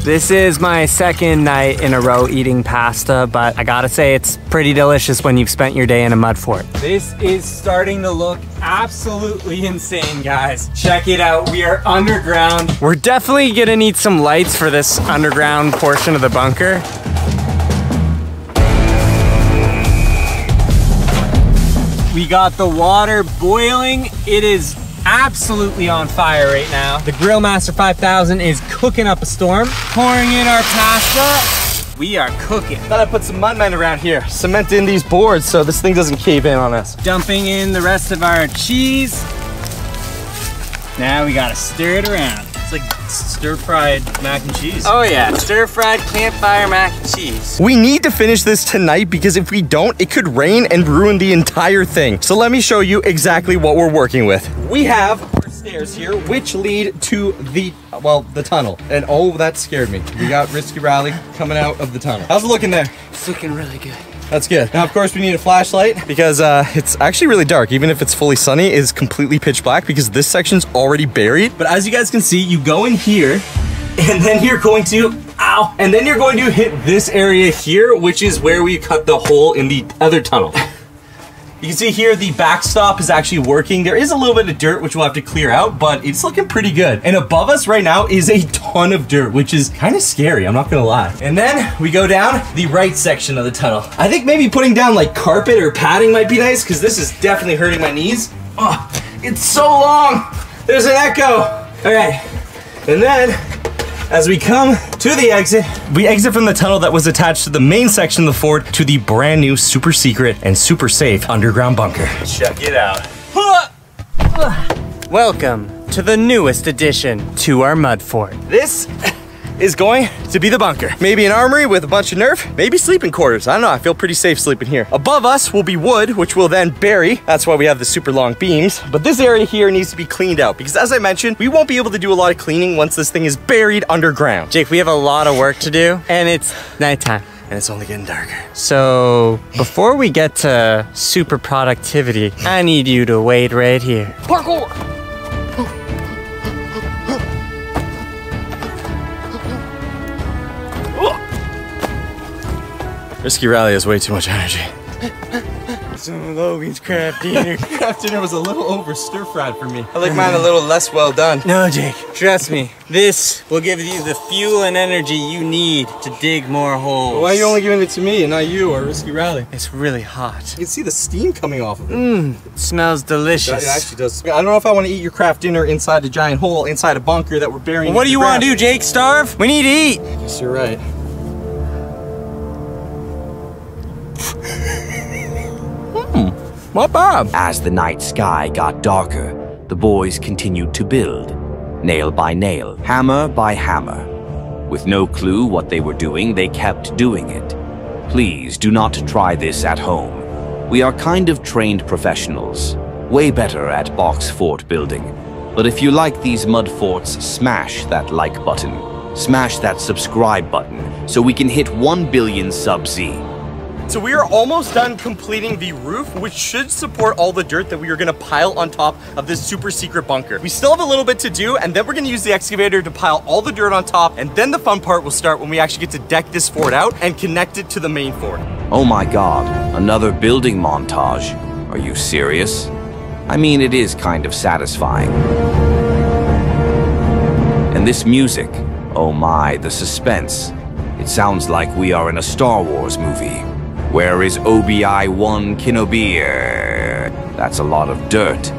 This is my second night in a row eating pasta, but I gotta say it's pretty delicious when you've spent your day in a mud fort. This is starting to look absolutely insane, guys. Check it out, we are underground. We're definitely gonna need some lights for this underground portion of the bunker. We got the water boiling. It is absolutely on fire right now. The Grill Master 5000 is cooking up a storm. Pouring in our pasta. We are cooking. Thought I'd put some mud men around here. Cement in these boards so this thing doesn't cave in on us. Dumping in the rest of our cheese. Now we gotta stir it around. It's like stir-fried mac and cheese. Oh yeah, stir-fried campfire mac and cheese. We need to finish this tonight because if we don't, it could rain and ruin the entire thing. So let me show you exactly what we're working with. We have our stairs here, which lead to the tunnel. And oh, that scared me. We got Risky Riley coming out of the tunnel. How's it looking there? It's looking really good. That's good. Now, of course, we need a flashlight because it's actually really dark. Even if it's fully sunny, it's completely pitch black because this section's already buried. But as you guys can see, you go in here and then you're going to, ow, and then you're going to hit this area here, which is where we cut the hole in the other tunnel. You can see here the backstop is actually working. There is a little bit of dirt which we'll have to clear out, but it's looking pretty good. And above us right now is a ton of dirt, which is kind of scary, I'm not gonna lie. And then we go down the right section of the tunnel. I think maybe putting down like carpet or padding might be nice because this is definitely hurting my knees. Oh, it's so long. There's an echo. All right, and then as we come to the exit, we exit from the tunnel that was attached to the main section of the fort to the brand new super secret and super safe underground bunker. Check it out. Welcome to the newest addition to our mud fort. This is going to be the bunker. Maybe an armory with a bunch of nerf, maybe sleeping quarters. I don't know, I feel pretty safe sleeping here. Above us will be wood, which we'll then bury. That's why we have the super long beams. But this area here needs to be cleaned out because as I mentioned, we won't be able to do a lot of cleaning once this thing is buried underground. Jake, we have a lot of work to do and it's nighttime. And it's only getting darker. So before we get to super productivity, I need you to wait right here. Parkour! Risky Rally has way too much energy. Some of Logan's craft dinner. Craft dinner was a little over stir-fried for me. I like mine a little less well done. No, Jake, trust me. This will give you the fuel and energy you need to dig more holes. Why are you only giving it to me and not you or Risky Rally? It's really hot. You can see the steam coming off of it. It smells delicious. It actually does. I don't know if I want to eat your craft dinner inside a giant hole, inside a bunker that we're burying. What do you want to do, Jake? Starve? We need to eat. I guess you're right. Not bad. As the night sky got darker, the boys continued to build, nail by nail, hammer by hammer. With no clue what they were doing, they kept doing it. Please do not try this at home. We are kind of trained professionals, way better at box fort building. But if you like these mud forts, smash that like button. Smash that subscribe button so we can hit 1 billion sub-Z. So we are almost done completing the roof, which should support all the dirt that we are gonna pile on top of this super secret bunker. We still have a little bit to do, and then we're gonna use the excavator to pile all the dirt on top, and then the fun part will start when we actually get to deck this fort out and connect it to the main fort. Oh my god, another building montage. Are you serious? I mean, it is kind of satisfying. And this music, oh my, the suspense. It sounds like we are in a Star Wars movie. Where is Obi-Wan Kenobi? That's a lot of dirt.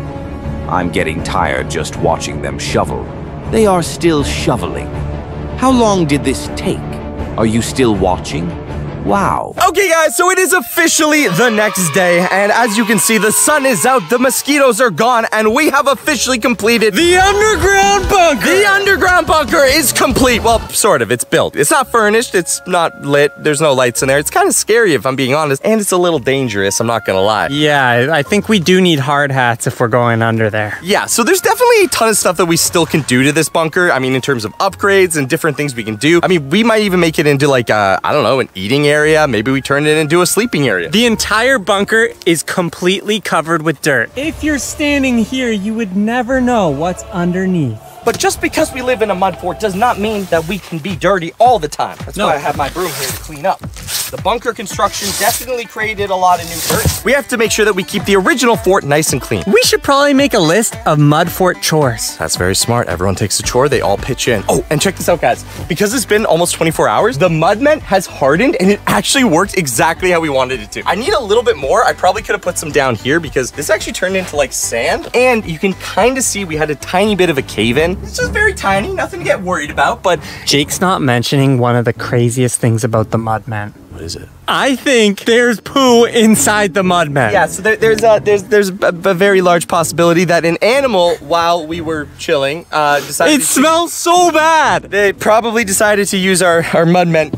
I'm getting tired just watching them shovel. They are still shoveling. How long did this take? Are you still watching? Wow. Okay guys, so it is officially the next day, and as you can see, the sun is out, the mosquitoes are gone, and we have officially completed the underground bunker! The underground bunker is complete. Well, sort of, it's built. It's not furnished, it's not lit, there's no lights in there. It's kind of scary if I'm being honest, and it's a little dangerous, I'm not gonna lie. Yeah, I think we do need hard hats if we're going under there. Yeah, so there's definitely a ton of stuff that we still can do to this bunker. I mean, in terms of upgrades and different things we can do. I mean, we might even make it into like, I don't know, an eating area. Maybe we turn it into a sleeping area. The entire bunker is completely covered with dirt. If you're standing here, you would never know what's underneath. But just because we live in a mud fort does not mean that we can be dirty all the time. That's why I have my broom here to clean up. The bunker construction definitely created a lot of new dirt. We have to make sure that we keep the original fort nice and clean. We should probably make a list of mud fort chores. That's very smart. Everyone takes a chore, they all pitch in. Oh, and check this out, guys. Because it's been almost 24 hours, the mudment has hardened and it actually worked exactly how we wanted it to. I need a little bit more. I probably could have put some down here because this actually turned into like sand. And you can kind of see we had a tiny bit of a cave in. It's just very tiny, nothing to get worried about, but Jake's not mentioning one of the craziest things about the mudman. what is it? I think there's poo inside the mudman. Yeah, so there's a very large possibility that an animal, while we were chilling, decided. It smells so bad. They probably decided to use our mudman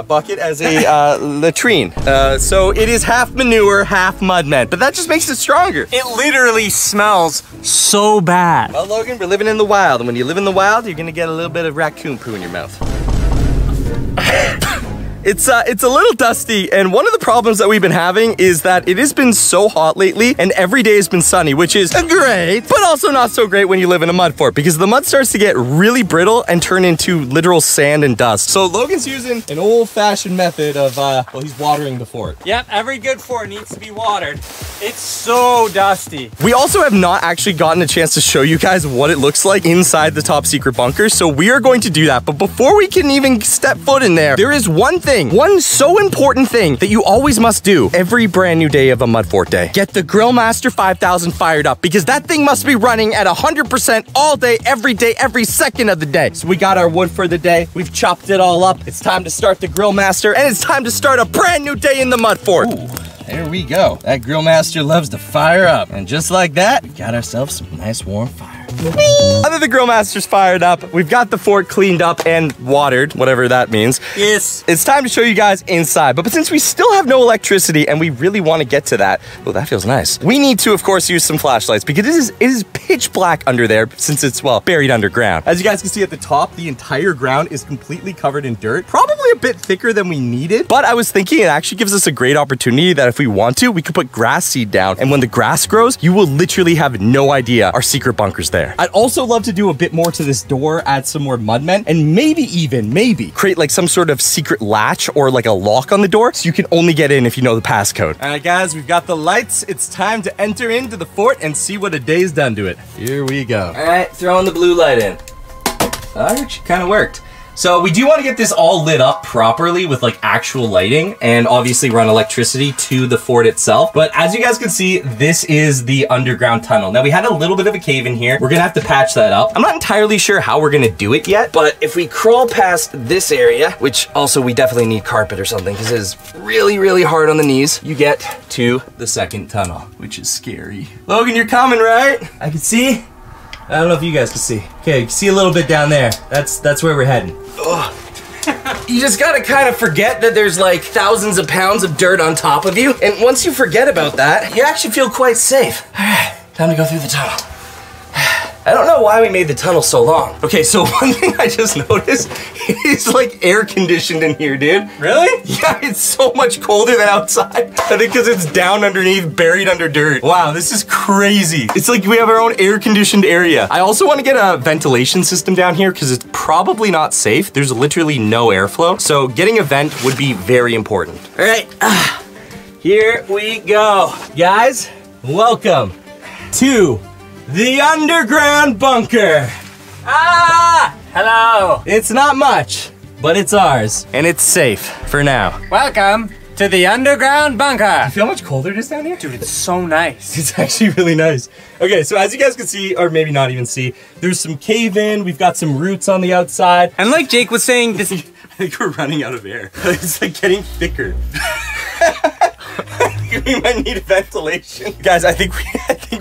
bucket as a latrine. So it is half manure, half mudman, but that just makes it stronger. It literally smells so bad. Well, Logan, we're living in the wild, and when you live in the wild, you're gonna get a little bit of raccoon poo in your mouth. It's a little dusty, and one of the problems that we've been having is that it has been so hot lately, and every day has been sunny, which is great, but also not so great when you live in a mud fort, because the mud starts to get really brittle and turn into literal sand and dust. So Logan's using an old-fashioned method of, well, he's watering the fort. Yep, every good fort needs to be watered. It's so dusty. We also have not actually gotten a chance to show you guys what it looks like inside the top secret bunker, so we are going to do that. But before we can even step foot in there is one thing, one so important thing that you always must do every brand new day of a mud fort day. Get the Grill Master 5000 fired up, because that thing must be running at 100% all day, every second of the day. So we got our wood for the day. We've chopped it all up. It's time to start the Grill Master, and it's time to start a brand new day in the mud fort. Ooh. There we go. That Grill Master loves to fire up. And just like that, we got ourselves some nice warm fire. Now that the grill master's fired up, we've got the fort cleaned up and watered, whatever that means. Yes. It's time to show you guys inside. But since we still have no electricity and we really want to get to that, well, that feels nice. We need to, of course, use some flashlights because it is pitch black under there since it's, well, buried underground. As you guys can see at the top, the entire ground is completely covered in dirt. Probably a bit thicker than we needed. But I was thinking it actually gives us a great opportunity that if we want to, we could put grass seed down. And when the grass grows, you will literally have no idea our secret bunker's there. I'd also love to do a bit more to this door, add some more mudmen, and maybe create like some sort of secret latch or like a lock on the door so you can only get in if you know the passcode. All right, guys, we've got the lights. It's time to enter into the fort and see what a day's done to it. Here we go. All right, throwing the blue light in. That actually kind of worked. So we do want to get this all lit up properly with like actual lighting and obviously run electricity to the fort itself. But as you guys can see, this is the underground tunnel. Now we had a little bit of a cave in here. We're gonna have to patch that up. I'm not entirely sure how we're gonna do it yet, but if we crawl past this area, which also we definitely need carpet or something because it is really, really hard on the knees, you get to the second tunnel, which is scary. Logan, you're coming, right? I can see. I don't know if you guys can see. Okay, you can see a little bit down there. That's where we're heading. Ugh. You just gotta kind of forget that there's like thousands of pounds of dirt on top of you. And once you forget about that, you actually feel quite safe. All right, time to go through the tunnel. I don't know why we made the tunnel so long. Okay, so one thing I just noticed is like air conditioned in here, dude. Really? Yeah, it's so much colder than outside. I think because it's down underneath, buried under dirt. Wow, this is crazy. It's like we have our own air conditioned area. I also want to get a ventilation system down here because it's probably not safe. There's literally no airflow. So getting a vent would be very important. All right, here we go. Guys, welcome to the underground bunker. Ah! Hello! It's not much, but it's ours. And it's safe for now. Welcome to the underground bunker. You feel how much colder it is down here? Dude, it's so nice. It's actually really nice. Okay, so as you guys can see, or maybe not even see, there's some cave in, we've got some roots on the outside. And like Jake was saying, this I think we're running out of air. It's like getting thicker. We might need ventilation. Guys, I think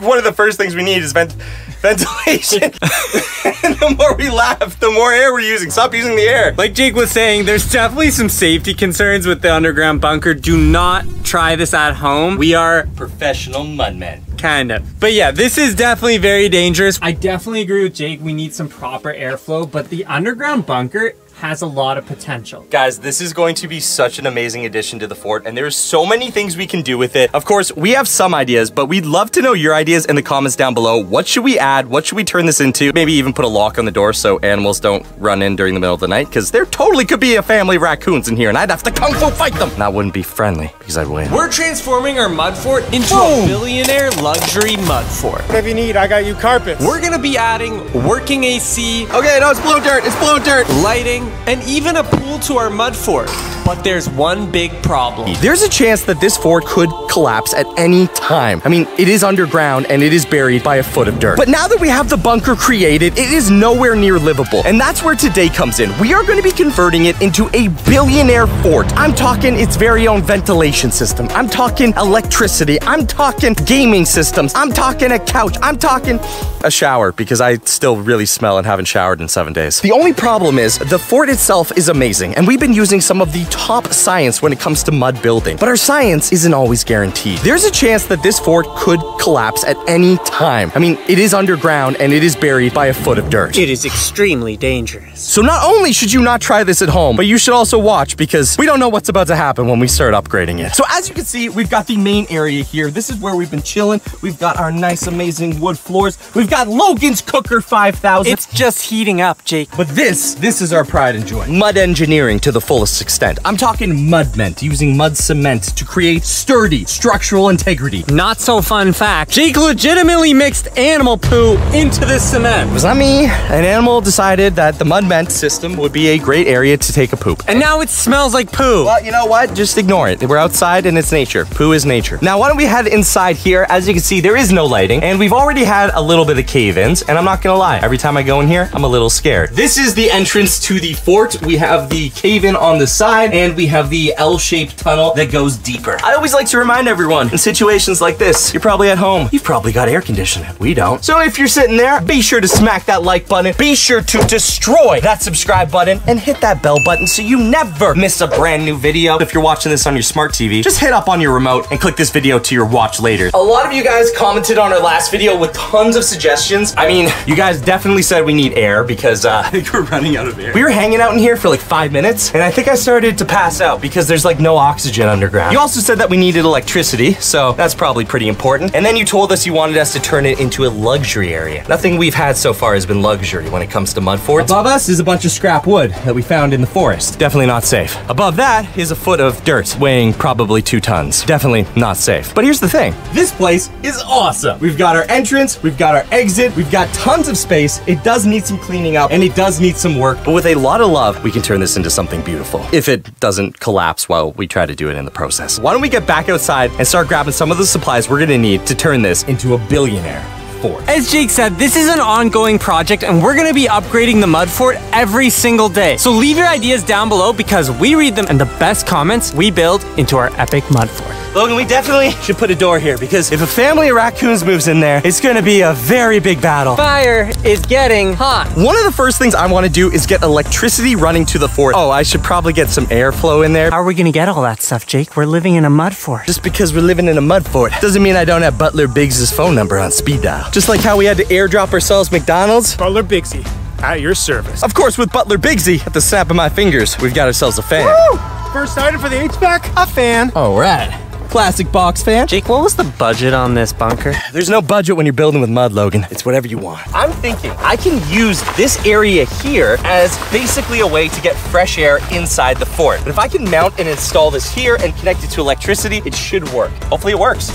one of the first things we need is ventilation. And the more we laugh, the more air we're using. Stop using the air. like Jake was saying, there's definitely some safety concerns with the underground bunker. Do not try this at home. We are Professional mudmen. kind of. But yeah, this is definitely very dangerous. I definitely agree with Jake. We need some proper airflow, but the underground bunker has a lot of potential. Guys, this is going to be such an amazing addition to the fort, and there's so many things we can do with it. Of course, we have some ideas, but we'd love to know your ideas in the comments down below. What should we add? What should we turn this into? Maybe even put a lock on the door so animals don't run in during the middle of the night, because there totally could be a family of raccoons in here, and I'd have to kung fu fight them. And that wouldn't be friendly, because I'd win. We're transforming our mud fort into a billionaire luxury mud fort. Whatever you need, I got you carpets. We're gonna be adding working AC, Okay, no, it's blue dirt. It's blue dirt. lighting, and even a pool to our mud fort. But there's one big problem. There's a chance that this fort could collapse at any time. I mean, it is underground and it is buried by a foot of dirt. But now that we have the bunker created, it is nowhere near livable. And that's where today comes in. We are going to be converting it into a billionaire fort. I'm talking its very own ventilation system. I'm talking electricity. I'm talking gaming systems. I'm talking a couch. I'm talking a shower because I still really smell and haven't showered in 7 days. The only problem is the fort itself is amazing. And we've been using some of the top science when it comes to mud building, but our science isn't always guaranteed. There's a chance that this fort could collapse at any time. I mean, it is underground and it is buried by a foot of dirt. It is extremely dangerous. So not only should you not try this at home, but you should also watch because we don't know what's about to happen when we start upgrading it. So as you can see, we've got the main area here. This is where we've been chilling. We've got our nice, amazing wood floors. We've got Logan's Cooker 5000. It's just heating up, Jake. But this is our pride and joy. Mud engineering to the fullest extent. I'm talking mudment, using mud cement to create sturdy structural integrity. Not so fun fact, Jake legitimately mixed animal poo into the cement. Was not me. An animal decided that the mudment system would be a great area to take a poop. And now it smells like poo. Well, you know what? Just ignore it. We're outside and it's nature. Poo is nature. Now, why don't we head inside here? As you can see, there is no lighting and we've already had a little bit of cave-ins and I'm not gonna lie, every time I go in here, I'm a little scared. This is the entrance to the fort. We have the cave-in on the side and we have the L-shaped tunnel that goes deeper. I always like to remind everyone, in situations like this, you're probably at home, you've probably got air conditioning. We don't. So if you're sitting there, be sure to smack that like button, be sure to destroy that subscribe button, and hit that bell button so you never miss a brand new video. If you're watching this on your smart TV, just hit up on your remote and click this video to your watch later. A lot of you guys commented on our last video with tons of suggestions. I mean, you guys definitely said we need air because I think we're running out of air. We were hanging out in here for like 5 minutes and I think I started to pass out because there's like no oxygen underground. You also said that we needed electricity, so that's probably pretty important. And then you told us you wanted us to turn it into a luxury area. Nothing we've had so far has been luxury when it comes to mud forts. Above us is a bunch of scrap wood that we found in the forest. Definitely not safe. Above that is a foot of dirt weighing probably 2 tons. Definitely not safe. But here's the thing. This place is awesome. We've got our entrance, we've got our exit, we've got tons of space. It does need some cleaning up and it does need some work, but with a lot of love, we can turn this into something beautiful. If it doesn't collapse while we try to do it in the process. Why don't we get back outside and start grabbing some of the supplies we're gonna need to turn this into a billionaire fort. As Jake said, this is an ongoing project and we're gonna be upgrading the mud fort every single day. So leave your ideas down below because we read them and the best comments we build into our epic mud fort. Logan, we definitely should put a door here because if a family of raccoons moves in there, it's gonna be a very big battle. Fire is getting hot. One of the first things I wanna do is get electricity running to the fort. Oh, I should probably get some airflow in there. How are we gonna get all that stuff, Jake? We're living in a mud fort. Just because we're living in a mud fort doesn't mean I don't have Butler Biggs' phone number on speed dial. Just like how we had to airdrop ourselves McDonald's. Butler Bigsy, at your service. Of course, with Butler Bigsy, at the snap of my fingers, we've got ourselves a fan. Woo! First item for the HVAC, a fan. All right. Classic box fan. Jake, what was the budget on this bunker? There's no budget when you're building with mud, Logan. It's whatever you want. I'm thinking I can use this area here as basically a way to get fresh air inside the fort. And if I can mount and install this here and connect it to electricity, it should work. Hopefully it works.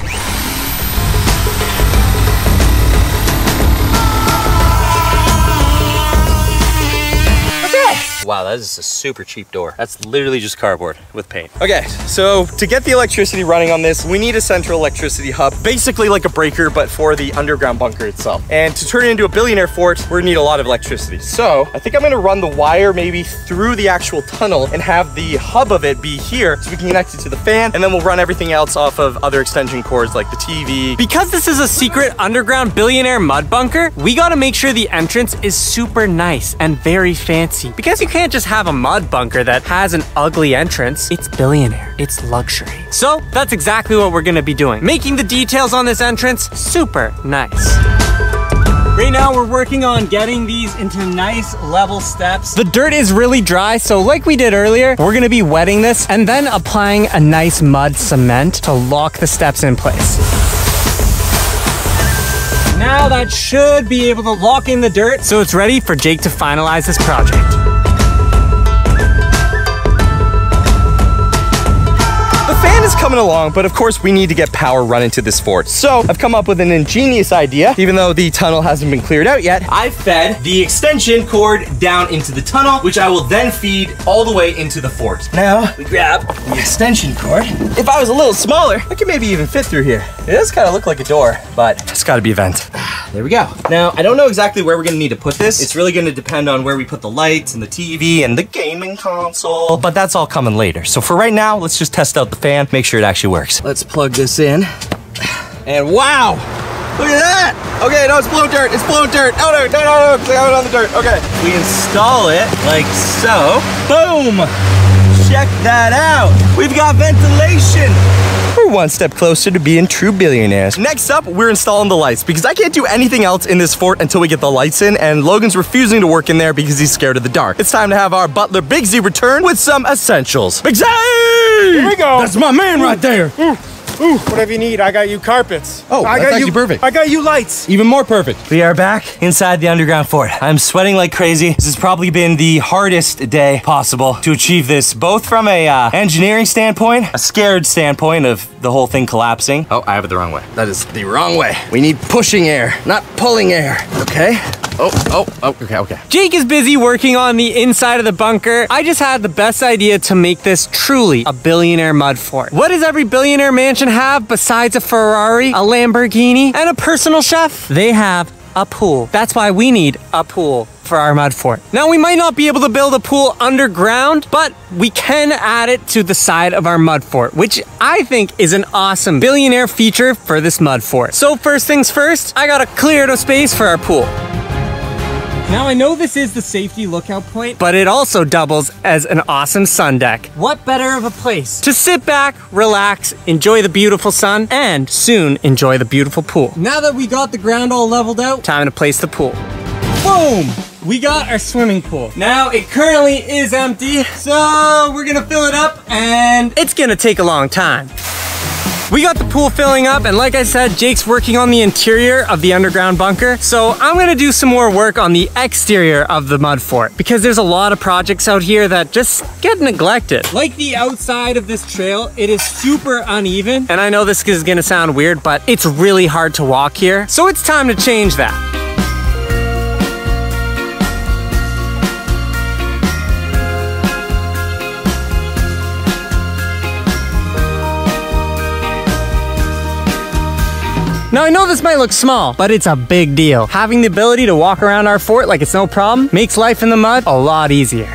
Wow, that is a super cheap door. That's literally just cardboard with paint. Okay, so to get the electricity running on this, we need a central electricity hub, basically like a breaker, but for the underground bunker itself. And to turn it into a billionaire fort, we're gonna need a lot of electricity. So I think I'm gonna run the wire maybe through the actual tunnel and have the hub of it be here so we can connect it to the fan, and then we'll run everything else off of other extension cords like the TV. Because this is a secret underground billionaire mud bunker, we gotta make sure the entrance is super nice and very fancy. Because you can't just have a mud bunker that has an ugly entrance. It's billionaire. It's luxury. So that's exactly what we're gonna be doing. Making the details on this entrance super nice. Right now we're working on getting these into nice level steps. The dirt is really dry, so like we did earlier, we're gonna be wetting this and then applying a nice mud cement to lock the steps in place. Now that should be able to lock in the dirt, so it's ready for Jake to finalize this project. The fan is coming along, but of course we need to get power running to this fort. So I've come up with an ingenious idea. Even though the tunnel hasn't been cleared out yet, I fed the extension cord down into the tunnel, which I will then feed all the way into the fort. Now we grab the extension cord. If I was a little smaller, I could maybe even fit through here. It does kind of look like a door, but it's got to be a vent. There we go. Now, I don't know exactly where we're gonna need to put this. It's really gonna depend on where we put the lights and the TV and the gaming console, but that's all coming later. So for right now, let's just test out the fan, make sure it actually works. Let's plug this in. And wow, look at that. Okay, no, it's blowing dirt, it's blowing dirt. Oh no, no, no, no, because I have it on the dirt. Okay, we install it like so. Boom, check that out. We've got ventilation. We're one step closer to being true billionaires. Next up, we're installing the lights because I can't do anything else in this fort until we get the lights in, and Logan's refusing to work in there because he's scared of the dark. It's time to have our butler Bigsy return with some essentials. Bigsy! Here we go. That's my man right there. Ooh, whatever you need, I got you carpets. Oh, I that's got actually you, perfect. I got you lights. Even more perfect. We are back inside the underground fort. I'm sweating like crazy. This has probably been the hardest day possible to achieve this, both from a engineering standpoint, a scared standpoint of the whole thing collapsing. Oh, I have it the wrong way. That is the wrong way. We need pushing air, not pulling air. Okay. Oh, okay. Jake is busy working on the inside of the bunker. I just had the best idea to make this truly a billionaire mud fort. What does every billionaire mansion have besides a Ferrari, a Lamborghini, and a personal chef? They have a pool. That's why we need a pool for our mud fort. Now, we might not be able to build a pool underground, but we can add it to the side of our mud fort, which I think is an awesome billionaire feature for this mud fort. So first things first, I gotta clear the space for our pool. Now, I know this is the safety lookout point, but it also doubles as an awesome sun deck. What better of a place to sit back, relax, enjoy the beautiful sun, and soon enjoy the beautiful pool. Now that we got the ground all leveled out, time to place the pool. Boom! We got our swimming pool. Now, it currently is empty, so we're gonna fill it up, and it's gonna take a long time. We got the pool filling up, and like I said, Jake's working on the interior of the underground bunker, so I'm gonna do some more work on the exterior of the mud fort, because there's a lot of projects out here that just get neglected. Like the outside of this trail, it is super uneven, and I know this is gonna sound weird, but it's really hard to walk here, so it's time to change that. Now, I know this might look small, but it's a big deal. Having the ability to walk around our fort like it's no problem makes life in the mud a lot easier.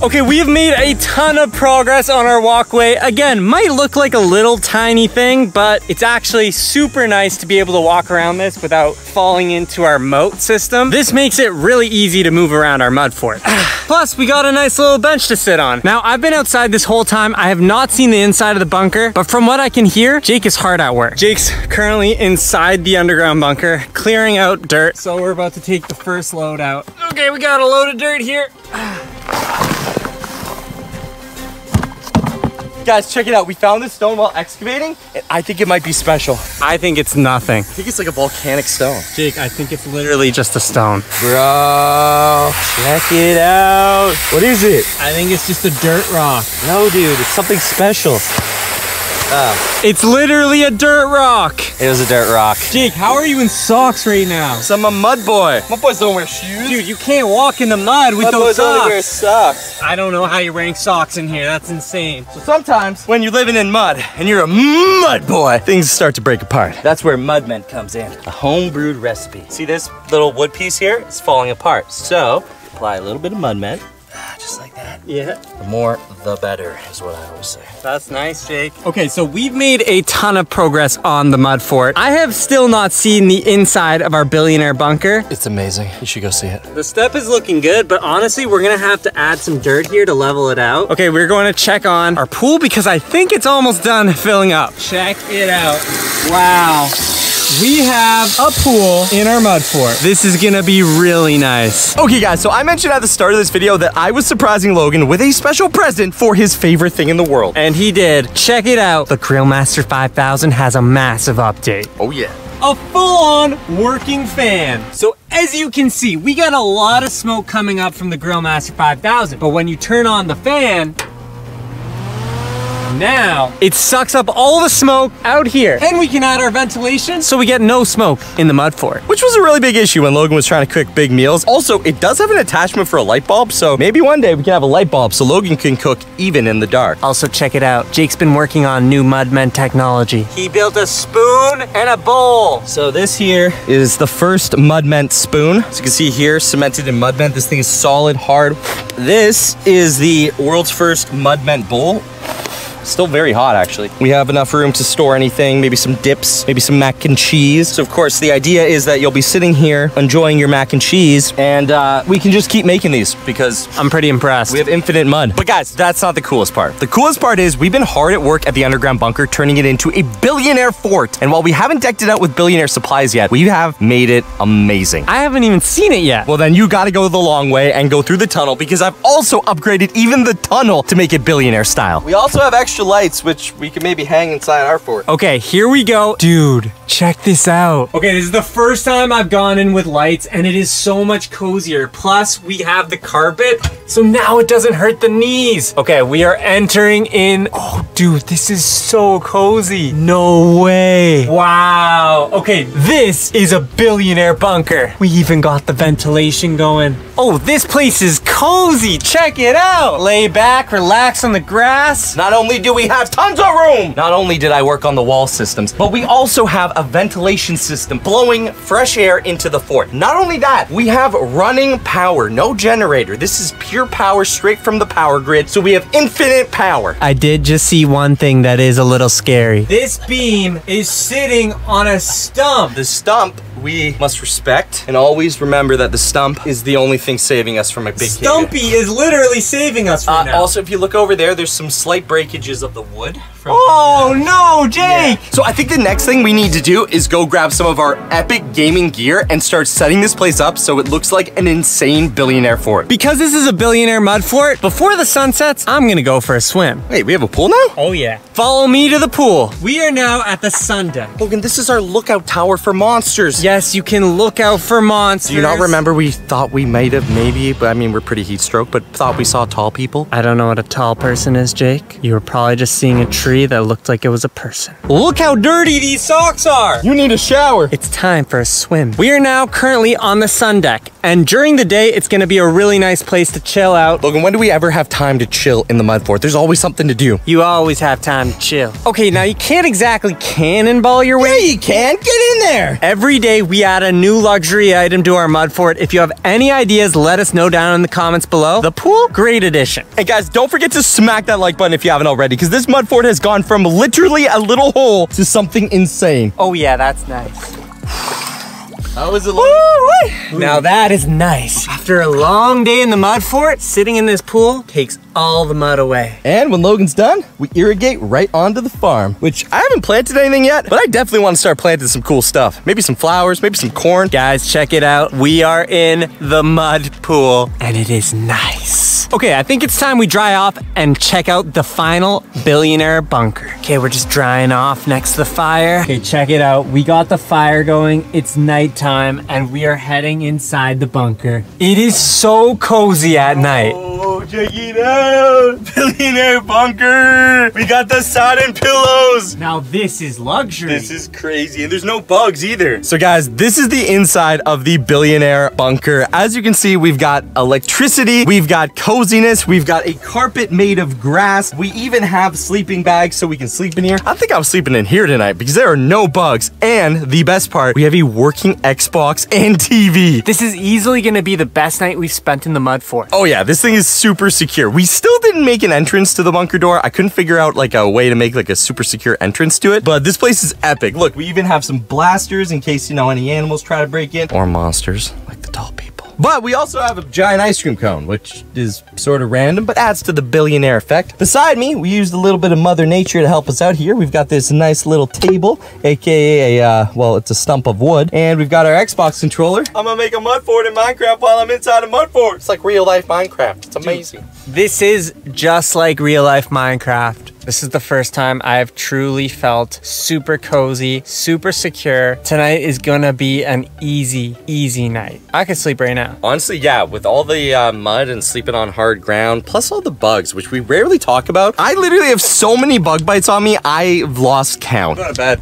Okay, we have made a ton of progress on our walkway. Again, might look like a little tiny thing, but it's actually super nice to be able to walk around this without falling into our moat system. This makes it really easy to move around our mud fort. Plus, we got a nice little bench to sit on. Now, I've been outside this whole time. I have not seen the inside of the bunker, but from what I can hear, Jake is hard at work. Jake's currently inside the underground bunker, clearing out dirt. So we're about to take the first load out. Okay, we got a load of dirt here. Guys, check it out. We found this stone while excavating, and I think it might be special. I think it's nothing. I think it's like a volcanic stone. Jake, I think it's literally just a stone. Bro, check it out. What is it? I think it's just a dirt rock. No, dude, it's something special. It's literally a dirt rock. It was a dirt rock. Jake, how are you in socks right now? So I'm a mud boy. Mud boys don't wear shoes. Dude, you can't walk in the mud with those boys socks. only wear socks. I don't know how you're wearing socks in here. That's insane. So sometimes when you're living in mud and you're a mud boy, things start to break apart. That's where Mud Mint comes in. A home-brewed recipe. See this little wood piece here? It's falling apart. So apply a little bit of Mud Mint. Just like that. Yeah. The more, the better is what I always say. That's nice, Jake. Okay, so we've made a ton of progress on the mud fort. I have still not seen the inside of our billionaire bunker. It's amazing. You should go see it. The step is looking good, but honestly, we're gonna have to add some dirt here to level it out. Okay, we're going to check on our pool because I think it's almost done filling up. Check it out. Wow. We have a pool in our mud fort. This is gonna be really nice. Okay guys, so I mentioned at the start of this video that I was surprising Logan with a special present for his favorite thing in the world. And he did. Check it out. The Grillmaster 5000 has a massive update. Oh yeah. A full-on working fan. So as you can see, we got a lot of smoke coming up from the Grillmaster 5000. But when you turn on the fan, now it sucks up all the smoke out here, and we can add our ventilation so we get no smoke in the mud fort, which was a really big issue when Logan was trying to cook big meals. Also, it does have an attachment for a light bulb, so maybe one day we can have a light bulb so Logan can cook even in the dark. Also, check it out. Jake's been working on new Mudment technology. He built a spoon and a bowl. So this here is the first Mudment spoon. As you can see here, cemented in Mudment. This thing is solid, hard. This is the world's first Mudment bowl. Still very hot, actually. We have enough room to store anything, maybe some dips, maybe some mac and cheese. So of course, the idea is that you'll be sitting here enjoying your mac and cheese, and we can just keep making these because I'm pretty impressed. We have infinite mud. But guys, that's not the coolest part. The coolest part is we've been hard at work at the underground bunker, turning it into a billionaire fort. And while we haven't decked it out with billionaire supplies yet, we have made it amazing. I haven't even seen it yet. Well, then you gotta go the long way and go through the tunnel because I've also upgraded even the tunnel to make it billionaire style. We also have extra artificial lights, which we can maybe hang inside our fort. Okay, here we go. Dude, check this out. Okay, this is the first time I've gone in with lights, and it is so much cozier. Plus, we have the carpet, so now it doesn't hurt the knees. Okay, we are entering in. Oh, dude, this is so cozy. No way. Wow. Okay, this is a billionaire bunker. We even got the ventilation going. Oh, this place is cozy. Check it out. Lay back, relax on the grass. Not only do we have tons of room, not only did I work on the wall systems, but we also have a ventilation system blowing fresh air into the fort. Not only that, we have running power, no generator. This is pure power straight from the power grid, so we have infinite power. I did just see one thing that is a little scary. This beam is sitting on a stump. The stump we must respect, and always remember that the stump is the only thing saving us from a big Stumpy is literally saving us right now. Also, if you look over there, there's some slight breakages of the wood. Oh no, Jake! Yeah. So I think the next thing we need to do is go grab some of our epic gaming gear and start setting this place up so it looks like an insane billionaire fort. Because this is a billionaire mud fort, before the sun sets, I'm gonna go for a swim. Wait, we have a pool now? Oh yeah. Follow me to the pool. We are now at the sun deck. Logan, this is our lookout tower for monsters. Yes, you can look out for monsters. Do you not remember we thought we might have maybe, but I mean, we're pretty heat stroke, but thought we saw tall people? I don't know what a tall person is, Jake. You were probably just seeing a tree that looked like it was a person. Look how dirty these socks are. You need a shower. It's time for a swim. We are now currently on the sun deck, and during the day, it's gonna be a really nice place to chill out. Logan, when do we ever have time to chill in the mud fort? There's always something to do. You always have time to chill. Okay, now you can't exactly cannonball your way. Yeah, you can. Get in there. Every day we add a new luxury item to our mud fort. If you have any ideas, let us know down in the comments below. The pool, great addition. And guys, don't forget to smack that like button if you haven't already, because this mud fort has gone from literally a little hole to something insane. Oh yeah, that's nice. How was it? Now that is nice. After a long day in the mud fort, sitting in this pool takes all the mud away. And when Logan's done, we irrigate right onto the farm, which I haven't planted anything yet, but I definitely want to start planting some cool stuff. Maybe some flowers, maybe some corn. Guys, check it out. We are in the mud pool, and it is nice. Okay, I think it's time we dry off and check out the final billionaire bunker. Okay, we're just drying off next to the fire. Okay, check it out. We got the fire going. It's nighttime, and we are heading inside the bunker. It is so cozy at night. Oh, check it out. Billionaire bunker. We got the satin pillows. Now this is luxury. This is crazy, and there's no bugs either. So guys, this is the inside of the billionaire bunker. As you can see, we've got electricity, we've got coziness, we've got a carpet made of grass. We even have sleeping bags so we can sleep in here. I think I was sleeping in here tonight because there are no bugs. And the best part, we have a working Xbox and TV. This is easily gonna be the best night we've spent in the mud fort. Oh yeah, this thing is super secure. We still didn't make an entrance to the bunker door. I couldn't figure out like a way to make like a super secure entrance to it, but this place is epic. Look, we even have some blasters in case, you know, any animals try to break in, or monsters like the tall people. But we also have a giant ice cream cone, which is sort of random, but adds to the billionaire effect. Beside me, we used a little bit of Mother Nature to help us out here. We've got this nice little table, aka well, it's a stump of wood, and we've got our Xbox controller. I'm gonna make a mud fort in Minecraft while I'm inside a mud fort. It's like real life Minecraft. It's amazing. This is just like real life Minecraft. This is the first time I have truly felt super cozy, super secure. Tonight is gonna be an easy night. I could sleep right now. Honestly, yeah, with all the mud and sleeping on hard ground, plus all the bugs, which we rarely talk about. I literally have so many bug bites on me, I've lost count. Go to bed.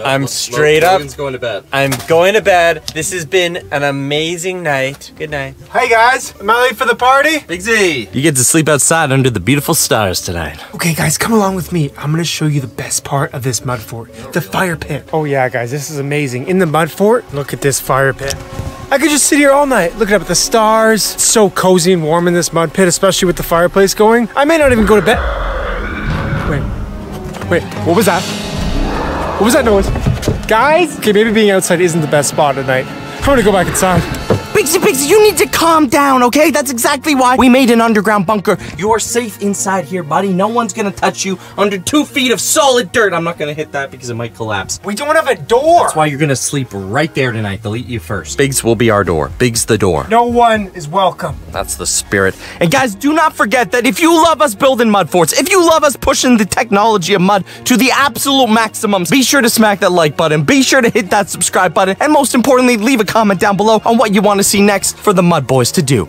I'm straight up. Logan's going to bed. I'm going to bed. This has been an amazing night. Good night. Hey guys, am I late for the party? Big Z, you get to sleep outside under the beautiful stars tonight. Okay guys, come along with me. I'm gonna show you the best part of this mud fort, the fire pit. Oh yeah guys, this is amazing. In the mud fort, look at this fire pit. I could just sit here all night, looking up at the stars. It's so cozy and warm in this mud pit, especially with the fireplace going. I may not even go to bed. Wait, what was that? What was that noise? Guys? Okay, maybe being outside isn't the best spot at night. I'm gonna go back inside. Big Bigsy, you need to calm down, okay? That's exactly why we made an underground bunker. You are safe inside here, buddy. No one's gonna touch you under 2 feet of solid dirt. I'm not gonna hit that because it might collapse. We don't have a door. That's why you're gonna sleep right there tonight. They'll eat you first. Biggs will be our door. Biggs the door. No one is welcome. That's the spirit. And guys, do not forget that if you love us building mud forts, if you love us pushing the technology of mud to the absolute maximums, be sure to smack that like button. Be sure to hit that subscribe button. And most importantly, leave a comment down below on what you want to see next for the Mud Boys to do.